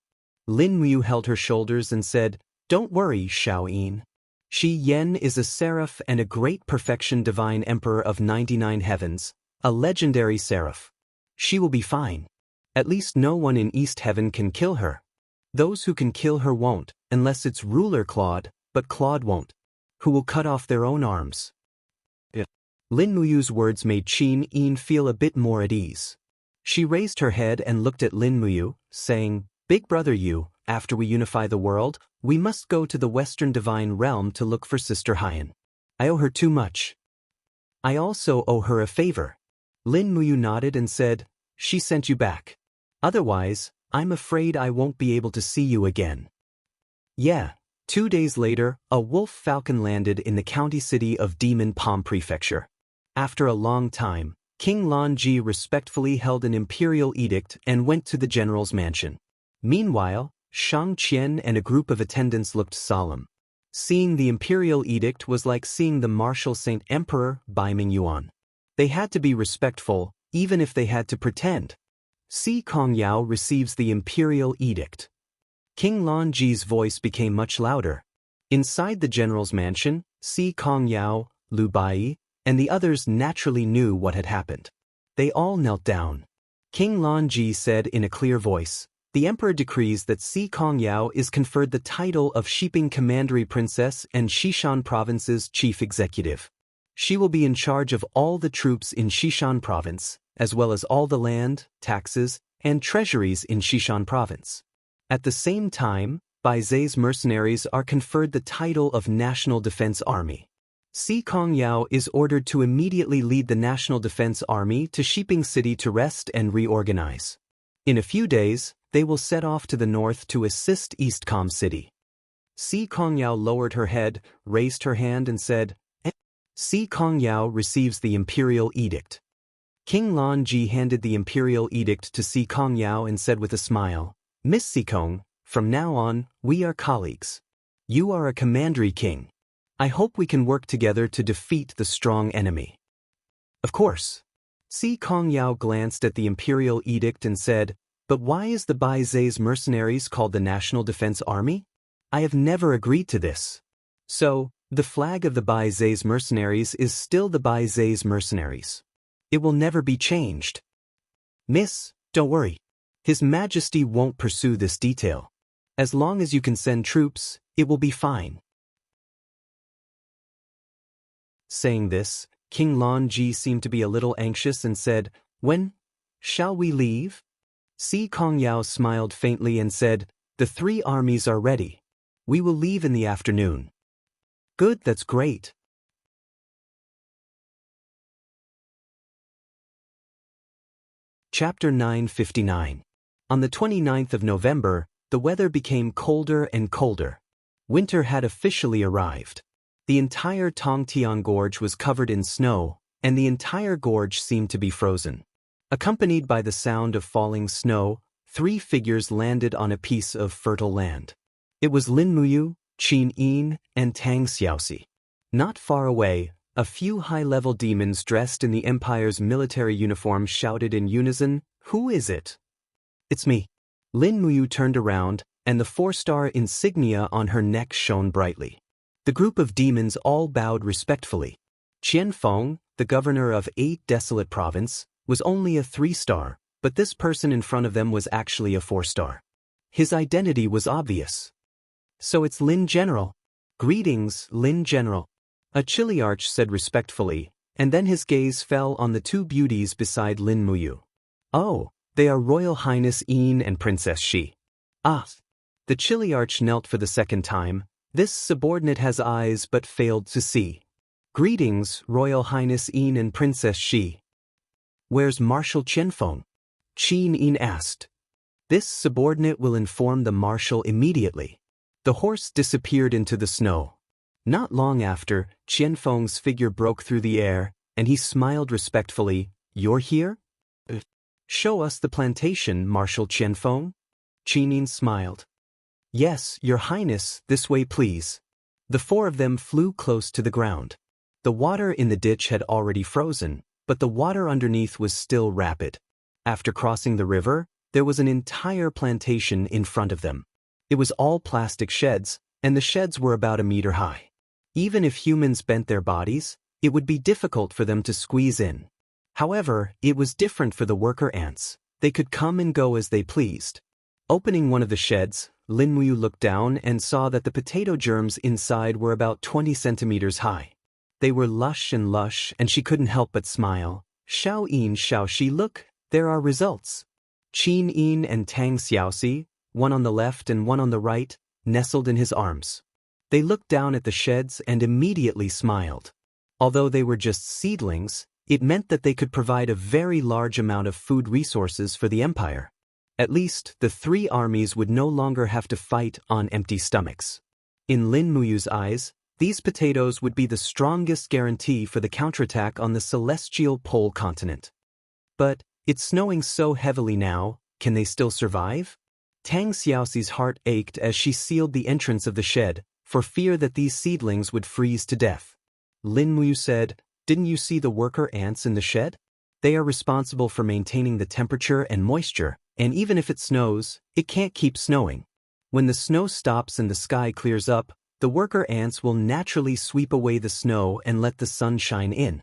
Lin Muyu held her shoulders and said, don't worry, Xiao Yin. Shi Yen is a seraph and a great perfection divine emperor of 99 heavens, a legendary seraph. She will be fine. At least no one in East Heaven can kill her. Those who can kill her won't, unless it's ruler Claude, but Claude won't. Who will cut off their own arms. Lin Muyu's words made Qin Yin feel a bit more at ease. She raised her head and looked at Lin Muyu, saying, Big brother Yu, after we unify the world, we must go to the Western Divine Realm to look for Sister Haiyan. I owe her too much. I also owe her a favor. Lin Muyu nodded and said, she sent you back. Otherwise, I'm afraid I won't be able to see you again. Yeah. 2 days later, a wolf falcon landed in the county city of Demon Palm Prefecture. After a long time, King Lan Ji respectfully held an imperial edict and went to the general's mansion. Meanwhile, Shang Qian and a group of attendants looked solemn. Seeing the imperial edict was like seeing the martial Saint Emperor Bai Mingyuan. They had to be respectful, even if they had to pretend. Si Kongyao receives the imperial edict. King Lan Ji's voice became much louder. Inside the general's mansion, Si Kongyao, Lu Bai, and the others naturally knew what had happened. They all knelt down. King Lan Ji said in a clear voice, the emperor decrees that Si Kongyao is conferred the title of Shiping Commandery Princess and Xishan Province's chief executive. She will be in charge of all the troops in Xishan Province, as well as all the land, taxes, and treasuries in Xishan Province. At the same time, Bai Zhe's mercenaries are conferred the title of National Defense Army. Si Kongyao is ordered to immediately lead the National Defense Army to Shiping City to rest and reorganize. In a few days, they will set off to the north to assist Eastcom City. Si Kongyao lowered her head, raised her hand and said, Si Kongyao receives the imperial edict. King Lan Ji handed the imperial edict to Si Kongyao and said with a smile, Miss Sikong, from now on, we are colleagues. You are a commandery king. I hope we can work together to defeat the strong enemy. Of course. Si Kongyao glanced at the imperial edict and said, but why is the Bai Zhe's mercenaries called the National Defense Army? I have never agreed to this. So, the flag of the Bai Zhe's mercenaries is still the Bai Zhe's mercenaries. It will never be changed. Miss, don't worry. His Majesty won't pursue this detail. As long as you can send troops, it will be fine. Saying this, King Lan Ji seemed to be a little anxious and said, "When shall we leave?" Si Kongyao smiled faintly and said, "The 3 armies are ready. We will leave in the afternoon." "Good, that's great." Chapter 959. On the 29th of November, the weather became colder and colder. Winter had officially arrived. The entire Tongtian Gorge was covered in snow, and the entire gorge seemed to be frozen. Accompanied by the sound of falling snow, 3 figures landed on a piece of fertile land. It was Lin Muyu, Qin Yin, and Tang Xiaoxi. Not far away, a few high-level demons dressed in the Empire's military uniform shouted in unison, "Who is it?" "It's me." Lin Muyu turned around, and the 4-star insignia on her neck shone brightly. The group of demons all bowed respectfully. Qian Feng, the governor of 8 desolate province, was only a 3-star, but this person in front of them was actually a 4-star. His identity was obvious. "So it's Lin General." "Greetings, Lin General," a Chiliarch said respectfully, and then his gaze fell on the 2 beauties beside Lin Muyu. "Oh, they are Royal Highness Yin and Princess Shi." "Ah." The Chiliarch knelt for the 2nd time. This subordinate has eyes but failed to see. "Greetings, Royal Highness Yin and Princess Shi." "Where's Marshal Qianfeng?" Qin Yin asked. "This subordinate will inform the marshal immediately." The horse disappeared into the snow. Not long after, Qianfeng's figure broke through the air, and he smiled respectfully. "You're here?" "Show us the plantation, Marshal Qianfeng." Qin Yin smiled. "Yes, Your Highness, this way please." The 4 of them flew close to the ground. The water in the ditch had already frozen, but the water underneath was still rapid. After crossing the river, there was an entire plantation in front of them. It was all plastic sheds, and the sheds were about a meter high. Even if humans bent their bodies, it would be difficult for them to squeeze in. However, it was different for the worker ants. They could come and go as they pleased. Opening one of the sheds, Lin Muyu looked down and saw that the potato germs inside were about 20 centimeters high. They were lush, and she couldn't help but smile. "Xiao Yin, Xiao Shi, look, there are results." Qin Yin and Tang Xiaoxi, one on the left and one on the right, nestled in his arms. They looked down at the sheds and immediately smiled. Although they were just seedlings, it meant that they could provide a very large amount of food resources for the empire. At least, the 3 armies would no longer have to fight on empty stomachs. In Lin Muyu's eyes, these potatoes would be the strongest guarantee for the counterattack on the celestial pole continent. But it's snowing so heavily now, can they still survive? Tang Xiaoxi's heart ached as she sealed the entrance of the shed, for fear that these seedlings would freeze to death. Lin Muyu said, "Didn't you see the worker ants in the shed? They are responsible for maintaining the temperature and moisture, and even if it snows, it can't keep snowing. When the snow stops and the sky clears up, the worker ants will naturally sweep away the snow and let the sun shine in.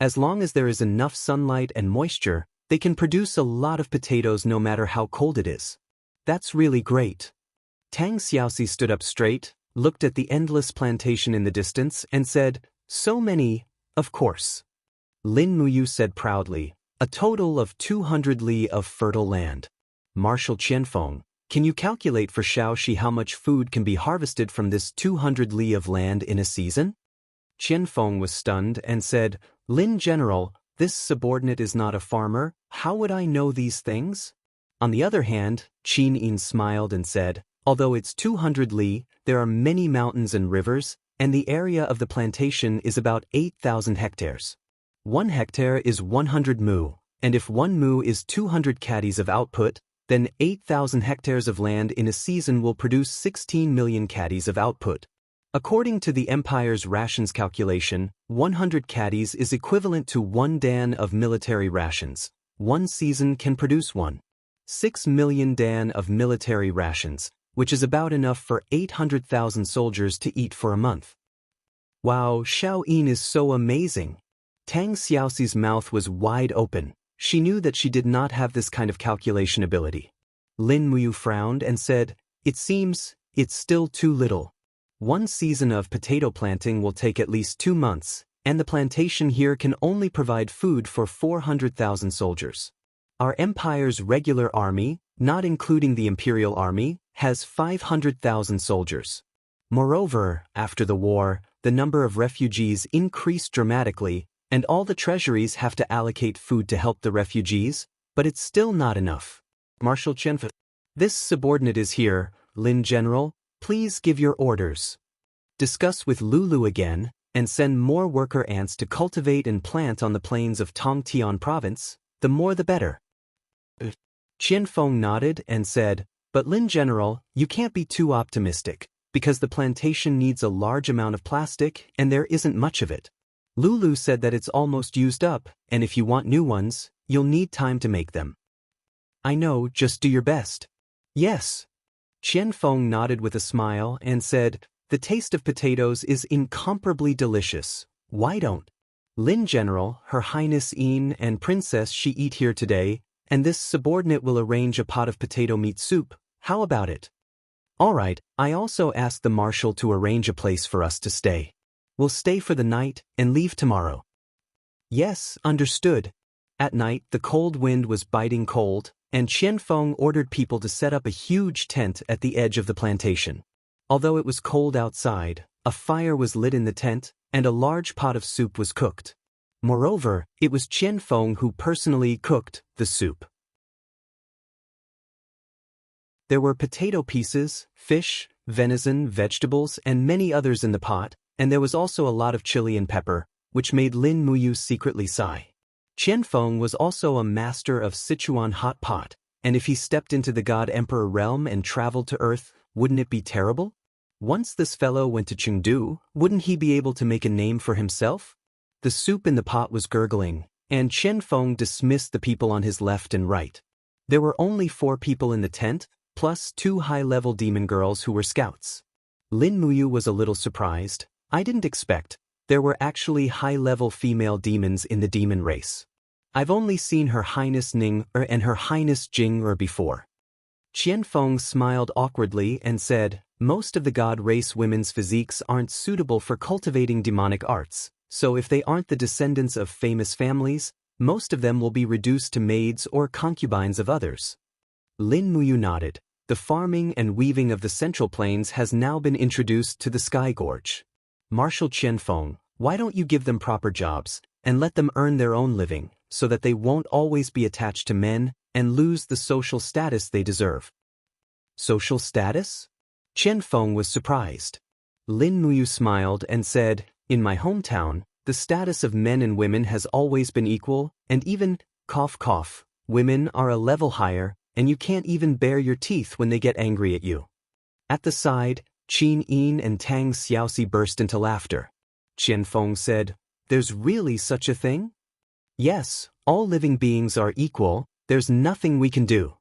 As long as there is enough sunlight and moisture, they can produce a lot of potatoes no matter how cold it is. That's really great." Tang Xiaoxi stood up straight, looked at the endless plantation in the distance, and said, "So many, of course." Lin Muyu said proudly, "A total of 200 li of fertile land." "Marshal Qianfeng, can you calculate for Xiaoxi how much food can be harvested from this 200 li of land in a season?" Qianfeng was stunned and said, "Lin General, this subordinate is not a farmer. How would I know these things?" On the other hand, Qin Yin smiled and said, "Although it's 200 li, there are many mountains and rivers, and the area of the plantation is about 8,000 hectares. 1 hectare is 100 mu, and if 1 mu is 200 caddies of output, then 8,000 hectares of land in a season will produce 16 million caddies of output. According to the Empire's rations calculation, 100 caddies is equivalent to 1 dan of military rations. 1 season can produce 1.6 million dan of military rations, which is about enough for 800,000 soldiers to eat for a month." "Wow, Xiao Yin is so amazing." Tang Xiaoxi's mouth was wide open. She knew that she did not have this kind of calculation ability. Lin Muyu frowned and said, "It seems, it's still too little. One season of potato planting will take at least 2 months, and the plantation here can only provide food for 400,000 soldiers. Our empire's regular army, not including the imperial army, has 500,000 soldiers. Moreover, after the war, the number of refugees increased dramatically, and all the treasuries have to allocate food to help the refugees, but it's still not enough. Marshal Qianfa, this subordinate is here. Lin General, please give your orders. Discuss with Lulu again, and send more worker ants to cultivate and plant on the plains of Tongtian province, the more the better." Qianfeng nodded and said, "But Lin General, you can't be too optimistic, because the plantation needs a large amount of plastic and there isn't much of it. Lulu said that it's almost used up, and if you want new ones, you'll need time to make them." "I know, just do your best." "Yes." Qianfeng nodded with a smile and said, "The taste of potatoes is incomparably delicious. Why don't Lin General, Her Highness Yin and Princess She eat here today, and this subordinate will arrange a pot of potato meat soup. How about it?" "All right, I also asked the marshal to arrange a place for us to stay. We'll stay for the night and leave tomorrow." "Yes, understood." At night, the cold wind was biting cold, and Qianfeng ordered people to set up a huge tent at the edge of the plantation. Although it was cold outside, a fire was lit in the tent, and a large pot of soup was cooked. Moreover, it was Qianfeng who personally cooked the soup. There were potato pieces, fish, venison, vegetables, and many others in the pot, and there was also a lot of chili and pepper, which made Lin Muyu secretly sigh. Qianfeng was also a master of Sichuan hot pot, and if he stepped into the God Emperor realm and traveled to Earth, wouldn't it be terrible? Once this fellow went to Chengdu, wouldn't he be able to make a name for himself? The soup in the pot was gurgling, and Qianfeng dismissed the people on his left and right. There were only 4 people in the tent, plus 2 high-level demon girls who were scouts. Lin Muyu was a little surprised. "I didn't expect there were actually high-level female demons in the demon race. I've only seen Her Highness Ning and Her Highness Jing before." Qianfeng smiled awkwardly and said, "Most of the god race women's physiques aren't suitable for cultivating demonic arts, so if they aren't the descendants of famous families, most of them will be reduced to maids or concubines of others." Lin Muyu nodded. The farming and weaving of the Central Plains has now been introduced to the Sky Gorge. "Marshal Qianfeng, why don't you give them proper jobs, and let them earn their own living, so that they won't always be attached to men and lose the social status they deserve?" "Social status?" Qianfeng was surprised. Lin Muyu smiled and said, "In my hometown, the status of men and women has always been equal, and even, cough cough, women are a level higher, and you can't even bare your teeth when they get angry at you." At the side, Qin Yin and Tang Xiaoxi burst into laughter. Qianfeng said, "There's really such a thing?" "Yes, all living beings are equal, there's nothing we can do."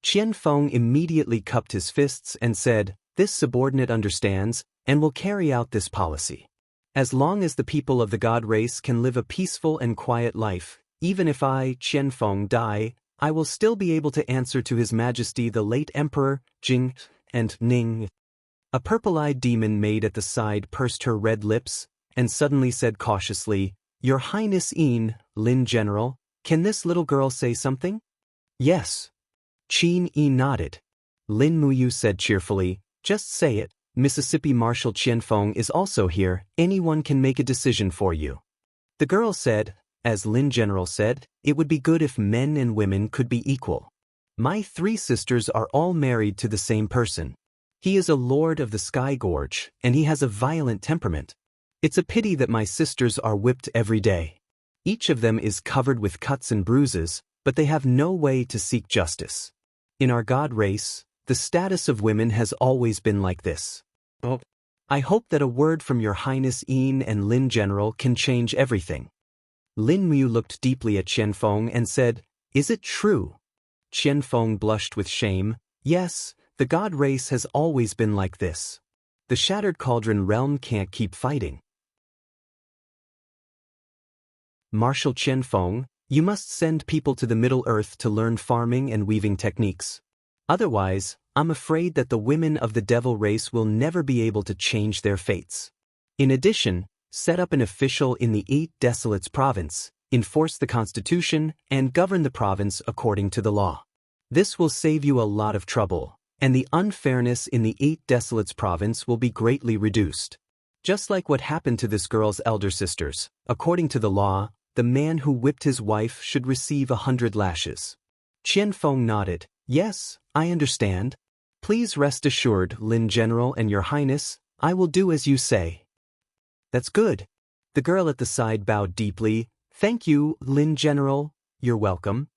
Qianfeng immediately cupped his fists and said, "This subordinate understands, and will carry out this policy. As long as the people of the god race can live a peaceful and quiet life, even if I, Qianfeng, die, I will still be able to answer to His Majesty the late Emperor, Jing, and Ning." A purple-eyed demon maid at the side pursed her red lips, and suddenly said cautiously, "Your Highness Yin, Lin General, can this little girl say something?" "Yes." Qin Yi nodded. Lin Muyu said cheerfully, "Just say it. Mississippi Marshal Qianfeng is also here, anyone can make a decision for you." The girl said, "As Lin General said, it would be good if men and women could be equal. My 3 sisters are all married to the same person. He is a lord of the Sky Gorge, and he has a violent temperament. It's a pity that my sisters are whipped every day. Each of them is covered with cuts and bruises, but they have no way to seek justice. In our god race, the status of women has always been like this. I hope that a word from Your Highness Yin and Lin General can change everything." Lin Muyu looked deeply at Qianfeng and said, "Is it true?" Qianfeng blushed with shame. "Yes, the god race has always been like this. The Shattered Cauldron realm can't keep fighting. Marshal Qianfeng, you must send people to the Middle Earth to learn farming and weaving techniques. Otherwise, I'm afraid that the women of the devil race will never be able to change their fates. In addition, set up an official in the 8 Desolates province, enforce the constitution, and govern the province according to the law. This will save you a lot of trouble, and the unfairness in the 8 Desolates province will be greatly reduced. Just like what happened to this girl's elder sisters, according to the law, the man who whipped his wife should receive 100 lashes. Qianfeng nodded. Yes, I understand. Please rest assured, Lin General and Your Highness, I will do as you say. That's good. The girl at the side bowed deeply. Thank you, Lin General. You're welcome.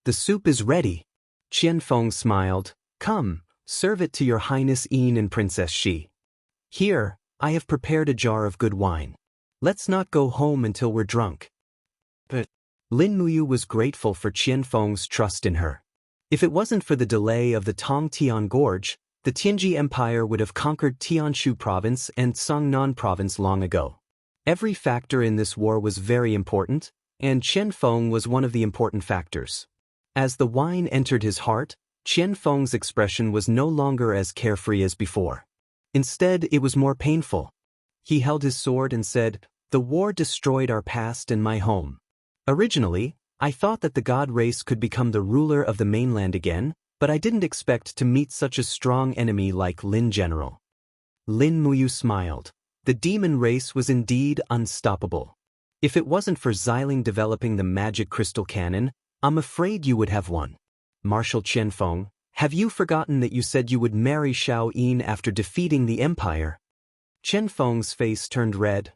The soup is ready. Qianfeng smiled. Come, serve it to Your Highness Yin and Princess Shi. Here, I have prepared a jar of good wine. Let's not go home until we're drunk. But Lin Muyu was grateful for Qianfeng's trust in her. If it wasn't for the delay of the Tongtian Gorge, the Tianji Empire would have conquered Tianshu Province and Songnan Province long ago. Every factor in this war was very important, and Qianfeng was one of the important factors. As the wine entered his heart, Qianfeng's expression was no longer as carefree as before. Instead, it was more painful. He held his sword and said, "The war destroyed our past and my home. Originally, I thought that the god race could become the ruler of the mainland again, but I didn't expect to meet such a strong enemy like Lin General." Lin Muyu smiled. The demon race was indeed unstoppable. If it wasn't for Xiling developing the magic crystal cannon, I'm afraid you would have won. Marshal Qianfeng, have you forgotten that you said you would marry Xiao Yin after defeating the empire? Qianfeng's face turned red.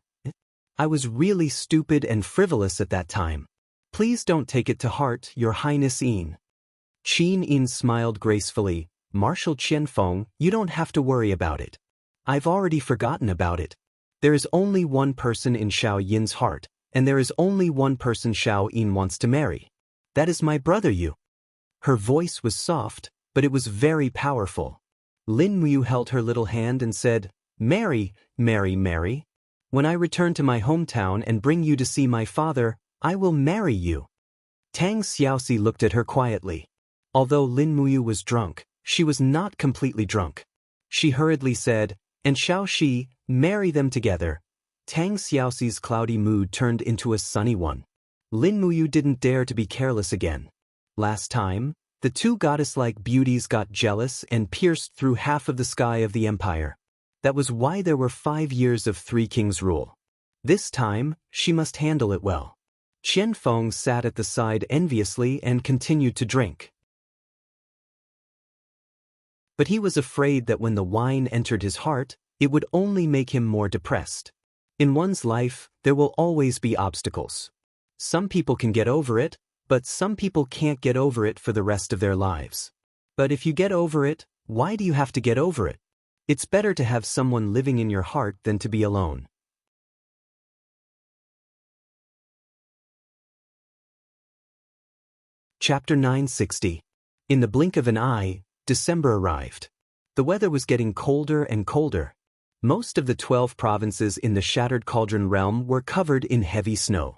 I was really stupid and frivolous at that time. Please don't take it to heart, Your Highness Yin. Qin Yin smiled gracefully. Marshal Qianfeng, you don't have to worry about it. I've already forgotten about it. There is only one person in Xiao Yin's heart, and there is only one person Xiao Yin wants to marry. That is my brother Yu. Her voice was soft, but it was very powerful. Lin Muyu held her little hand and said, Mary, Mary, Mary. When I return to my hometown and bring you to see my father, I will marry you. Tang Xiaoxi looked at her quietly. Although Lin Muyu was drunk, she was not completely drunk. She hurriedly said, and Xiao Shi, marry them together. Tang Xiaoxi's cloudy mood turned into a sunny one. Lin Muyu didn't dare to be careless again. Last time, the two goddess-like beauties got jealous and pierced through half of the sky of the empire. That was why there were 5 years of 3 kings' rule. This time, she must handle it well. Qianfeng sat at the side enviously and continued to drink. But he was afraid that when the wine entered his heart, it would only make him more depressed. In one's life, there will always be obstacles. Some people can get over it, but some people can't get over it for the rest of their lives. But if you get over it, why do you have to get over it? It's better to have someone living in your heart than to be alone. Chapter 960. In the blink of an eye, December arrived. The weather was getting colder and colder. Most of the 12 provinces in the Shattered Cauldron realm were covered in heavy snow.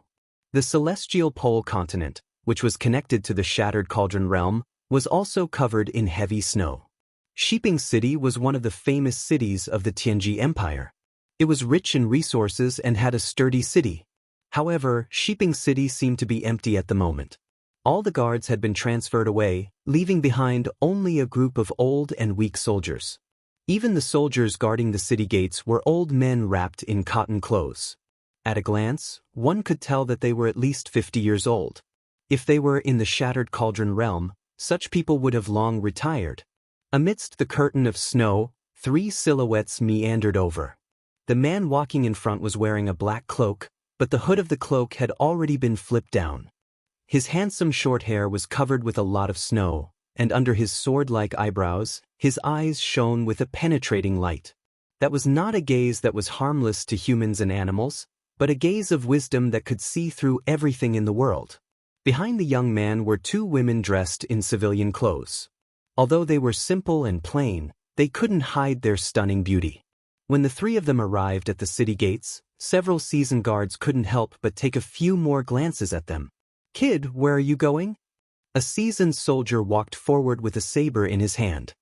The Celestial Pole continent, which was connected to the Shattered Cauldron realm, was also covered in heavy snow. Shiping City was one of the famous cities of the Tianji Empire. It was rich in resources and had a sturdy city. However, Shiping City seemed to be empty at the moment. All the guards had been transferred away, leaving behind only a group of old and weak soldiers. Even the soldiers guarding the city gates were old men wrapped in cotton clothes. At a glance, one could tell that they were at least 50 years old. If they were in the Shattered Cauldron realm, such people would have long retired. Amidst the curtain of snow, 3 silhouettes meandered over. The man walking in front was wearing a black cloak, but the hood of the cloak had already been flipped down. His handsome short hair was covered with a lot of snow, and under his sword-like eyebrows, his eyes shone with a penetrating light. That was not a gaze that was harmless to humans and animals, but a gaze of wisdom that could see through everything in the world. Behind the young man were 2 women dressed in civilian clothes. Although they were simple and plain, they couldn't hide their stunning beauty. When the 3 of them arrived at the city gates, several seasoned guards couldn't help but take a few more glances at them. Kid, where are you going? A seasoned soldier walked forward with a saber in his hand.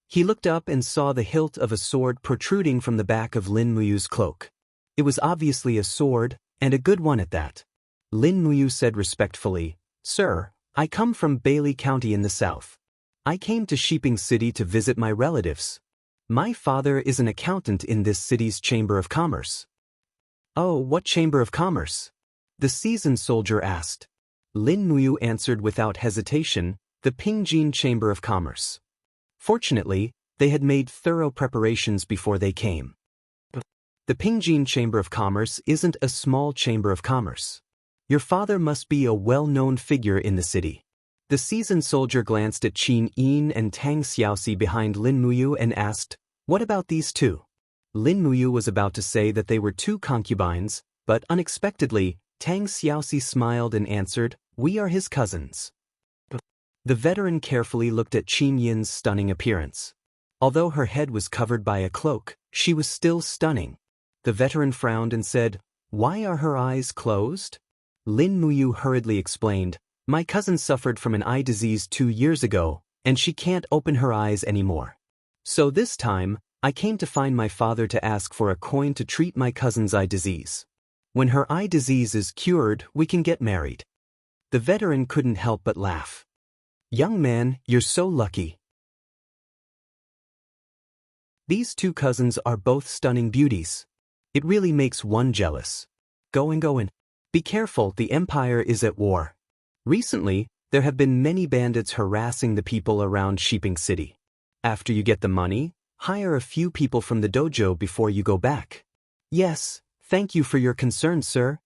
He looked up and saw the hilt of a sword protruding from the back of Lin Muyu's cloak. It was obviously a sword, and a good one at that. Lin Muyu said respectfully, "Sir, I come from Bailey County in the south. I came to Sheeping City to visit my relatives. My father is an accountant in this city's Chamber of Commerce." "Oh, what Chamber of Commerce?" the seasoned soldier asked. Lin Muyu answered without hesitation, "The Pingjin Chamber of Commerce." Fortunately, they had made thorough preparations before they came. The Pingjin Chamber of Commerce isn't a small chamber of commerce. Your father must be a well-known figure in the city. The seasoned soldier glanced at Qin Yin and Tang Xiaoxi behind Lin Muyu and asked, "What about these two?" Lin Muyu was about to say that they were two concubines, but unexpectedly, Tang Xiaoxi smiled and answered, "We are his cousins." The veteran carefully looked at Qin Yin's stunning appearance. Although her head was covered by a cloak, she was still stunning. The veteran frowned and said, "Why are her eyes closed?" Lin Muyu hurriedly explained, "My cousin suffered from an eye disease 2 years ago, and she can't open her eyes anymore. So this time, I came to find my father to ask for a coin to treat my cousin's eye disease. When her eye disease is cured, we can get married." The veteran couldn't help but laugh. "Young man, you're so lucky. These two cousins are both stunning beauties. It really makes one jealous. Go in. Be careful, the Empire is at war. Recently, there have been many bandits harassing the people around Sheeping City. After you get the money, hire a few people from the dojo before you go back." "Yes, thank you for your concern, sir."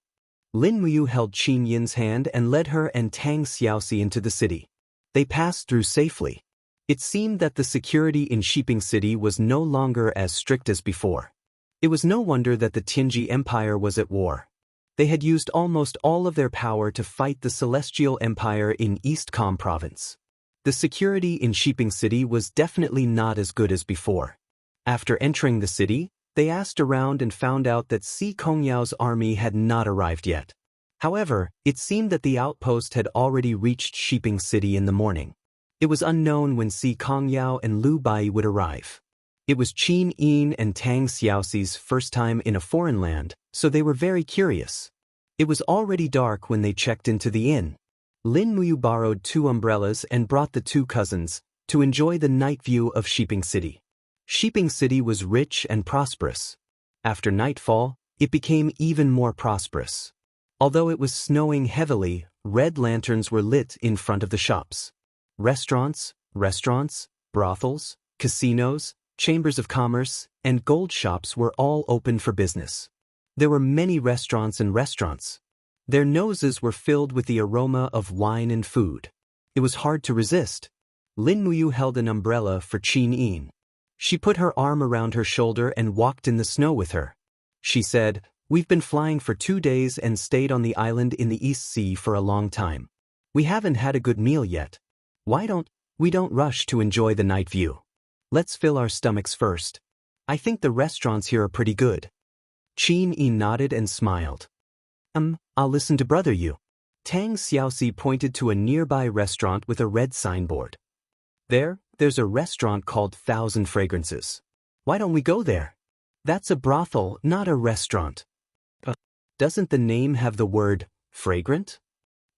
Lin Muyu held Qin Yin's hand and led her and Tang Xiaoxi into the city. They passed through safely. It seemed that the security in Sheeping City was no longer as strict as before. It was no wonder that the Tianji Empire was at war. They had used almost all of their power to fight the Celestial Empire in East Com province. The security in Sheeping City was definitely not as good as before. After entering the city, they asked around and found out that Si Kongyao's army had not arrived yet. However, it seemed that the outpost had already reached Sheeping City in the morning. It was unknown when Si Kongyao and Lu Bai would arrive. It was Qin Yin and Tang Xiaoxi's first time in a foreign land, so they were very curious. It was already dark when they checked into the inn. Lin Muyu borrowed 2 umbrellas and brought the 2 cousins to enjoy the night view of Sheeping City. Sheeping City was rich and prosperous. After nightfall, it became even more prosperous. Although it was snowing heavily, red lanterns were lit in front of the shops. Restaurants, brothels, casinos, chambers of commerce, and gold shops were all open for business. There were many restaurants. Their noses were filled with the aroma of wine and food. It was hard to resist. Lin Muyu held an umbrella for Qin Yin. She put her arm around her shoulder and walked in the snow with her. She said, "We've been flying for 2 days and stayed on the island in the East Sea for a long time. We haven't had a good meal yet. Why don't we rush to enjoy the night view? Let's fill our stomachs first. I think the restaurants here are pretty good." Qin Yin nodded and smiled. I'll listen to brother you." Tang Xiaoxi pointed to a nearby restaurant with a red signboard. There's a restaurant called 1,000 Fragrances. Why don't we go there? That's a brothel, not a restaurant. Doesn't the name have the word fragrant?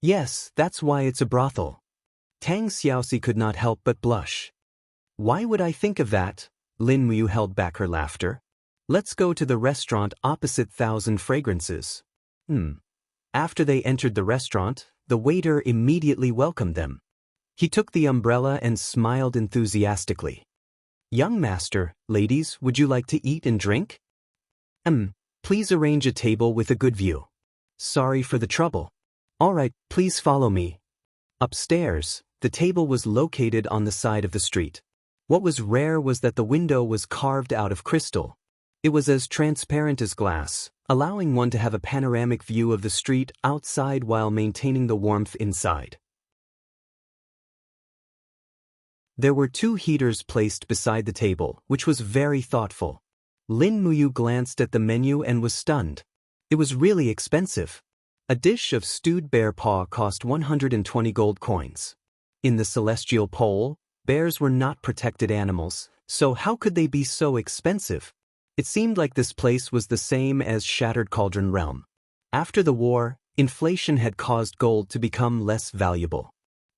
Yes, that's why it's a brothel. Tang Xiaoxi could not help but blush. Why would I think of that? Lin Muyu held back her laughter. Let's go to the restaurant opposite 1,000 Fragrances. After they entered the restaurant, the waiter immediately welcomed them. He took the umbrella and smiled enthusiastically. "Young master, ladies, would you like to eat and drink? Please arrange a table with a good view. Sorry for the trouble. All right, please follow me." Upstairs, the table was located on the side of the street. What was rare was that the window was carved out of crystal. It was as transparent as glass, allowing one to have a panoramic view of the street outside while maintaining the warmth inside. There were 2 heaters placed beside the table, which was very thoughtful. Lin Muyu glanced at the menu and was stunned. It was really expensive. A dish of stewed bear paw cost 120 gold coins. In the celestial pole, bears were not protected animals, so how could they be so expensive? It seemed like this place was the same as Shattered Cauldron Realm. After the war, inflation had caused gold to become less valuable.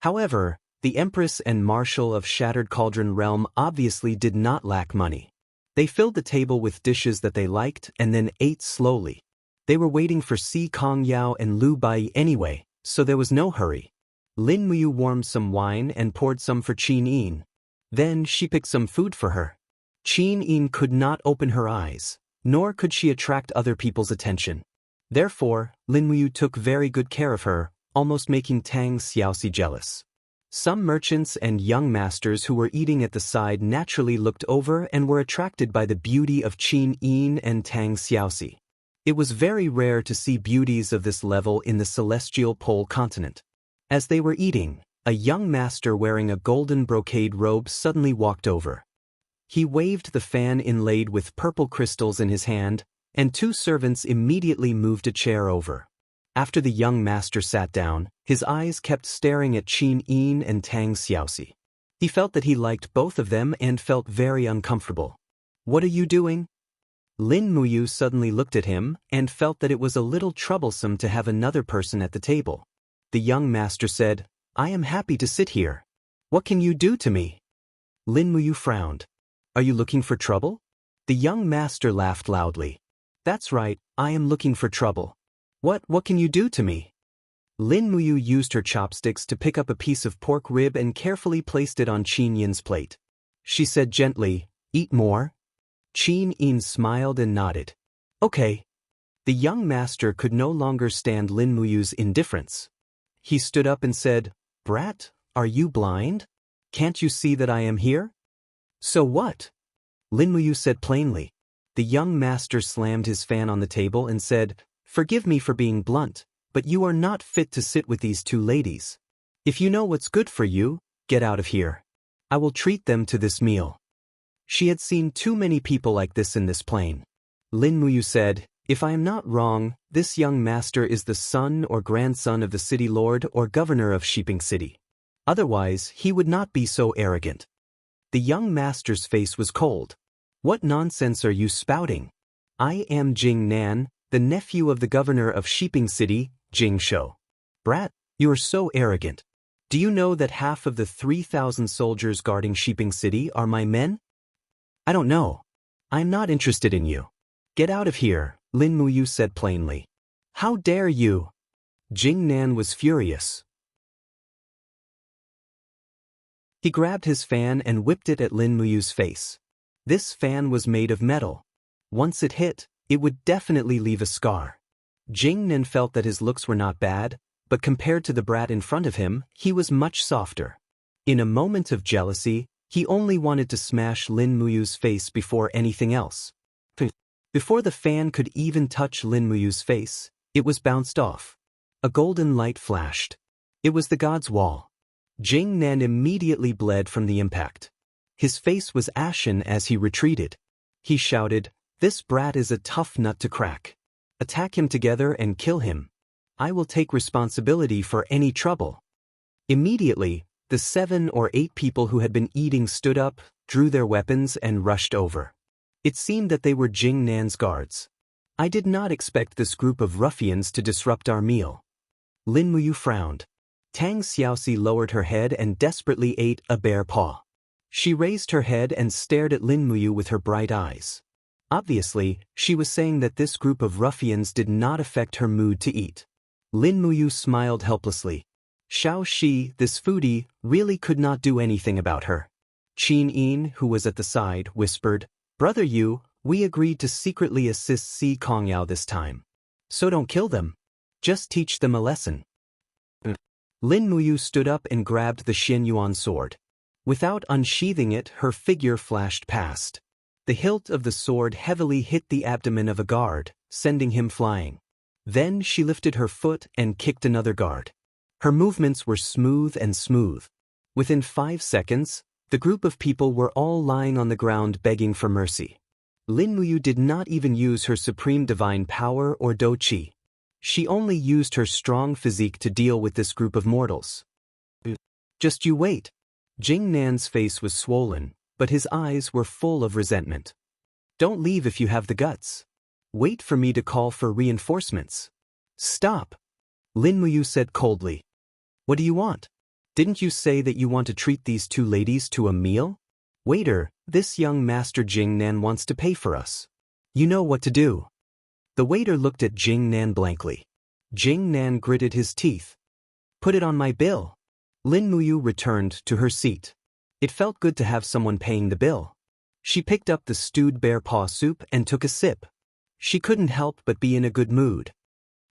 However, the Empress and Marshal of Shattered Cauldron Realm obviously did not lack money. They filled the table with dishes that they liked and then ate slowly. They were waiting for Si Kongyao and Lu Bai anyway, so there was no hurry. Lin Muyu warmed some wine and poured some for Qin Yin. Then she picked some food for her. Qin Yin could not open her eyes, nor could she attract other people's attention. Therefore, Lin Muyu took very good care of her, almost making Tang Xiaoxi jealous. Some merchants and young masters who were eating at the side naturally looked over and were attracted by the beauty of Qin Yin and Tang Xiaoxi. It was very rare to see beauties of this level in the celestial pole continent. As they were eating, a young master wearing a golden brocade robe suddenly walked over. He waved the fan inlaid with purple crystals in his hand, and two servants immediately moved a chair over. After the young master sat down, his eyes kept staring at Qin Yin and Tang Xiaoxi. He felt that he liked both of them and felt very uncomfortable. "What are you doing?" Lin Muyu suddenly looked at him and felt that it was a little troublesome to have another person at the table. The young master said, "I am happy to sit here. What can you do to me?" Lin Muyu frowned. "Are you looking for trouble?" The young master laughed loudly. "That's right, I am looking for trouble. What can you do to me?" Lin Muyu used her chopsticks to pick up a piece of pork rib and carefully placed it on Qin Yin's plate. She said gently, "Eat more." Qin Yin smiled and nodded. "Okay." The young master could no longer stand Lin Muyu's indifference. He stood up and said, "Brat, are you blind? Can't you see that I am here?" "So what?" Lin Muyu said plainly. The young master slammed his fan on the table and said, "Forgive me for being blunt, but you are not fit to sit with these two ladies. If you know what's good for you, get out of here. I will treat them to this meal." She had seen too many people like this in this plane. Lin Muyu said, "If I am not wrong, this young master is the son or grandson of the city lord or governor of Shiping City. Otherwise, he would not be so arrogant." The young master's face was cold. "What nonsense are you spouting? I am Jing Nan, the nephew of the governor of Shiping City, Jing Shou. Brat, you are so arrogant. Do you know that half of the 3,000 soldiers guarding Shiping City are my men?" "I don't know. I'm not interested in you. Get out of here," Lin Muyu said plainly. "How dare you?" Jing Nan was furious. He grabbed his fan and whipped it at Lin Muyu's face. This fan was made of metal. Once it hit, it would definitely leave a scar. Jing Nan felt that his looks were not bad, but compared to the brat in front of him, he was much softer. In a moment of jealousy, he only wanted to smash Lin Muyu's face before anything else. Before the fan could even touch Lin Muyu's face, it was bounced off. A golden light flashed. It was the god's wall. Jing Nan immediately bled from the impact. His face was ashen as he retreated. He shouted, "This brat is a tough nut to crack. Attack him together and kill him. I will take responsibility for any trouble." Immediately, the 7 or 8 people who had been eating stood up, drew their weapons and rushed over. It seemed that they were Jing Nan's guards. "I did not expect this group of ruffians to disrupt our meal." Lin Muyu frowned. Tang Xiaoxi lowered her head and desperately ate a bare paw. She raised her head and stared at Lin Muyu with her bright eyes. Obviously, she was saying that this group of ruffians did not affect her mood to eat. Lin Muyu smiled helplessly. Xiao Shi, this foodie, really could not do anything about her. Qin Yin, who was at the side, whispered, "Brother Yu, we agreed to secretly assist Si Kongyao this time. So don't kill them. Just teach them a lesson." Lin Muyu stood up and grabbed the Xianyuan sword. Without unsheathing it, her figure flashed past. The hilt of the sword heavily hit the abdomen of a guard, sending him flying. Then she lifted her foot and kicked another guard. Her movements were smooth and smooth. Within 5 seconds, the group of people were all lying on the ground begging for mercy. Lin Muyu did not even use her supreme divine power or Do Qi. She only used her strong physique to deal with this group of mortals. Just you wait. Jing Nan's face was swollen, but his eyes were full of resentment. Don't leave if you have the guts. Wait for me to call for reinforcements. Stop. Lin Muyu said coldly. What do you want? Didn't you say that you want to treat these two ladies to a meal? Waiter, this young Master Jing Nan wants to pay for us. You know what to do. The waiter looked at Jing Nan blankly. Jing Nan gritted his teeth. Put it on my bill. Lin Muyu returned to her seat. It felt good to have someone paying the bill. She picked up the stewed bear paw soup and took a sip. She couldn't help but be in a good mood.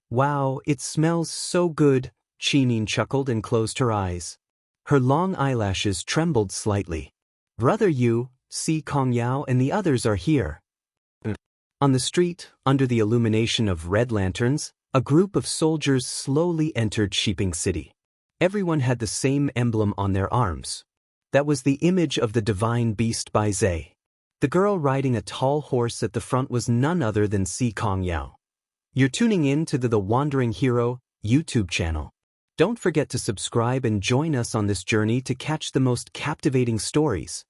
Wow, it smells so good, Qinin chuckled and closed her eyes. Her long eyelashes trembled slightly. Brother Yu, Si Kongyao and the others are here. On the street, under the illumination of red lanterns, a group of soldiers slowly entered Shiping City. Everyone had the same emblem on their arms. That was the image of the divine beast Bai Zhe. The girl riding a tall horse at the front was none other than Si Kongyao. You're tuning in to the Wandering Hero YouTube channel. Don't forget to subscribe and join us on this journey to catch the most captivating stories.